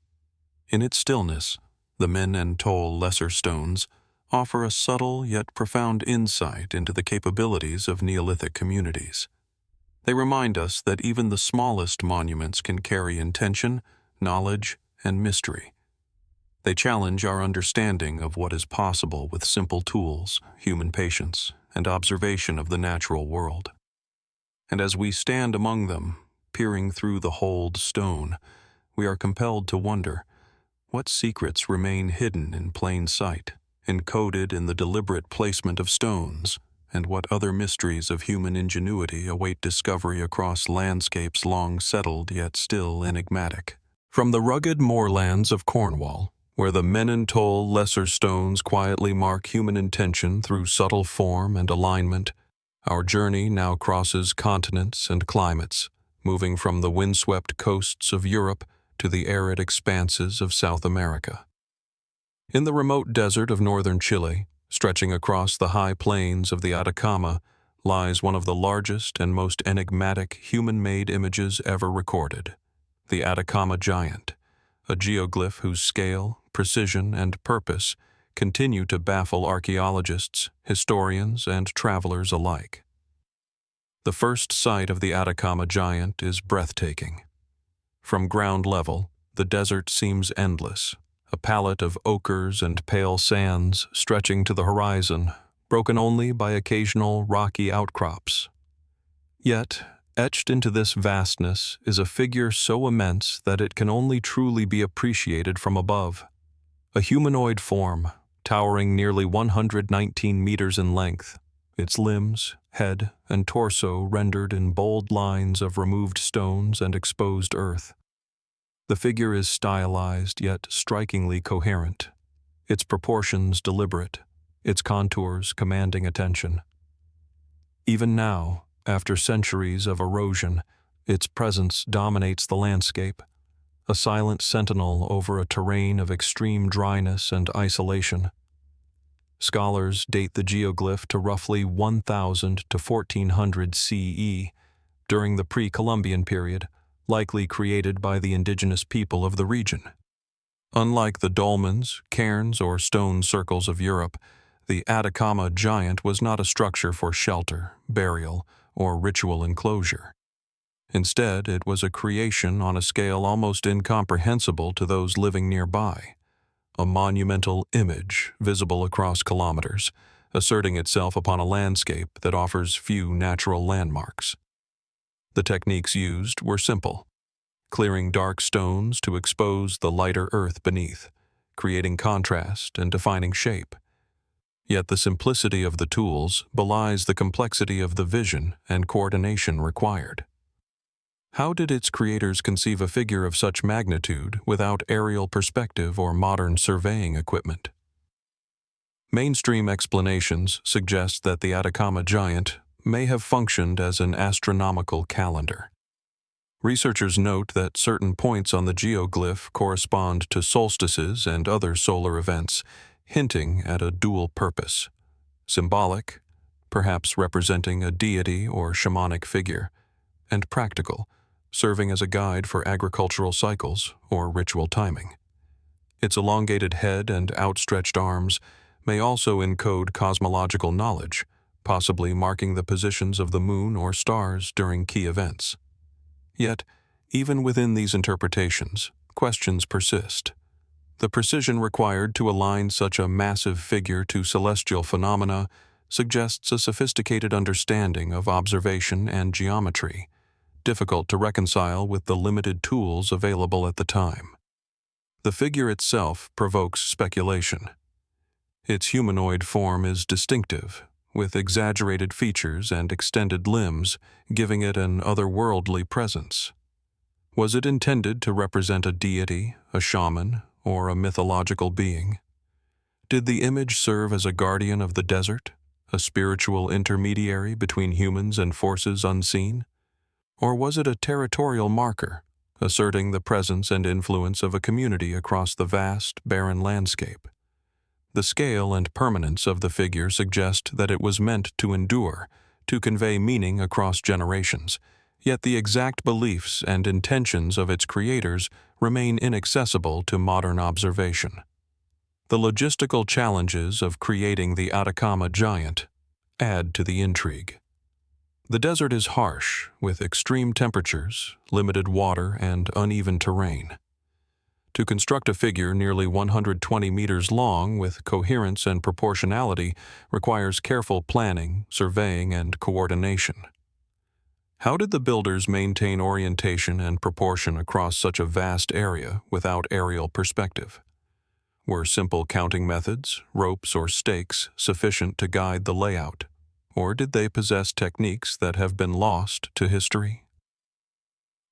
In its stillness, the Men-an-Tol lesser stones offer a subtle yet profound insight into the capabilities of Neolithic communities. They remind us that even the smallest monuments can carry intention, knowledge, and mystery. They challenge our understanding of what is possible with simple tools, human patience, and observation of the natural world. And as we stand among them, peering through the holed stone, we are compelled to wonder, what secrets remain hidden in plain sight, encoded in the deliberate placement of stones, and what other mysteries of human ingenuity await discovery across landscapes long settled yet still enigmatic? From the rugged moorlands of Cornwall, where the Men-an-Tol lesser stones quietly mark human intention through subtle form and alignment, our journey now crosses continents and climates, moving from the windswept coasts of Europe to the arid expanses of South America. In the remote desert of northern Chile, stretching across the high plains of the Atacama, lies one of the largest and most enigmatic human-made images ever recorded, the Atacama Giant, a geoglyph whose scale, precision, and purpose continue to baffle archaeologists, historians, and travelers alike. The first sight of the Atacama Giant is breathtaking. From ground level, the desert seems endless, a palette of ochres and pale sands stretching to the horizon, broken only by occasional rocky outcrops. Yet, etched into this vastness is a figure so immense that it can only truly be appreciated from above. A humanoid form, towering nearly 119 meters in length, its limbs, head, and torso rendered in bold lines of removed stones and exposed earth. The figure is stylized yet strikingly coherent, its proportions deliberate, its contours commanding attention. Even now, after centuries of erosion, its presence dominates the landscape, a silent sentinel over a terrain of extreme dryness and isolation. Scholars date the geoglyph to roughly 1000 to 1400 CE, during the pre-Columbian period, likely created by the indigenous people of the region. Unlike the dolmens, cairns, or stone circles of Europe, the Atacama Giant was not a structure for shelter, burial, or ritual enclosure. Instead, it was a creation on a scale almost incomprehensible to those living nearby, a monumental image visible across kilometers, asserting itself upon a landscape that offers few natural landmarks. The techniques used were simple, clearing dark stones to expose the lighter earth beneath, creating contrast and defining shape. Yet the simplicity of the tools belies the complexity of the vision and coordination required. How did its creators conceive a figure of such magnitude without aerial perspective or modern surveying equipment? Mainstream explanations suggest that the Atacama Giant may have functioned as an astronomical calendar. Researchers note that certain points on the geoglyph correspond to solstices and other solar events, hinting at a dual purpose: symbolic, perhaps representing a deity or shamanic figure, and practical, serving as a guide for agricultural cycles or ritual timing. Its elongated head and outstretched arms may also encode cosmological knowledge, possibly marking the positions of the moon or stars during key events. Yet, even within these interpretations, questions persist. The precision required to align such a massive figure to celestial phenomena suggests a sophisticated understanding of observation and geometry, difficult to reconcile with the limited tools available at the time. The figure itself provokes speculation. Its humanoid form is distinctive, with exaggerated features and extended limbs, giving it an otherworldly presence. Was it intended to represent a deity, a shaman, or a mythological being? Did the image serve as a guardian of the desert, a spiritual intermediary between humans and forces unseen? Or was it a territorial marker, asserting the presence and influence of a community across the vast, barren landscape? The scale and permanence of the figure suggest that it was meant to endure, to convey meaning across generations, yet the exact beliefs and intentions of its creators remain inaccessible to modern observation. The logistical challenges of creating the Atacama Giant add to the intrigue. The desert is harsh, with extreme temperatures, limited water, and uneven terrain. To construct a figure nearly 120 meters long with coherence and proportionality requires careful planning, surveying, and coordination. How did the builders maintain orientation and proportion across such a vast area without aerial perspective? Were simple counting methods, ropes, or stakes sufficient to guide the layout, or did they possess techniques that have been lost to history?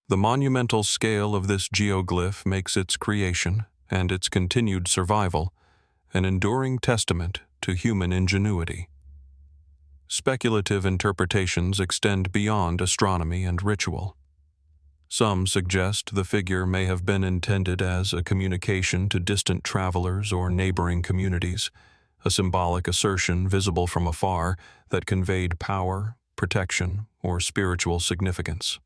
The monumental scale of this geoglyph makes its creation and its continued survival an enduring testament to human ingenuity. Speculative interpretations extend beyond astronomy and ritual. Some suggest the figure may have been intended as a communication to distant travelers or neighboring communities, a symbolic assertion visible from afar that conveyed power, protection, or spiritual significance.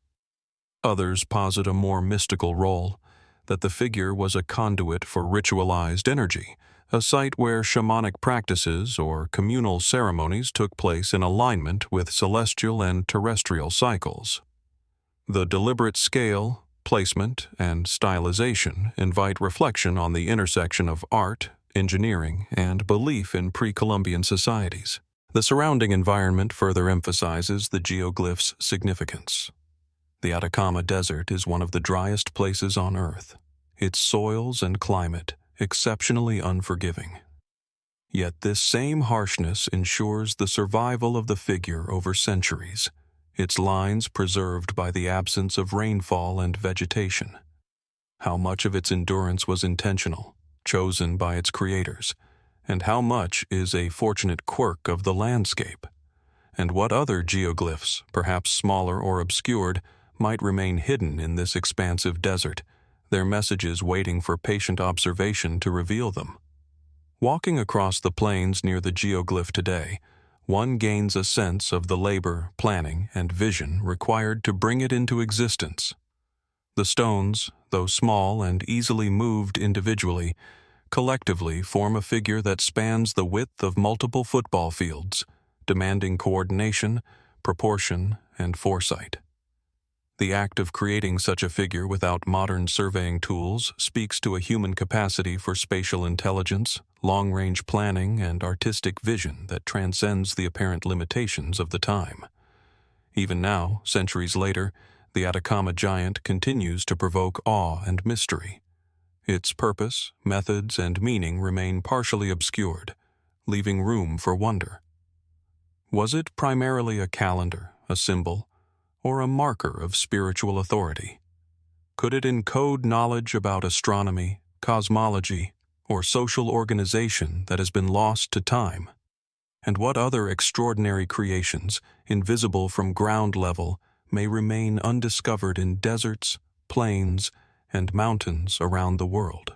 Others posit a more mystical role, that the figure was a conduit for ritualized energy, a site where shamanic practices or communal ceremonies took place in alignment with celestial and terrestrial cycles. The deliberate scale, placement, and stylization invite reflection on the intersection of art, engineering, and belief in pre-Columbian societies. The surrounding environment further emphasizes the geoglyph's significance. The Atacama Desert is one of the driest places on Earth, its soils and climate exceptionally unforgiving. Yet this same harshness ensures the survival of the figure over centuries, its lines preserved by the absence of rainfall and vegetation. How much of its endurance was intentional, chosen by its creators, and how much is a fortunate quirk of the landscape? And what other geoglyphs, perhaps smaller or obscured, might remain hidden in this expansive desert, their messages waiting for patient observation to reveal them? Walking across the plains near the geoglyph today, one gains a sense of the labor, planning, and vision required to bring it into existence. The stones, though small and easily moved individually, collectively form a figure that spans the width of multiple football fields, demanding coordination, proportion, and foresight. The act of creating such a figure without modern surveying tools speaks to a human capacity for spatial intelligence, long-range planning, and artistic vision that transcends the apparent limitations of the time. Even now, centuries later, the Atacama giant continues to provoke awe and mystery. Its purpose, methods, and meaning remain partially obscured, leaving room for wonder. Was it primarily a calendar, a symbol, or a marker of spiritual authority? Could it encode knowledge about astronomy, cosmology, or social organization that has been lost to time? And what other extraordinary creations, invisible from ground level, may remain undiscovered in deserts, plains, and mountains around the world?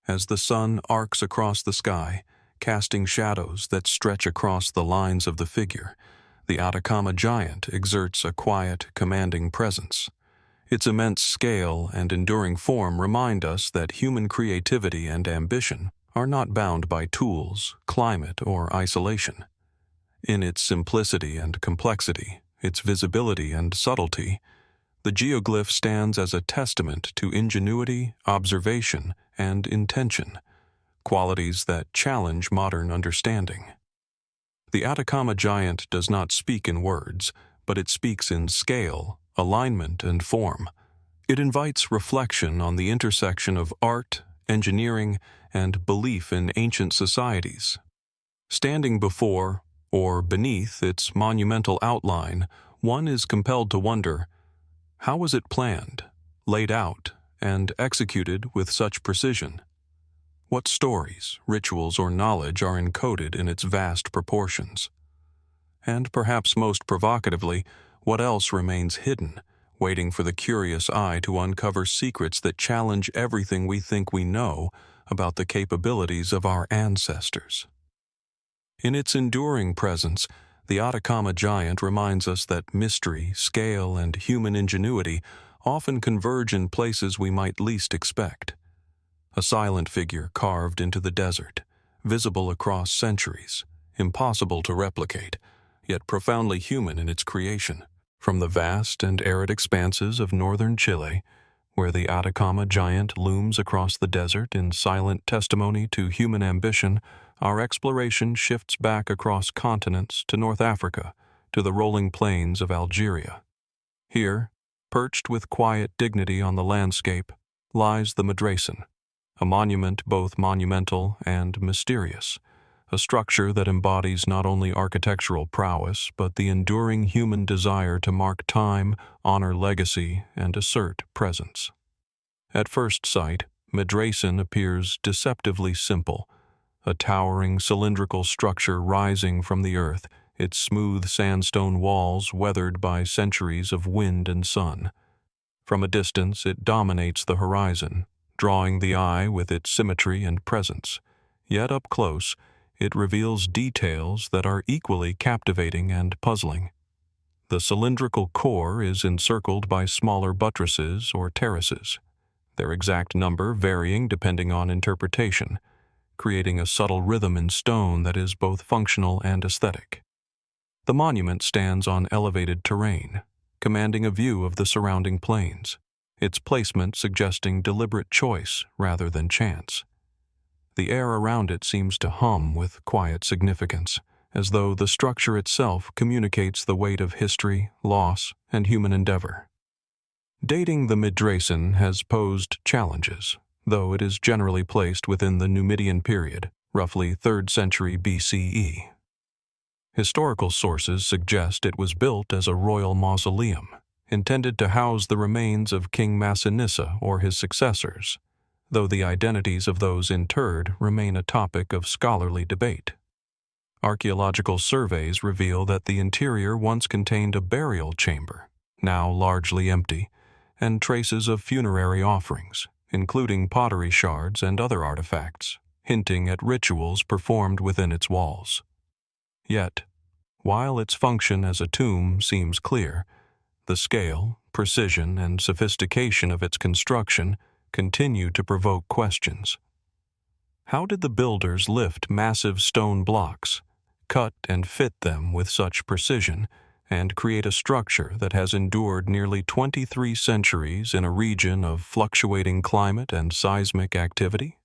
As the sun arcs across the sky, casting shadows that stretch across the lines of the figure, the Atacama giant exerts a quiet, commanding presence. Its immense scale and enduring form remind us that human creativity and ambition are not bound by tools, climate, or isolation. In its simplicity and complexity, its visibility and subtlety, the geoglyph stands as a testament to ingenuity, observation, and intention, qualities that challenge modern understanding. The Atacama giant does not speak in words, but it speaks in scale, alignment, and form. It invites reflection on the intersection of art, engineering, and belief in ancient societies. Standing before, or beneath, its monumental outline, one is compelled to wonder, how was it planned, laid out, and executed with such precision? What stories, rituals, or knowledge are encoded in its vast proportions? And perhaps most provocatively, what else remains hidden, waiting for the curious eye to uncover secrets that challenge everything we think we know about the capabilities of our ancestors? In its enduring presence, the Atacama giant reminds us that mystery, scale, and human ingenuity often converge in places we might least expect. A silent figure carved into the desert, visible across centuries, impossible to replicate, yet profoundly human in its creation. From the vast and arid expanses of northern Chile, where the Atacama giant looms across the desert in silent testimony to human ambition, our exploration shifts back across continents to North Africa, to the rolling plains of Algeria. Here, perched with quiet dignity on the landscape, lies the Medracen, a monument both monumental and mysterious, a structure that embodies not only architectural prowess but the enduring human desire to mark time, honor legacy, and assert presence. At first sight, Medracen appears deceptively simple, a towering cylindrical structure rising from the earth, its smooth sandstone walls weathered by centuries of wind and sun. From a distance, it dominates the horizon, drawing the eye with its symmetry and presence. Yet up close, it reveals details that are equally captivating and puzzling. The cylindrical core is encircled by smaller buttresses or terraces, their exact number varying depending on interpretation, creating a subtle rhythm in stone that is both functional and aesthetic. The monument stands on elevated terrain, commanding a view of the surrounding plains, its placement suggesting deliberate choice rather than chance. The air around it seems to hum with quiet significance, as though the structure itself communicates the weight of history, loss, and human endeavor. Dating the Medracen has posed challenges, though it is generally placed within the Numidian period, roughly 3rd century BCE. Historical sources suggest it was built as a royal mausoleum, intended to house the remains of King Massinissa or his successors, though the identities of those interred remain a topic of scholarly debate. Archaeological surveys reveal that the interior once contained a burial chamber, now largely empty, and traces of funerary offerings, including pottery shards and other artifacts, hinting at rituals performed within its walls. Yet, while its function as a tomb seems clear, the scale, precision, and sophistication of its construction continue to provoke questions. How did the builders lift massive stone blocks, cut and fit them with such precision, and create a structure that has endured nearly 23 centuries in a region of fluctuating climate and seismic activity?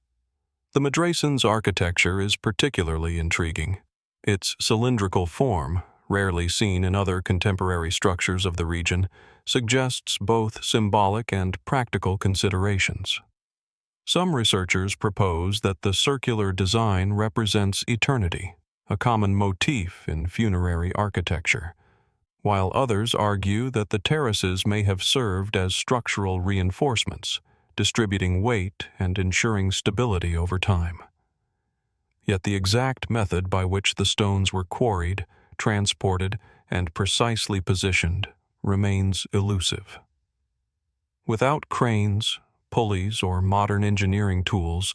The Medracen's architecture is particularly intriguing. Its cylindrical form, rarely seen in other contemporary structures of the region, suggests both symbolic and practical considerations. Some researchers propose that the circular design represents eternity, a common motif in funerary architecture, while others argue that the terraces may have served as structural reinforcements, distributing weight and ensuring stability over time. Yet the exact method by which the stones were quarried, transported, and precisely positioned remains elusive. Without cranes, pulleys, or modern engineering tools,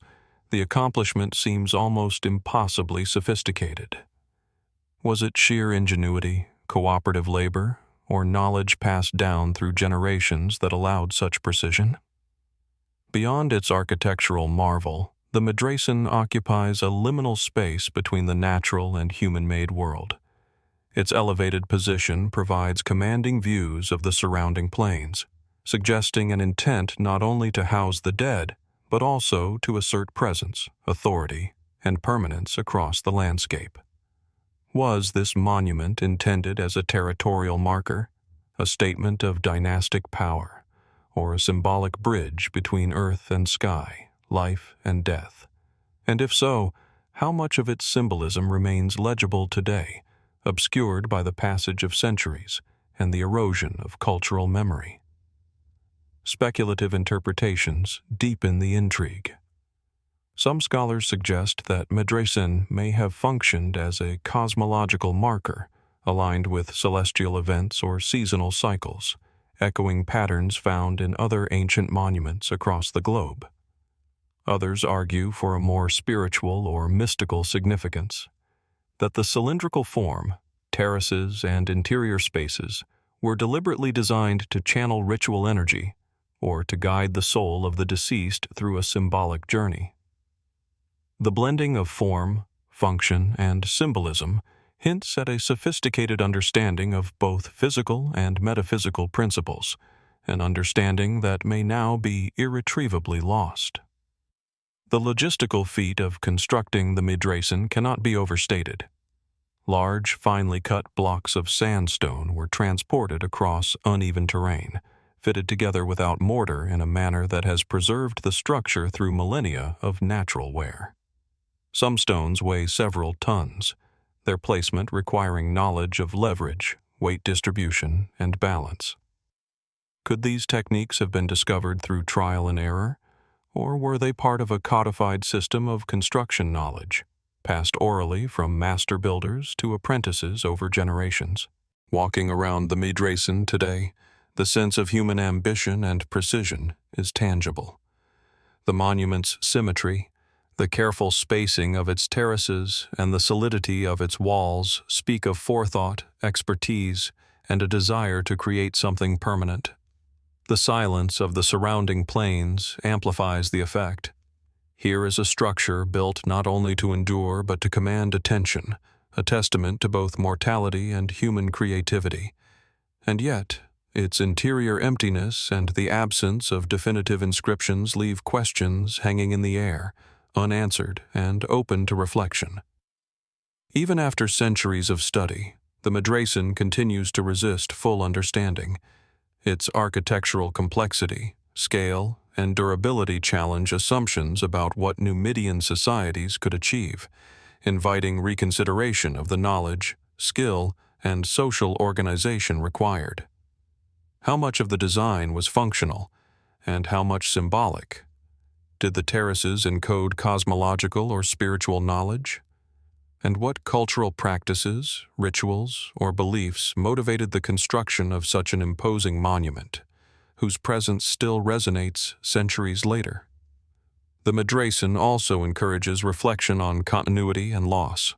the accomplishment seems almost impossibly sophisticated. Was it sheer ingenuity, cooperative labor, or knowledge passed down through generations that allowed such precision? Beyond its architectural marvel, the Medracen occupies a liminal space between the natural and human-made world. Its elevated position provides commanding views of the surrounding plains, suggesting an intent not only to house the dead, but also to assert presence, authority, and permanence across the landscape. Was this monument intended as a territorial marker, a statement of dynastic power, or a symbolic bridge between earth and sky, life and death? And if so, how much of its symbolism remains legible today, obscured by the passage of centuries and the erosion of cultural memory? Speculative interpretations deepen the intrigue. Some scholars suggest that Medracen may have functioned as a cosmological marker, aligned with celestial events or seasonal cycles, echoing patterns found in other ancient monuments across the globe. Others argue for a more spiritual or mystical significance, that the cylindrical form, terraces, and interior spaces were deliberately designed to channel ritual energy or to guide the soul of the deceased through a symbolic journey. The blending of form, function, and symbolism hints at a sophisticated understanding of both physical and metaphysical principles, an understanding that may now be irretrievably lost. The logistical feat of constructing the Medracen cannot be overstated. Large, finely cut blocks of sandstone were transported across uneven terrain, fitted together without mortar in a manner that has preserved the structure through millennia of natural wear. Some stones weigh several tons, their placement requiring knowledge of leverage, weight distribution, and balance. Could these techniques have been discovered through trial and error, or were they part of a codified system of construction knowledge, passed orally from master builders to apprentices over generations? Walking around the Medracen today, the sense of human ambition and precision is tangible. The monument's symmetry, the careful spacing of its terraces, and the solidity of its walls speak of forethought, expertise, and a desire to create something permanent. The silence of the surrounding plains amplifies the effect. Here is a structure built not only to endure but to command attention, a testament to both mortality and human creativity. And yet, its interior emptiness and the absence of definitive inscriptions leave questions hanging in the air, unanswered and open to reflection. Even after centuries of study, the Medracen continues to resist full understanding. Its architectural complexity, scale, and durability challenge assumptions about what Numidian societies could achieve, inviting reconsideration of the knowledge, skill, and social organization required. How much of the design was functional, and how much symbolic? Did the terraces encode cosmological or spiritual knowledge? And what cultural practices, rituals, or beliefs motivated the construction of such an imposing monument, whose presence still resonates centuries later? The Medracen also encourages reflection on continuity and loss.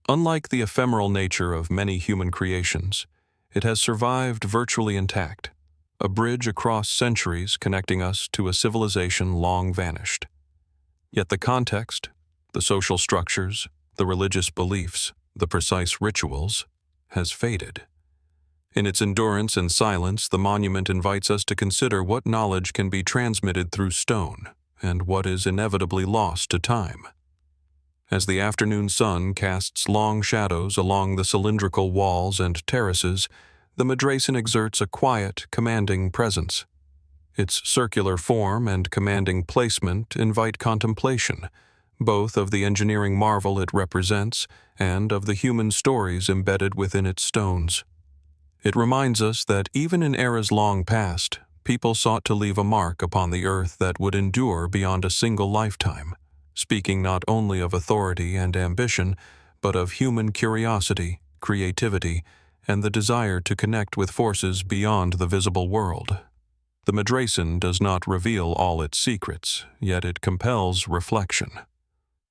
Unlike the ephemeral nature of many human creations, it has survived virtually intact, a bridge across centuries connecting us to a civilization long vanished. Yet the context, the social structures, the religious beliefs, the precise rituals, has faded. In its endurance and silence, the monument invites us to consider what knowledge can be transmitted through stone and what is inevitably lost to time. As the afternoon sun casts long shadows along the cylindrical walls and terraces, the Medracen exerts a quiet, commanding presence. Its circular form and commanding placement invite contemplation, both of the engineering marvel it represents and of the human stories embedded within its stones. It reminds us that even in eras long past, people sought to leave a mark upon the earth that would endure beyond a single lifetime, speaking not only of authority and ambition, but of human curiosity, creativity, and the desire to connect with forces beyond the visible world. The Medracen does not reveal all its secrets, yet it compels reflection.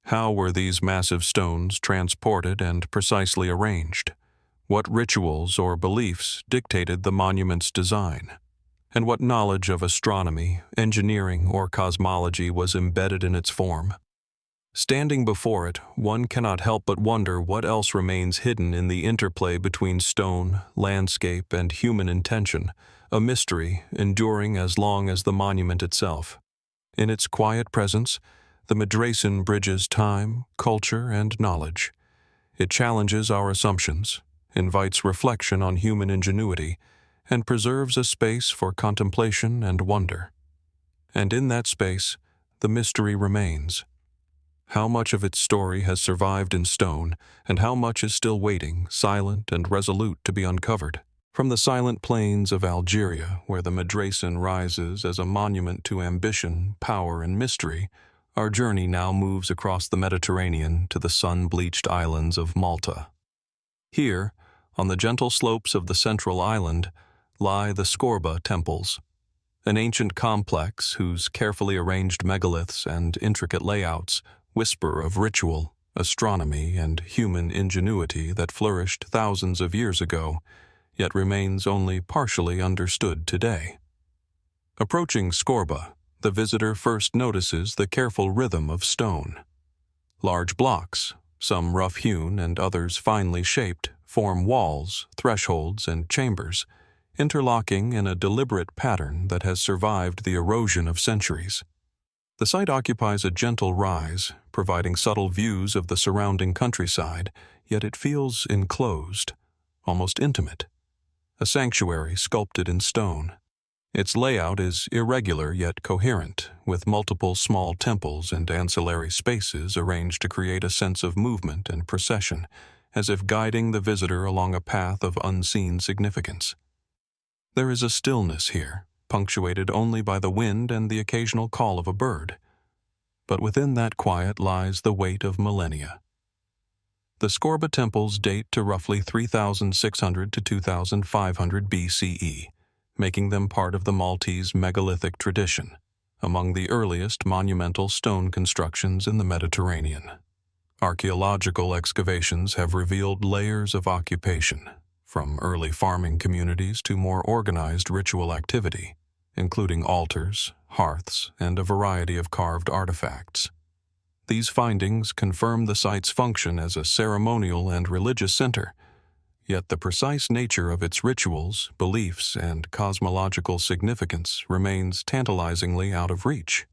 How were these massive stones transported and precisely arranged? What rituals or beliefs dictated the monument's design? And what knowledge of astronomy, engineering, or cosmology was embedded in its form? Standing before it, one cannot help but wonder what else remains hidden in the interplay between stone, landscape, and human intention, a mystery enduring as long as the monument itself. In its quiet presence, the Medracen bridges time, culture, and knowledge. It challenges our assumptions, invites reflection on human ingenuity, and preserves a space for contemplation and wonder. And in that space, the mystery remains. How much of its story has survived in stone, and how much is still waiting, silent and resolute, to be uncovered? From the silent plains of Algeria, where the Medracen rises as a monument to ambition, power, and mystery, our journey now moves across the Mediterranean to the sun-bleached islands of Malta. Here, on the gentle slopes of the central island, lie the Skorba Temples, an ancient complex whose carefully arranged megaliths and intricate layouts whisper of ritual, astronomy, and human ingenuity that flourished thousands of years ago, yet remains only partially understood today. Approaching Skorba, the visitor first notices the careful rhythm of stone. Large blocks, some rough-hewn and others finely shaped, form walls, thresholds, and chambers, interlocking in a deliberate pattern that has survived the erosion of centuries. The site occupies a gentle rise, providing subtle views of the surrounding countryside, yet it feels enclosed, almost intimate, a sanctuary sculpted in stone. Its layout is irregular yet coherent, with multiple small temples and ancillary spaces arranged to create a sense of movement and procession, as if guiding the visitor along a path of unseen significance. There is a stillness here, punctuated only by the wind and the occasional call of a bird. But within that quiet lies the weight of millennia. The Skorba Temples date to roughly 3,600 to 2,500 BCE, making them part of the Maltese megalithic tradition, among the earliest monumental stone constructions in the Mediterranean. Archaeological excavations have revealed layers of occupation, from early farming communities to more organized ritual activity, including altars, hearths, and a variety of carved artifacts. These findings confirm the site's function as a ceremonial and religious center, yet the precise nature of its rituals, beliefs, and cosmological significance remains tantalizingly out of reach.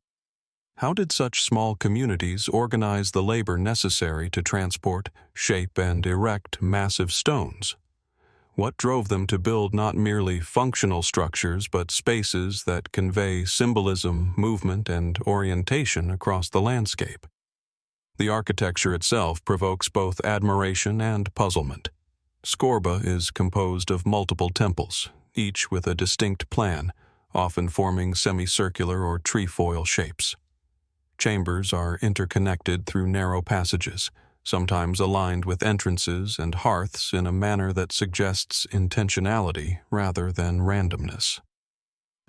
How did such small communities organize the labor necessary to transport, shape, and erect massive stones? What drove them to build not merely functional structures but spaces that convey symbolism, movement, and orientation across the landscape? The architecture itself provokes both admiration and puzzlement. Skorba is composed of multiple temples, each with a distinct plan, often forming semicircular or trefoil shapes. Chambers are interconnected through narrow passages, sometimes aligned with entrances and hearths in a manner that suggests intentionality rather than randomness.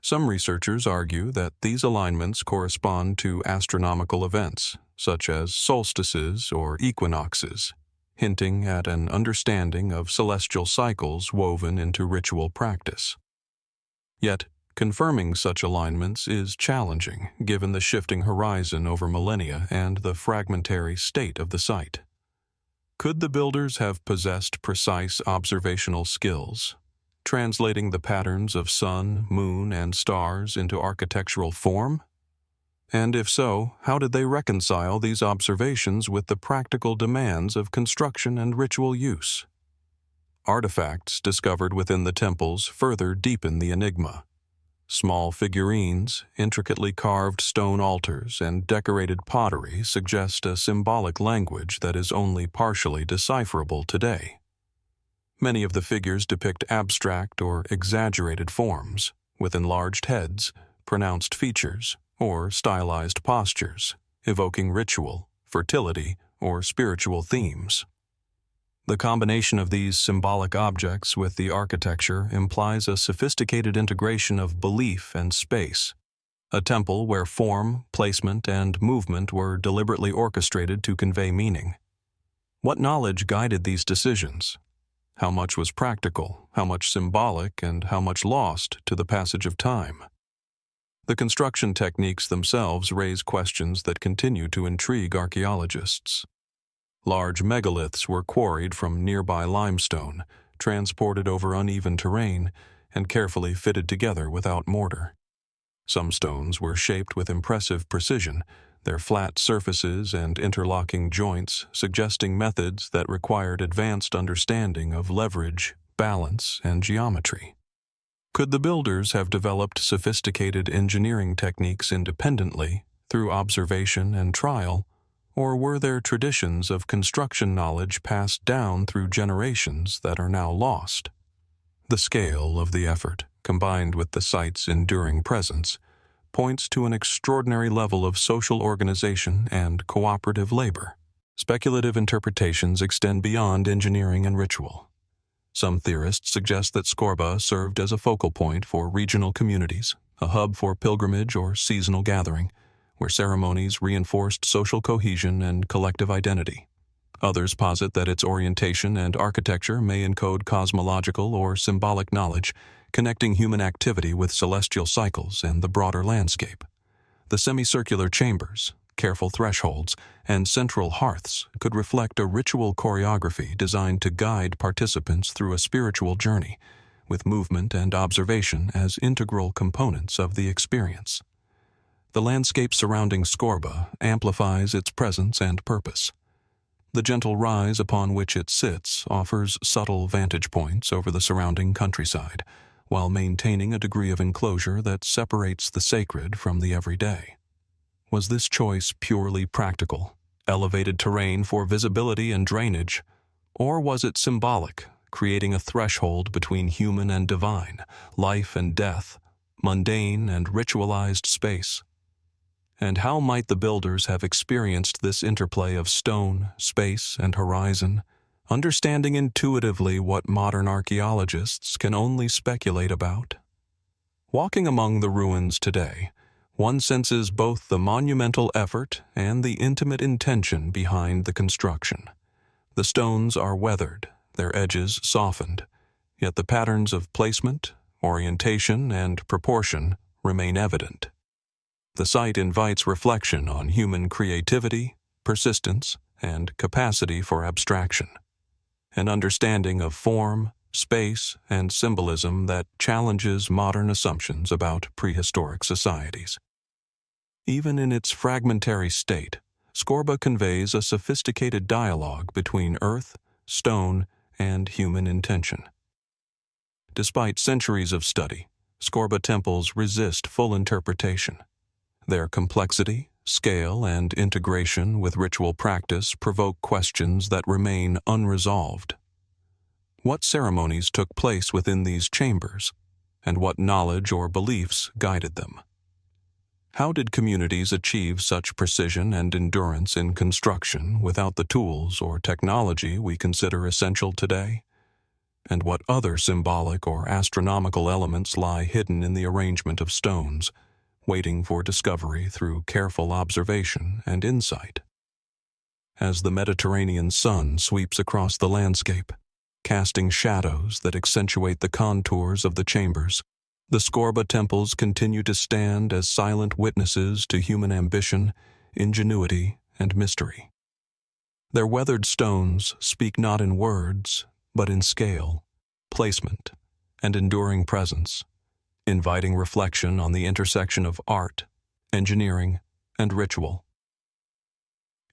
Some researchers argue that these alignments correspond to astronomical events, such as solstices or equinoxes, hinting at an understanding of celestial cycles woven into ritual practice. Yet, confirming such alignments is challenging given the shifting horizon over millennia and the fragmentary state of the site. Could the builders have possessed precise observational skills, translating the patterns of sun, moon, and stars into architectural form? And if so, how did they reconcile these observations with the practical demands of construction and ritual use? Artifacts discovered within the temples further deepen the enigma. Small figurines, intricately carved stone altars, and decorated pottery suggest a symbolic language that is only partially decipherable today. Many of the figures depict abstract or exaggerated forms, with enlarged heads, pronounced features, or stylized postures, evoking ritual, fertility, or spiritual themes. The combination of these symbolic objects with the architecture implies a sophisticated integration of belief and space, a temple where form, placement, and movement were deliberately orchestrated to convey meaning. What knowledge guided these decisions? How much was practical, how much symbolic, and how much lost to the passage of time? The construction techniques themselves raise questions that continue to intrigue archaeologists. Large megaliths were quarried from nearby limestone, transported over uneven terrain, and carefully fitted together without mortar. Some stones were shaped with impressive precision, their flat surfaces and interlocking joints suggesting methods that required advanced understanding of leverage, balance, and geometry. Could the builders have developed sophisticated engineering techniques independently, through observation and trial, or were there traditions of construction knowledge passed down through generations that are now lost? The scale of the effort, combined with the site's enduring presence, points to an extraordinary level of social organization and cooperative labor. Speculative interpretations extend beyond engineering and ritual. Some theorists suggest that Skorba served as a focal point for regional communities, a hub for pilgrimage or seasonal gathering, where ceremonies reinforced social cohesion and collective identity. Others posit that its orientation and architecture may encode cosmological or symbolic knowledge, connecting human activity with celestial cycles and the broader landscape. The semicircular chambers, careful thresholds, and central hearths could reflect a ritual choreography designed to guide participants through a spiritual journey, with movement and observation as integral components of the experience. The landscape surrounding Skorba amplifies its presence and purpose. The gentle rise upon which it sits offers subtle vantage points over the surrounding countryside, while maintaining a degree of enclosure that separates the sacred from the everyday. Was this choice purely practical, elevated terrain for visibility and drainage, or was it symbolic, creating a threshold between human and divine, life and death, mundane and ritualized space? And how might the builders have experienced this interplay of stone, space, and horizon, understanding intuitively what modern archaeologists can only speculate about? Walking among the ruins today, one senses both the monumental effort and the intimate intention behind the construction. The stones are weathered, their edges softened, yet the patterns of placement, orientation, and proportion remain evident. The site invites reflection on human creativity, persistence, and capacity for abstraction, an understanding of form, space, and symbolism that challenges modern assumptions about prehistoric societies. Even in its fragmentary state, Skorba conveys a sophisticated dialogue between earth, stone, and human intention. Despite centuries of study, Skorba temples resist full interpretation. Their complexity, scale, and integration with ritual practice provoke questions that remain unresolved. What ceremonies took place within these chambers, and what knowledge or beliefs guided them? How did communities achieve such precision and endurance in construction without the tools or technology we consider essential today? And what other symbolic or astronomical elements lie hidden in the arrangement of stones, waiting for discovery through careful observation and insight? As the Mediterranean sun sweeps across the landscape, casting shadows that accentuate the contours of the chambers, the Skorba temples continue to stand as silent witnesses to human ambition, ingenuity, and mystery. Their weathered stones speak not in words, but in scale, placement, and enduring presence, inviting reflection on the intersection of art, engineering, and ritual.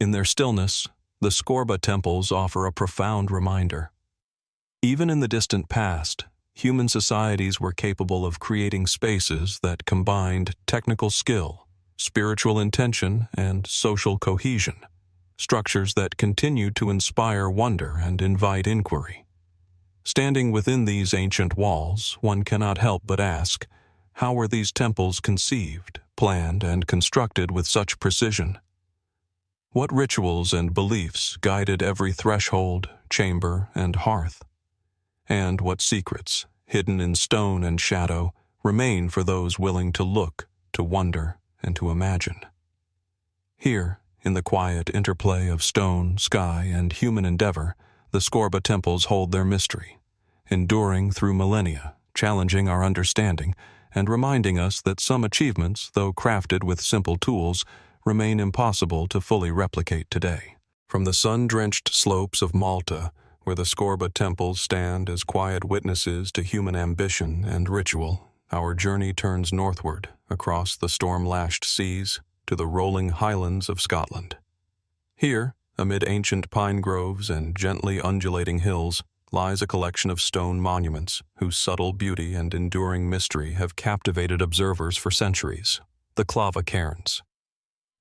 In their stillness, the Skorba temples offer a profound reminder. Even in the distant past, human societies were capable of creating spaces that combined technical skill, spiritual intention, and social cohesion, structures that continue to inspire wonder and invite inquiry. Standing within these ancient walls, one cannot help but ask, how were these temples conceived, planned, and constructed with such precision? What rituals and beliefs guided every threshold, chamber, and hearth? And what secrets, hidden in stone and shadow, remain for those willing to look, to wonder, and to imagine? Here, in the quiet interplay of stone, sky, and human endeavor, the Skorba temples hold their mystery, enduring through millennia, challenging our understanding, and reminding us that some achievements, though crafted with simple tools, remain impossible to fully replicate today. From the sun-drenched slopes of Malta, where the Skorba temples stand as quiet witnesses to human ambition and ritual, our journey turns northward, across the storm-lashed seas, to the rolling highlands of Scotland. Here, amid ancient pine groves and gently undulating hills, lies a collection of stone monuments whose subtle beauty and enduring mystery have captivated observers for centuries, the Clava Cairns.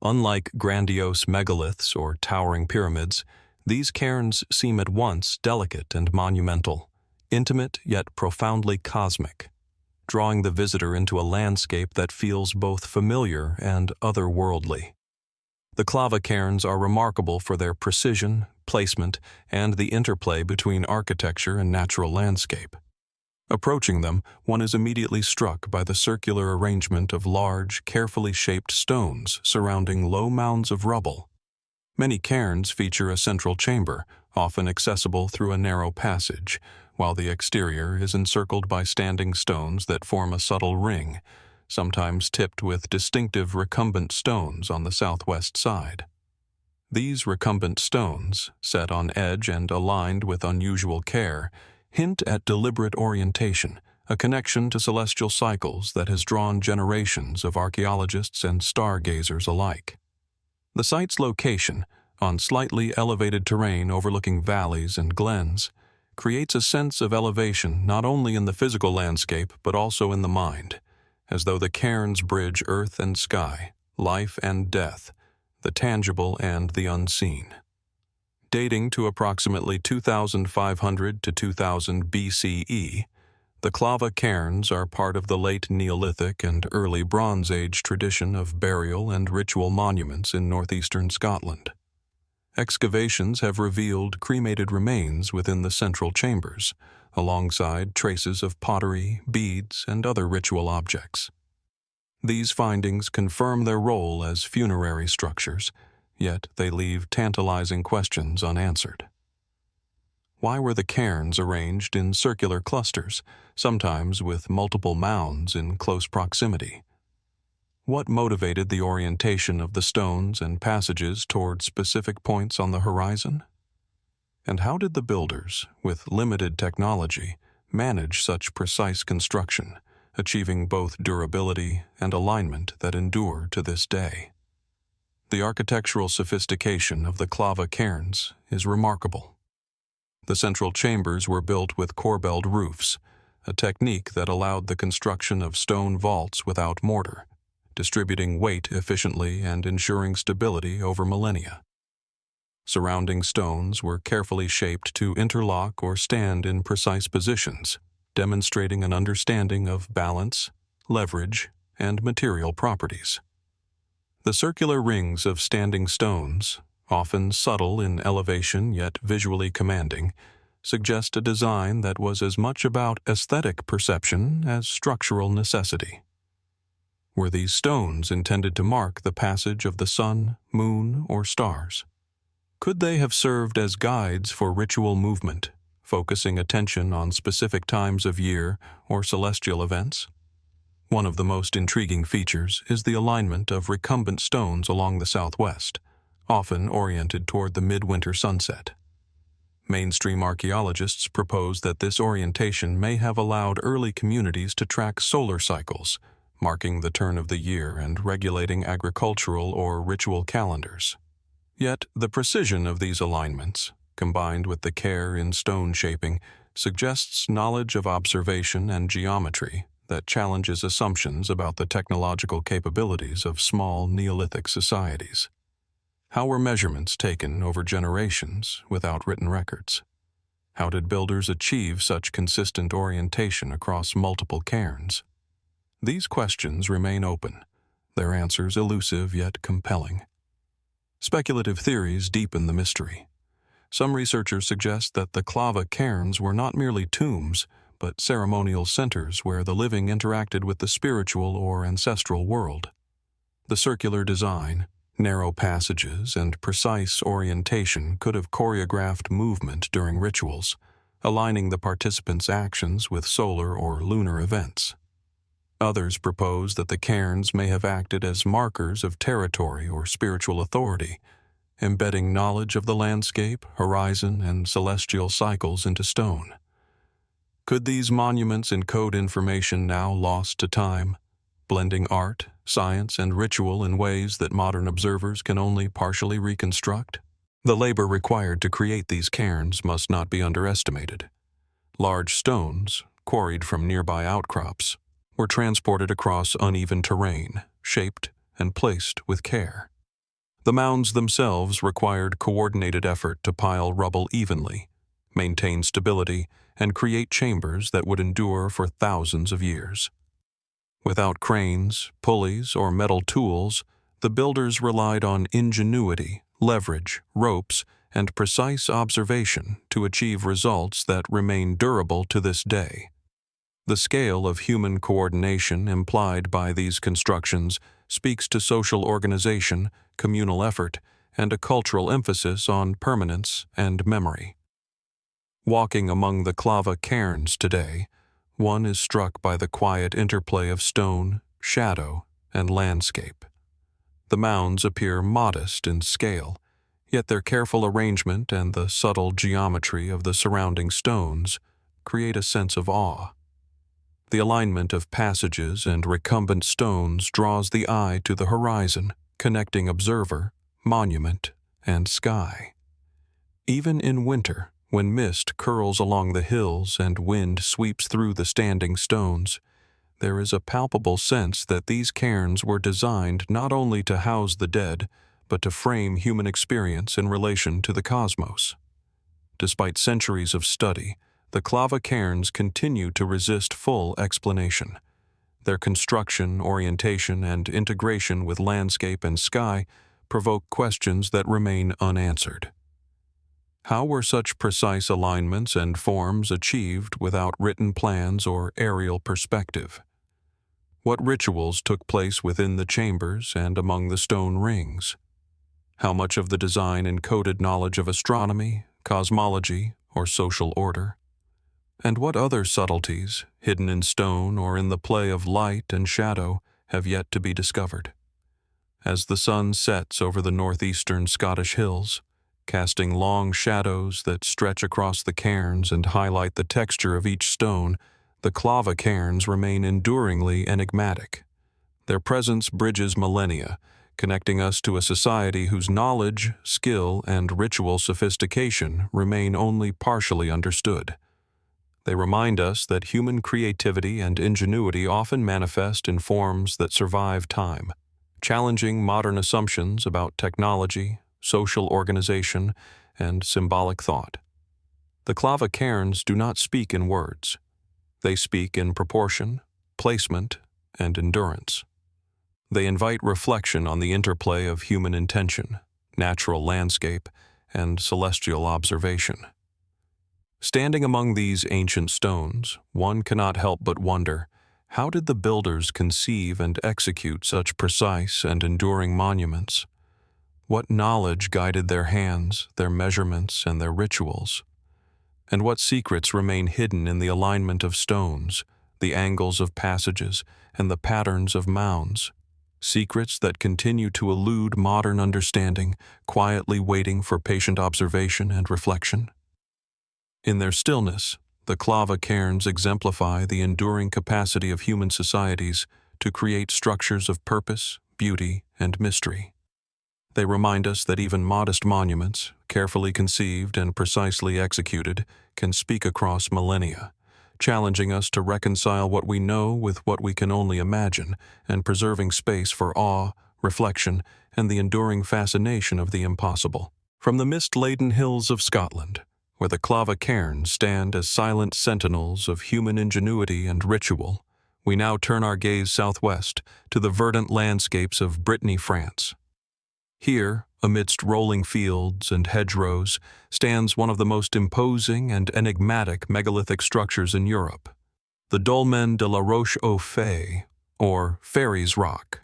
Unlike grandiose megaliths or towering pyramids, these cairns seem at once delicate and monumental, intimate yet profoundly cosmic, drawing the visitor into a landscape that feels both familiar and otherworldly. The Clava Cairns are remarkable for their precision, placement, and the interplay between architecture and natural landscape. Approaching them, one is immediately struck by the circular arrangement of large, carefully shaped stones surrounding low mounds of rubble. Many cairns feature a central chamber, often accessible through a narrow passage, while the exterior is encircled by standing stones that form a subtle ring, sometimes tipped with distinctive recumbent stones on the southwest side. These recumbent stones, set on edge and aligned with unusual care, hint at deliberate orientation, a connection to celestial cycles that has drawn generations of archaeologists and stargazers alike. The site's location, on slightly elevated terrain overlooking valleys and glens, creates a sense of elevation not only in the physical landscape but also in the mind, as though the cairns bridge earth and sky, life and death, the tangible and the unseen. Dating to approximately 2500 to 2000 BCE, the Clava Cairns are part of the late Neolithic and early Bronze Age tradition of burial and ritual monuments in northeastern Scotland. Excavations have revealed cremated remains within the central chambers, alongside traces of pottery, beads, and other ritual objects. These findings confirm their role as funerary structures, yet they leave tantalizing questions unanswered. Why were the cairns arranged in circular clusters, sometimes with multiple mounds in close proximity? What motivated the orientation of the stones and passages toward specific points on the horizon? And how did the builders, with limited technology, manage such precise construction, achieving both durability and alignment that endure to this day? The architectural sophistication of the Clava Cairns is remarkable. The central chambers were built with corbelled roofs, a technique that allowed the construction of stone vaults without mortar, distributing weight efficiently and ensuring stability over millennia. Surrounding stones were carefully shaped to interlock or stand in precise positions, demonstrating an understanding of balance, leverage, and material properties. The circular rings of standing stones, often subtle in elevation yet visually commanding, suggest a design that was as much about aesthetic perception as structural necessity. Were these stones intended to mark the passage of the sun, moon, or stars? Could they have served as guides for ritual movement, focusing attention on specific times of year or celestial events? One of the most intriguing features is the alignment of recumbent stones along the southwest, often oriented toward the midwinter sunset. Mainstream archaeologists propose that this orientation may have allowed early communities to track solar cycles, marking the turn of the year and regulating agricultural or ritual calendars. Yet, the precision of these alignments, combined with the care in stone shaping, suggests knowledge of observation and geometry that challenges assumptions about the technological capabilities of small Neolithic societies. How were measurements taken over generations without written records? How did builders achieve such consistent orientation across multiple cairns? These questions remain open, their answers elusive yet compelling. Speculative theories deepen the mystery. Some researchers suggest that the Clava Cairns were not merely tombs, but ceremonial centers where the living interacted with the spiritual or ancestral world. The circular design, narrow passages, and precise orientation could have choreographed movement during rituals, aligning the participants' actions with solar or lunar events. Others propose that the cairns may have acted as markers of territory or spiritual authority, embedding knowledge of the landscape, horizon, and celestial cycles into stone. Could these monuments encode information now lost to time, blending art, science, and ritual in ways that modern observers can only partially reconstruct? The labor required to create these cairns must not be underestimated. Large stones, quarried from nearby outcrops, were transported across uneven terrain, shaped and placed with care. The mounds themselves required coordinated effort to pile rubble evenly, maintain stability, and create chambers that would endure for thousands of years. Without cranes, pulleys, or metal tools, the builders relied on ingenuity, leverage, ropes, and precise observation to achieve results that remain durable to this day. The scale of human coordination implied by these constructions speaks to social organization, communal effort, and a cultural emphasis on permanence and memory. Walking among the Clava Cairns today, one is struck by the quiet interplay of stone, shadow, and landscape. The mounds appear modest in scale, yet their careful arrangement and the subtle geometry of the surrounding stones create a sense of awe. The alignment of passages and recumbent stones draws the eye to the horizon, connecting observer, monument, and sky. Even in winter, when mist curls along the hills and wind sweeps through the standing stones, there is a palpable sense that these cairns were designed not only to house the dead, but to frame human experience in relation to the cosmos. Despite centuries of study, the Clava Cairns continue to resist full explanation. Their construction, orientation, and integration with landscape and sky provoke questions that remain unanswered. How were such precise alignments and forms achieved without written plans or aerial perspective? What rituals took place within the chambers and among the stone rings? How much of the design encoded knowledge of astronomy, cosmology, or social order? And what other subtleties, hidden in stone or in the play of light and shadow, have yet to be discovered? As the sun sets over the northeastern Scottish hills, casting long shadows that stretch across the cairns and highlight the texture of each stone, the Clava Cairns remain enduringly enigmatic. Their presence bridges millennia, connecting us to a society whose knowledge, skill, and ritual sophistication remain only partially understood. They remind us that human creativity and ingenuity often manifest in forms that survive time, challenging modern assumptions about technology, social organization, and symbolic thought. The Clava Cairns do not speak in words. They speak in proportion, placement, and endurance. They invite reflection on the interplay of human intention, natural landscape, and celestial observation. Standing among these ancient stones, one cannot help but wonder, how did the builders conceive and execute such precise and enduring monuments? What knowledge guided their hands, their measurements, and their rituals? And what secrets remain hidden in the alignment of stones, the angles of passages, and the patterns of mounds? Secrets that continue to elude modern understanding, quietly waiting for patient observation and reflection? In their stillness, the Clava Cairns exemplify the enduring capacity of human societies to create structures of purpose, beauty, and mystery. They remind us that even modest monuments, carefully conceived and precisely executed, can speak across millennia, challenging us to reconcile what we know with what we can only imagine, and preserving space for awe, reflection, and the enduring fascination of the impossible. From the mist-laden hills of Scotland, where the Clava Cairns stand as silent sentinels of human ingenuity and ritual, we now turn our gaze southwest to the verdant landscapes of Brittany, France. Here, amidst rolling fields and hedgerows, stands one of the most imposing and enigmatic megalithic structures in Europe, the Dolmen de la Roche-aux-Fées, or Fairies' Rock.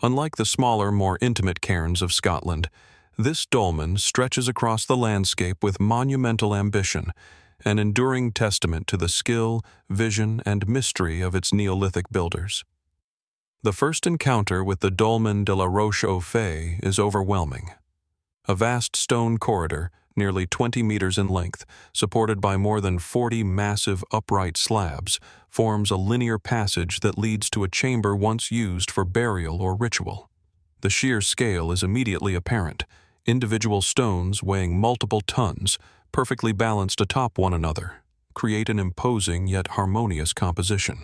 Unlike the smaller, more intimate cairns of Scotland, this dolmen stretches across the landscape with monumental ambition, an enduring testament to the skill, vision, and mystery of its Neolithic builders. The first encounter with the Dolmen de la Roche-aux-Fées is overwhelming. A vast stone corridor, nearly 20 meters in length, supported by more than 40 massive upright slabs, forms a linear passage that leads to a chamber once used for burial or ritual. The sheer scale is immediately apparent. Individual stones weighing multiple tons, perfectly balanced atop one another, create an imposing yet harmonious composition.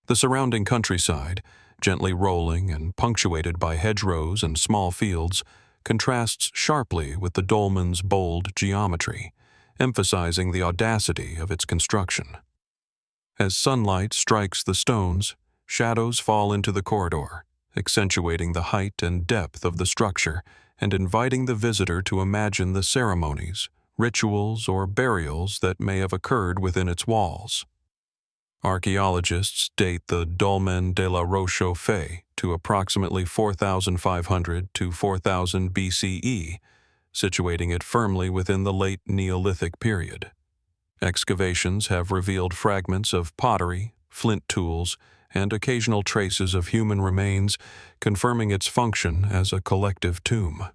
The surrounding countryside, gently rolling and punctuated by hedgerows and small fields, contrasts sharply with the dolmen's bold geometry, emphasizing the audacity of its construction. As sunlight strikes the stones, shadows fall into the corridor, accentuating the height and depth of the structure and inviting the visitor to imagine the ceremonies, rituals, or burials that may have occurred within its walls. Archaeologists date the Dolmen de la Roche-aux-Fées to approximately 4,500 to 4,000 BCE, situating it firmly within the late Neolithic period. Excavations have revealed fragments of pottery, flint tools, and occasional traces of human remains, confirming its function as a collective tomb.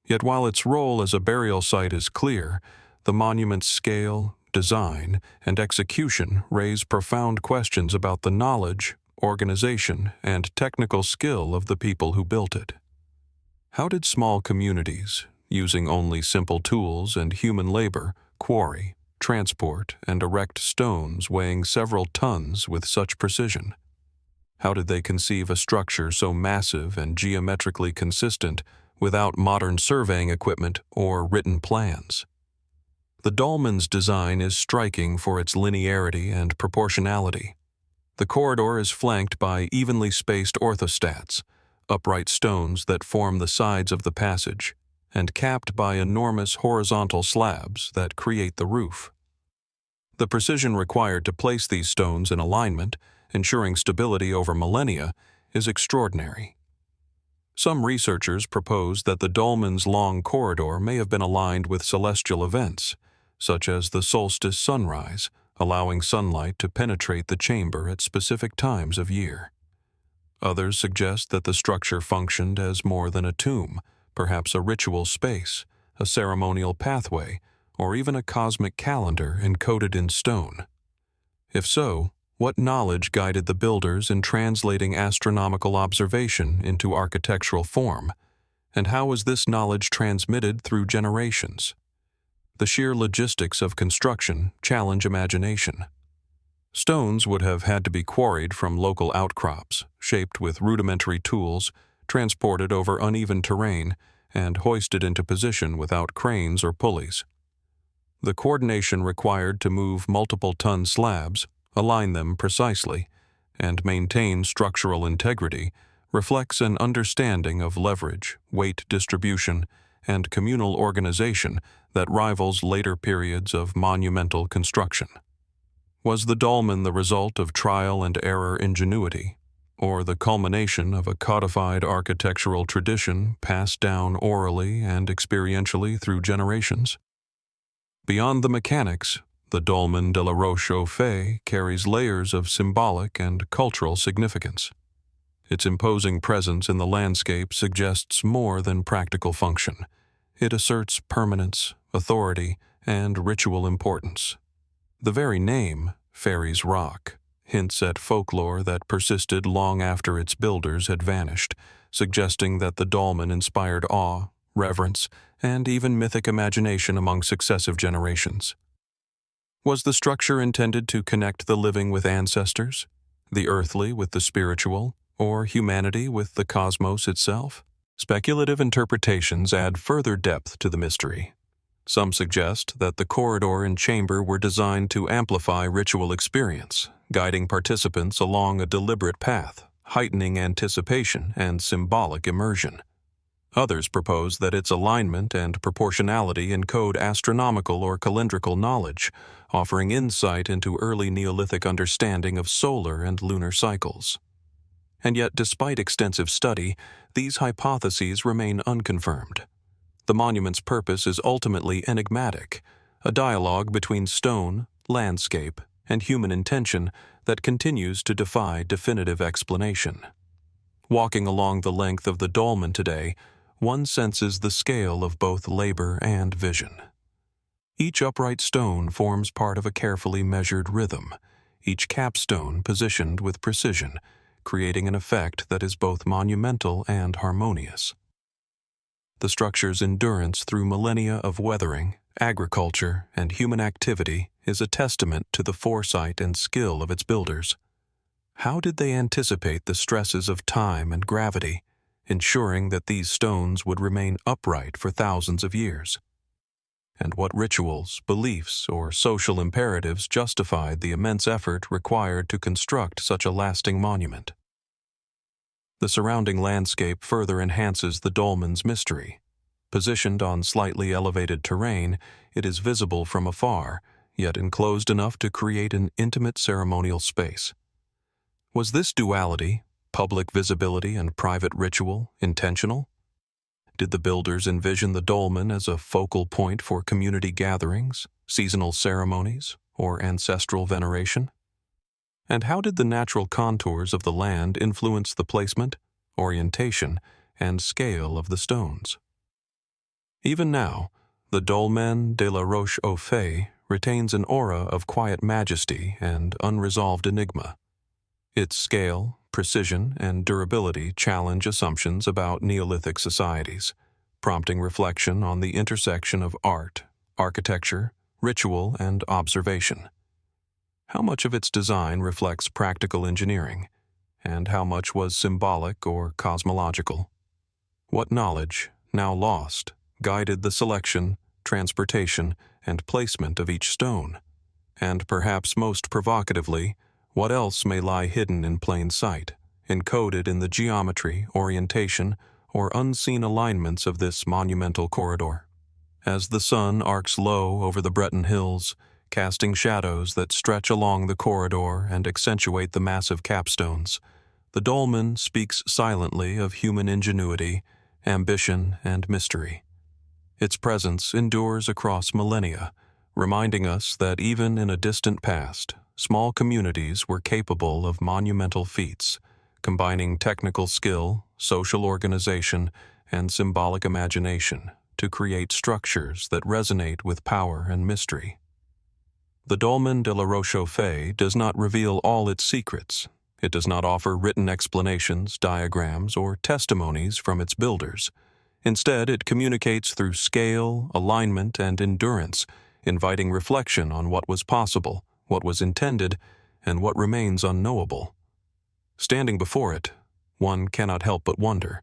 Yet while its role as a burial site is clear, the monument's scale, design, and execution raise profound questions about the knowledge, organization, and technical skill of the people who built it. How did small communities, using only simple tools and human labor, quarry, transport, and erect stones weighing several tons with such precision? How did they conceive a structure so massive and geometrically consistent without modern surveying equipment or written plans? The dolmen's design is striking for its linearity and proportionality. The corridor is flanked by evenly spaced orthostats, upright stones that form the sides of the passage, and capped by enormous horizontal slabs that create the roof. The precision required to place these stones in alignment, ensuring stability over millennia, is extraordinary. Some researchers propose that the dolmen's long corridor may have been aligned with celestial events, such as the solstice sunrise, allowing sunlight to penetrate the chamber at specific times of year. Others suggest that the structure functioned as more than a tomb, perhaps a ritual space, a ceremonial pathway, or even a cosmic calendar encoded in stone. If so, what knowledge guided the builders in translating astronomical observation into architectural form, and how was this knowledge transmitted through generations? The sheer logistics of construction challenge imagination. Stones would have had to be quarried from local outcrops, shaped with rudimentary tools, transported over uneven terrain, and hoisted into position without cranes or pulleys. The coordination required to move multiple-ton slabs, align them precisely, and maintain structural integrity reflects an understanding of leverage, weight distribution, and communal organization that rivals later periods of monumental construction. Was the dolmen the result of trial and error ingenuity, or the culmination of a codified architectural tradition passed down orally and experientially through generations? Beyond the mechanics, the Dolmen de la Roche-aux-Fées carries layers of symbolic and cultural significance. Its imposing presence in the landscape suggests more than practical function. It asserts permanence, authority, and ritual importance. The very name, Fairies' Rock, hints at folklore that persisted long after its builders had vanished, suggesting that the dolmen inspired awe, reverence, and even mythic imagination among successive generations. Was the structure intended to connect the living with ancestors, the earthly with the spiritual, or humanity with the cosmos itself? Speculative interpretations add further depth to the mystery. Some suggest that the corridor and chamber were designed to amplify ritual experience, guiding participants along a deliberate path, heightening anticipation and symbolic immersion. Others propose that its alignment and proportionality encode astronomical or calendrical knowledge, offering insight into early Neolithic understanding of solar and lunar cycles. And yet, despite extensive study, these hypotheses remain unconfirmed. The monument's purpose is ultimately enigmatic, a dialogue between stone, landscape, and human intention that continues to defy definitive explanation. Walking along the length of the dolmen today, one senses the scale of both labor and vision. Each upright stone forms part of a carefully measured rhythm, each capstone positioned with precision, creating an effect that is both monumental and harmonious. The structure's endurance through millennia of weathering, agriculture, and human activity is a testament to the foresight and skill of its builders. How did they anticipate the stresses of time and gravity, ensuring that these stones would remain upright for thousands of years? And what rituals, beliefs, or social imperatives justified the immense effort required to construct such a lasting monument? The surrounding landscape further enhances the dolmen's mystery. Positioned on slightly elevated terrain, it is visible from afar, yet enclosed enough to create an intimate ceremonial space. Was this duality, public visibility and private ritual, intentional? Did the builders envision the dolmen as a focal point for community gatherings, seasonal ceremonies, or ancestral veneration? And how did the natural contours of the land influence the placement, orientation, and scale of the stones? Even now, the Dolmen de la Roche-aux-Fées retains an aura of quiet majesty and unresolved enigma. Its scale, precision, and durability challenge assumptions about Neolithic societies, prompting reflection on the intersection of art, architecture, ritual, and observation. How much of its design reflects practical engineering, and how much was symbolic or cosmological? What knowledge, now lost, guided the selection, transportation, and placement of each stone? And perhaps most provocatively, what else may lie hidden in plain sight, encoded in the geometry, orientation, or unseen alignments of this monumental corridor. As the sun arcs low over the Breton hills, casting shadows that stretch along the corridor and accentuate the massive capstones, the dolmen speaks silently of human ingenuity, ambition, and mystery. Its presence endures across millennia, reminding us that even in a distant past, small communities were capable of monumental feats, combining technical skill, social organization, and symbolic imagination to create structures that resonate with power and mystery. The Dolmen de la Roche-aux-Fées does not reveal all its secrets. It does not offer written explanations, diagrams, or testimonies from its builders. Instead, it communicates through scale, alignment, and endurance, inviting reflection on what was possible, what was intended, and what remains unknowable. Standing before it, one cannot help but wonder,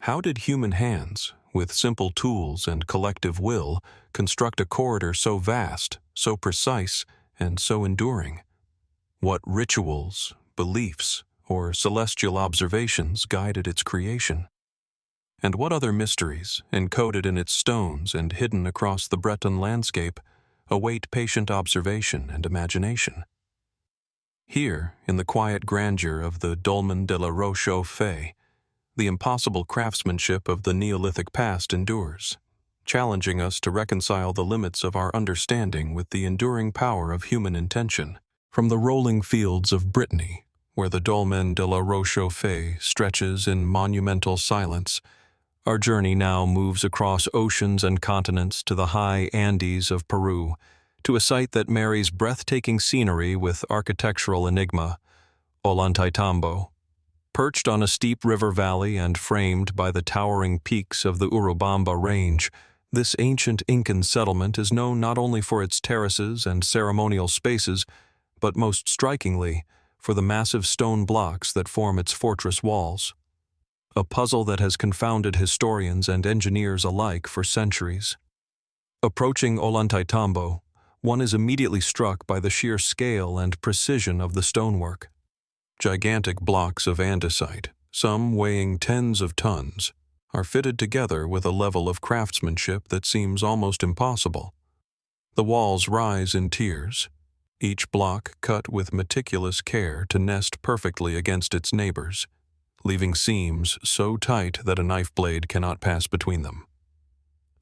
how did human hands, with simple tools and collective will, construct a corridor so vast, so precise, and so enduring? What rituals, beliefs, or celestial observations guided its creation? And what other mysteries, encoded in its stones and hidden across the Breton landscape, await patient observation and imagination? Here, in the quiet grandeur of the Dolmen de la Roche-aux-Fées, the impossible craftsmanship of the Neolithic past endures, challenging us to reconcile the limits of our understanding with the enduring power of human intention. From the rolling fields of Brittany, where the Dolmen de la Roche-aux-Fées stretches in monumental silence, our journey now moves across oceans and continents to the high Andes of Peru, to a site that marries breathtaking scenery with architectural enigma, Ollantaytambo. Perched on a steep river valley and framed by the towering peaks of the Urubamba Range, this ancient Incan settlement is known not only for its terraces and ceremonial spaces, but most strikingly, for the massive stone blocks that form its fortress walls. A puzzle that has confounded historians and engineers alike for centuries. Approaching Ollantaytambo, one is immediately struck by the sheer scale and precision of the stonework. Gigantic blocks of andesite, some weighing tens of tons, are fitted together with a level of craftsmanship that seems almost impossible. The walls rise in tiers, each block cut with meticulous care to nest perfectly against its neighbors, leaving seams so tight that a knife blade cannot pass between them.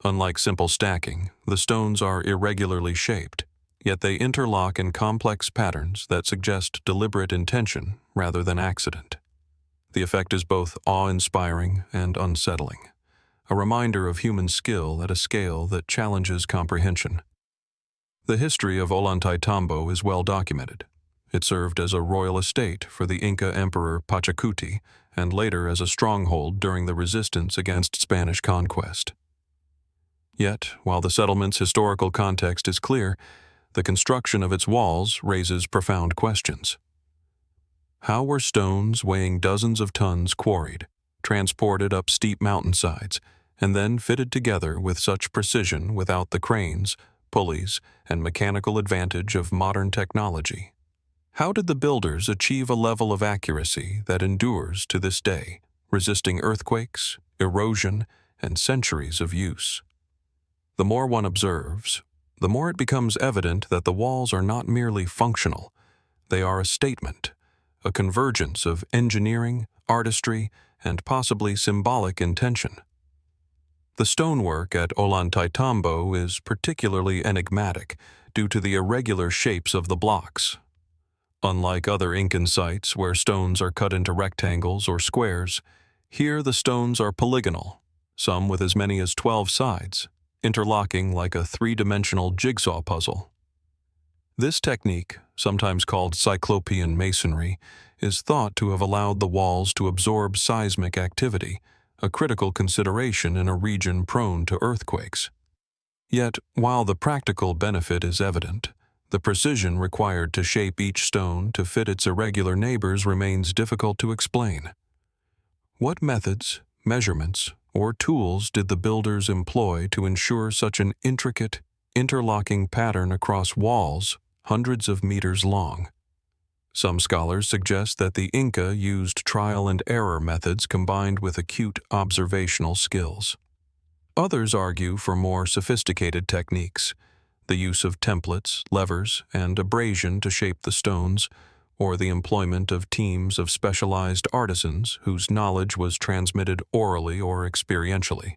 Unlike simple stacking, the stones are irregularly shaped, yet they interlock in complex patterns that suggest deliberate intention rather than accident. The effect is both awe-inspiring and unsettling, a reminder of human skill at a scale that challenges comprehension. The history of Ollantaytambo is well documented. It served as a royal estate for the Inca Emperor Pachacuti, and later as a stronghold during the resistance against Spanish conquest. Yet, while the settlement's historical context is clear, the construction of its walls raises profound questions. How were stones weighing dozens of tons quarried, transported up steep mountainsides, and then fitted together with such precision without the cranes, pulleys, and mechanical advantage of modern technology? How did the builders achieve a level of accuracy that endures to this day, resisting earthquakes, erosion, and centuries of use? The more one observes, the more it becomes evident that the walls are not merely functional. They are a statement, a convergence of engineering, artistry, and possibly symbolic intention. The stonework at Ollantaytambo is particularly enigmatic due to the irregular shapes of the blocks. Unlike other Incan sites where stones are cut into rectangles or squares, here the stones are polygonal, some with as many as 12 sides, interlocking like a three-dimensional jigsaw puzzle. This technique, sometimes called cyclopean masonry, is thought to have allowed the walls to absorb seismic activity, a critical consideration in a region prone to earthquakes. Yet, while the practical benefit is evident, the precision required to shape each stone to fit its irregular neighbors remains difficult to explain. What methods, measurements, or tools did the builders employ to ensure such an intricate, interlocking pattern across walls hundreds of meters long? Some scholars suggest that the Inca used trial and error methods combined with acute observational skills. Others argue for more sophisticated techniques, the use of templates, levers, and abrasion to shape the stones, or the employment of teams of specialized artisans whose knowledge was transmitted orally or experientially.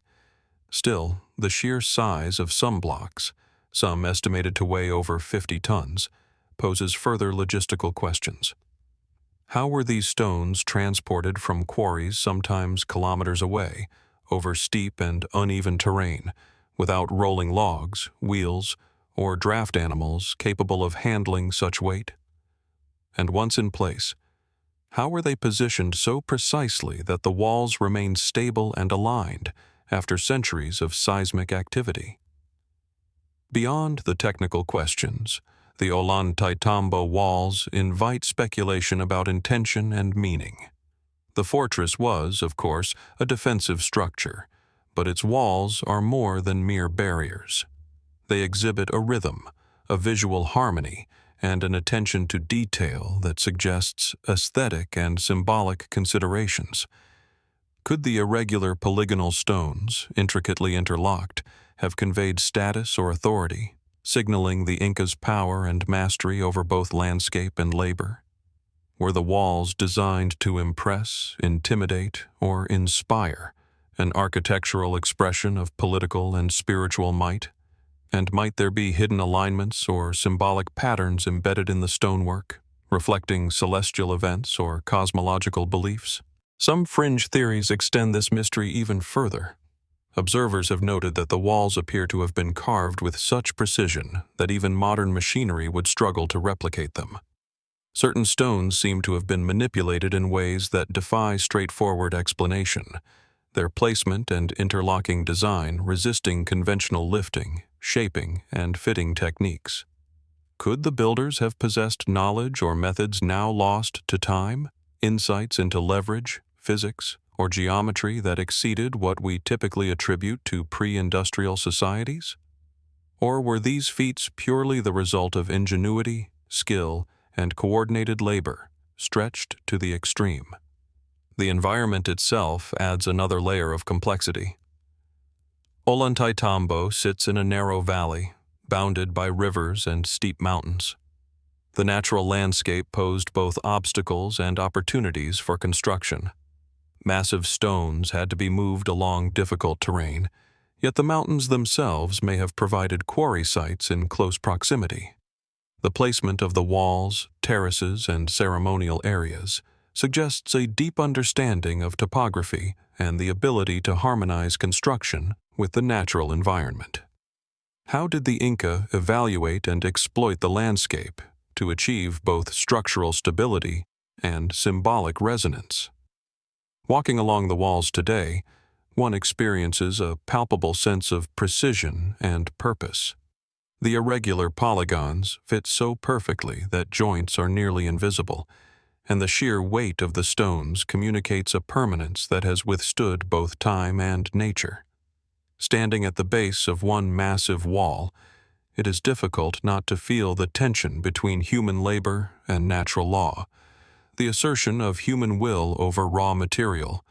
Still, the sheer size of some blocks, some estimated to weigh over 50 tons, poses further logistical questions. How were these stones transported from quarries sometimes kilometers away, over steep and uneven terrain, without rolling logs, wheels, or draft animals capable of handling such weight? And once in place, how were they positioned so precisely that the walls remained stable and aligned after centuries of seismic activity? Beyond the technical questions, the Ollantaytambo walls invite speculation about intention and meaning. The fortress was, of course, a defensive structure, but its walls are more than mere barriers. They exhibit a rhythm, a visual harmony, and an attention to detail that suggests aesthetic and symbolic considerations. Could the irregular polygonal stones, intricately interlocked, have conveyed status or authority, signaling the Incas' power and mastery over both landscape and labor? Were the walls designed to impress, intimidate, or inspire, an architectural expression of political and spiritual might? And might there be hidden alignments or symbolic patterns embedded in the stonework, reflecting celestial events or cosmological beliefs? Some fringe theories extend this mystery even further. Observers have noted that the walls appear to have been carved with such precision that even modern machinery would struggle to replicate them. Certain stones seem to have been manipulated in ways that defy straightforward explanation, their placement and interlocking design resisting conventional lifting, shaping, and fitting techniques. Could the builders have possessed knowledge or methods now lost to time, insights into leverage, physics, or geometry that exceeded what we typically attribute to pre-industrial societies? Or were these feats purely the result of ingenuity, skill, and coordinated labor, stretched to the extreme? The environment itself adds another layer of complexity. Ollantaytambo sits in a narrow valley, bounded by rivers and steep mountains. The natural landscape posed both obstacles and opportunities for construction. Massive stones had to be moved along difficult terrain, yet the mountains themselves may have provided quarry sites in close proximity. The placement of the walls, terraces, and ceremonial areas suggests a deep understanding of topography and the ability to harmonize construction with the natural environment. How did the Inca evaluate and exploit the landscape to achieve both structural stability and symbolic resonance? Walking along the walls today, one experiences a palpable sense of precision and purpose. The irregular polygons fit so perfectly that joints are nearly invisible, and the sheer weight of the stones communicates a permanence that has withstood both time and nature. Standing at the base of one massive wall, it is difficult not to feel the tension between human labor and natural law, the assertion of human will over raw material,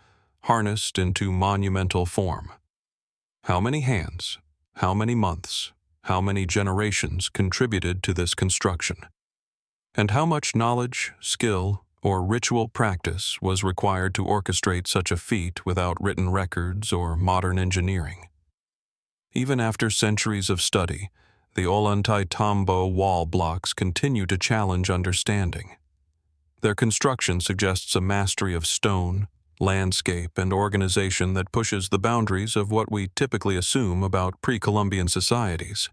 harnessed into monumental form. How many hands, how many months, how many generations contributed to this construction? And how much knowledge, skill, or ritual practice was required to orchestrate such a feat without written records or modern engineering? Even after centuries of study, the Ollantaytambo wall blocks continue to challenge understanding. Their construction suggests a mastery of stone, landscape, and organization that pushes the boundaries of what we typically assume about pre-Columbian societies.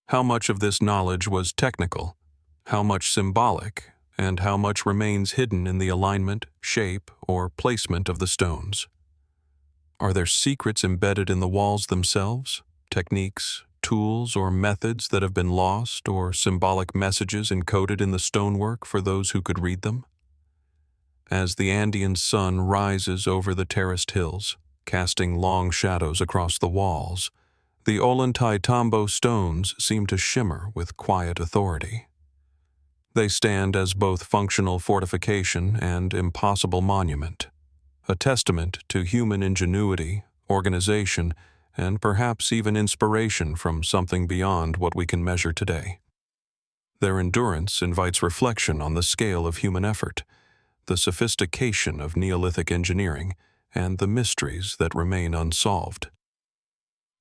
How much of this knowledge was technical, how much symbolic, and how much remains hidden in the alignment, shape, or placement of the stones? Are there secrets embedded in the walls themselves, techniques, tools, or methods that have been lost, or symbolic messages encoded in the stonework for those who could read them? As the Andean sun rises over the terraced hills, casting long shadows across the walls, the Ollantaytambo stones seem to shimmer with quiet authority. They stand as both functional fortification and impossible monument, a testament to human ingenuity, organization, and perhaps even inspiration from something beyond what we can measure today. Their endurance invites reflection on the scale of human effort, the sophistication of Neolithic engineering, and the mysteries that remain unsolved.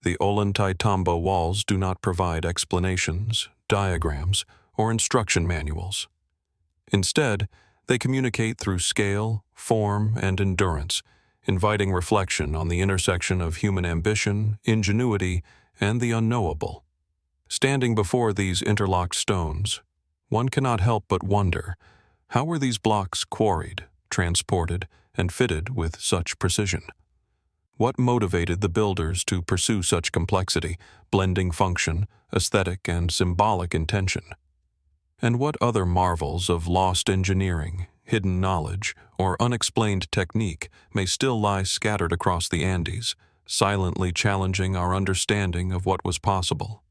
The Ollantaytambo walls do not provide explanations, diagrams, or instruction manuals. Instead, they communicate through scale, form, and endurance, inviting reflection on the intersection of human ambition, ingenuity, and the unknowable. Standing before these interlocked stones, one cannot help but wonder, how were these blocks quarried, transported, and fitted with such precision? What motivated the builders to pursue such complexity, blending function, aesthetic, and symbolic intention? And what other marvels of lost engineering, hidden knowledge, or unexplained technique may still lie scattered across the Andes, silently challenging our understanding of what was possible?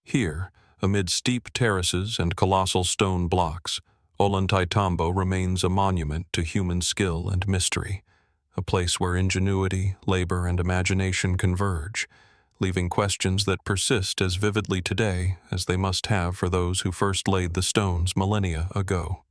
Here, amid steep terraces and colossal stone blocks, Ollantaytambo remains a monument to human skill and mystery, a place where ingenuity, labor, and imagination converge, leaving questions that persist as vividly today as they must have for those who first laid the stones millennia ago.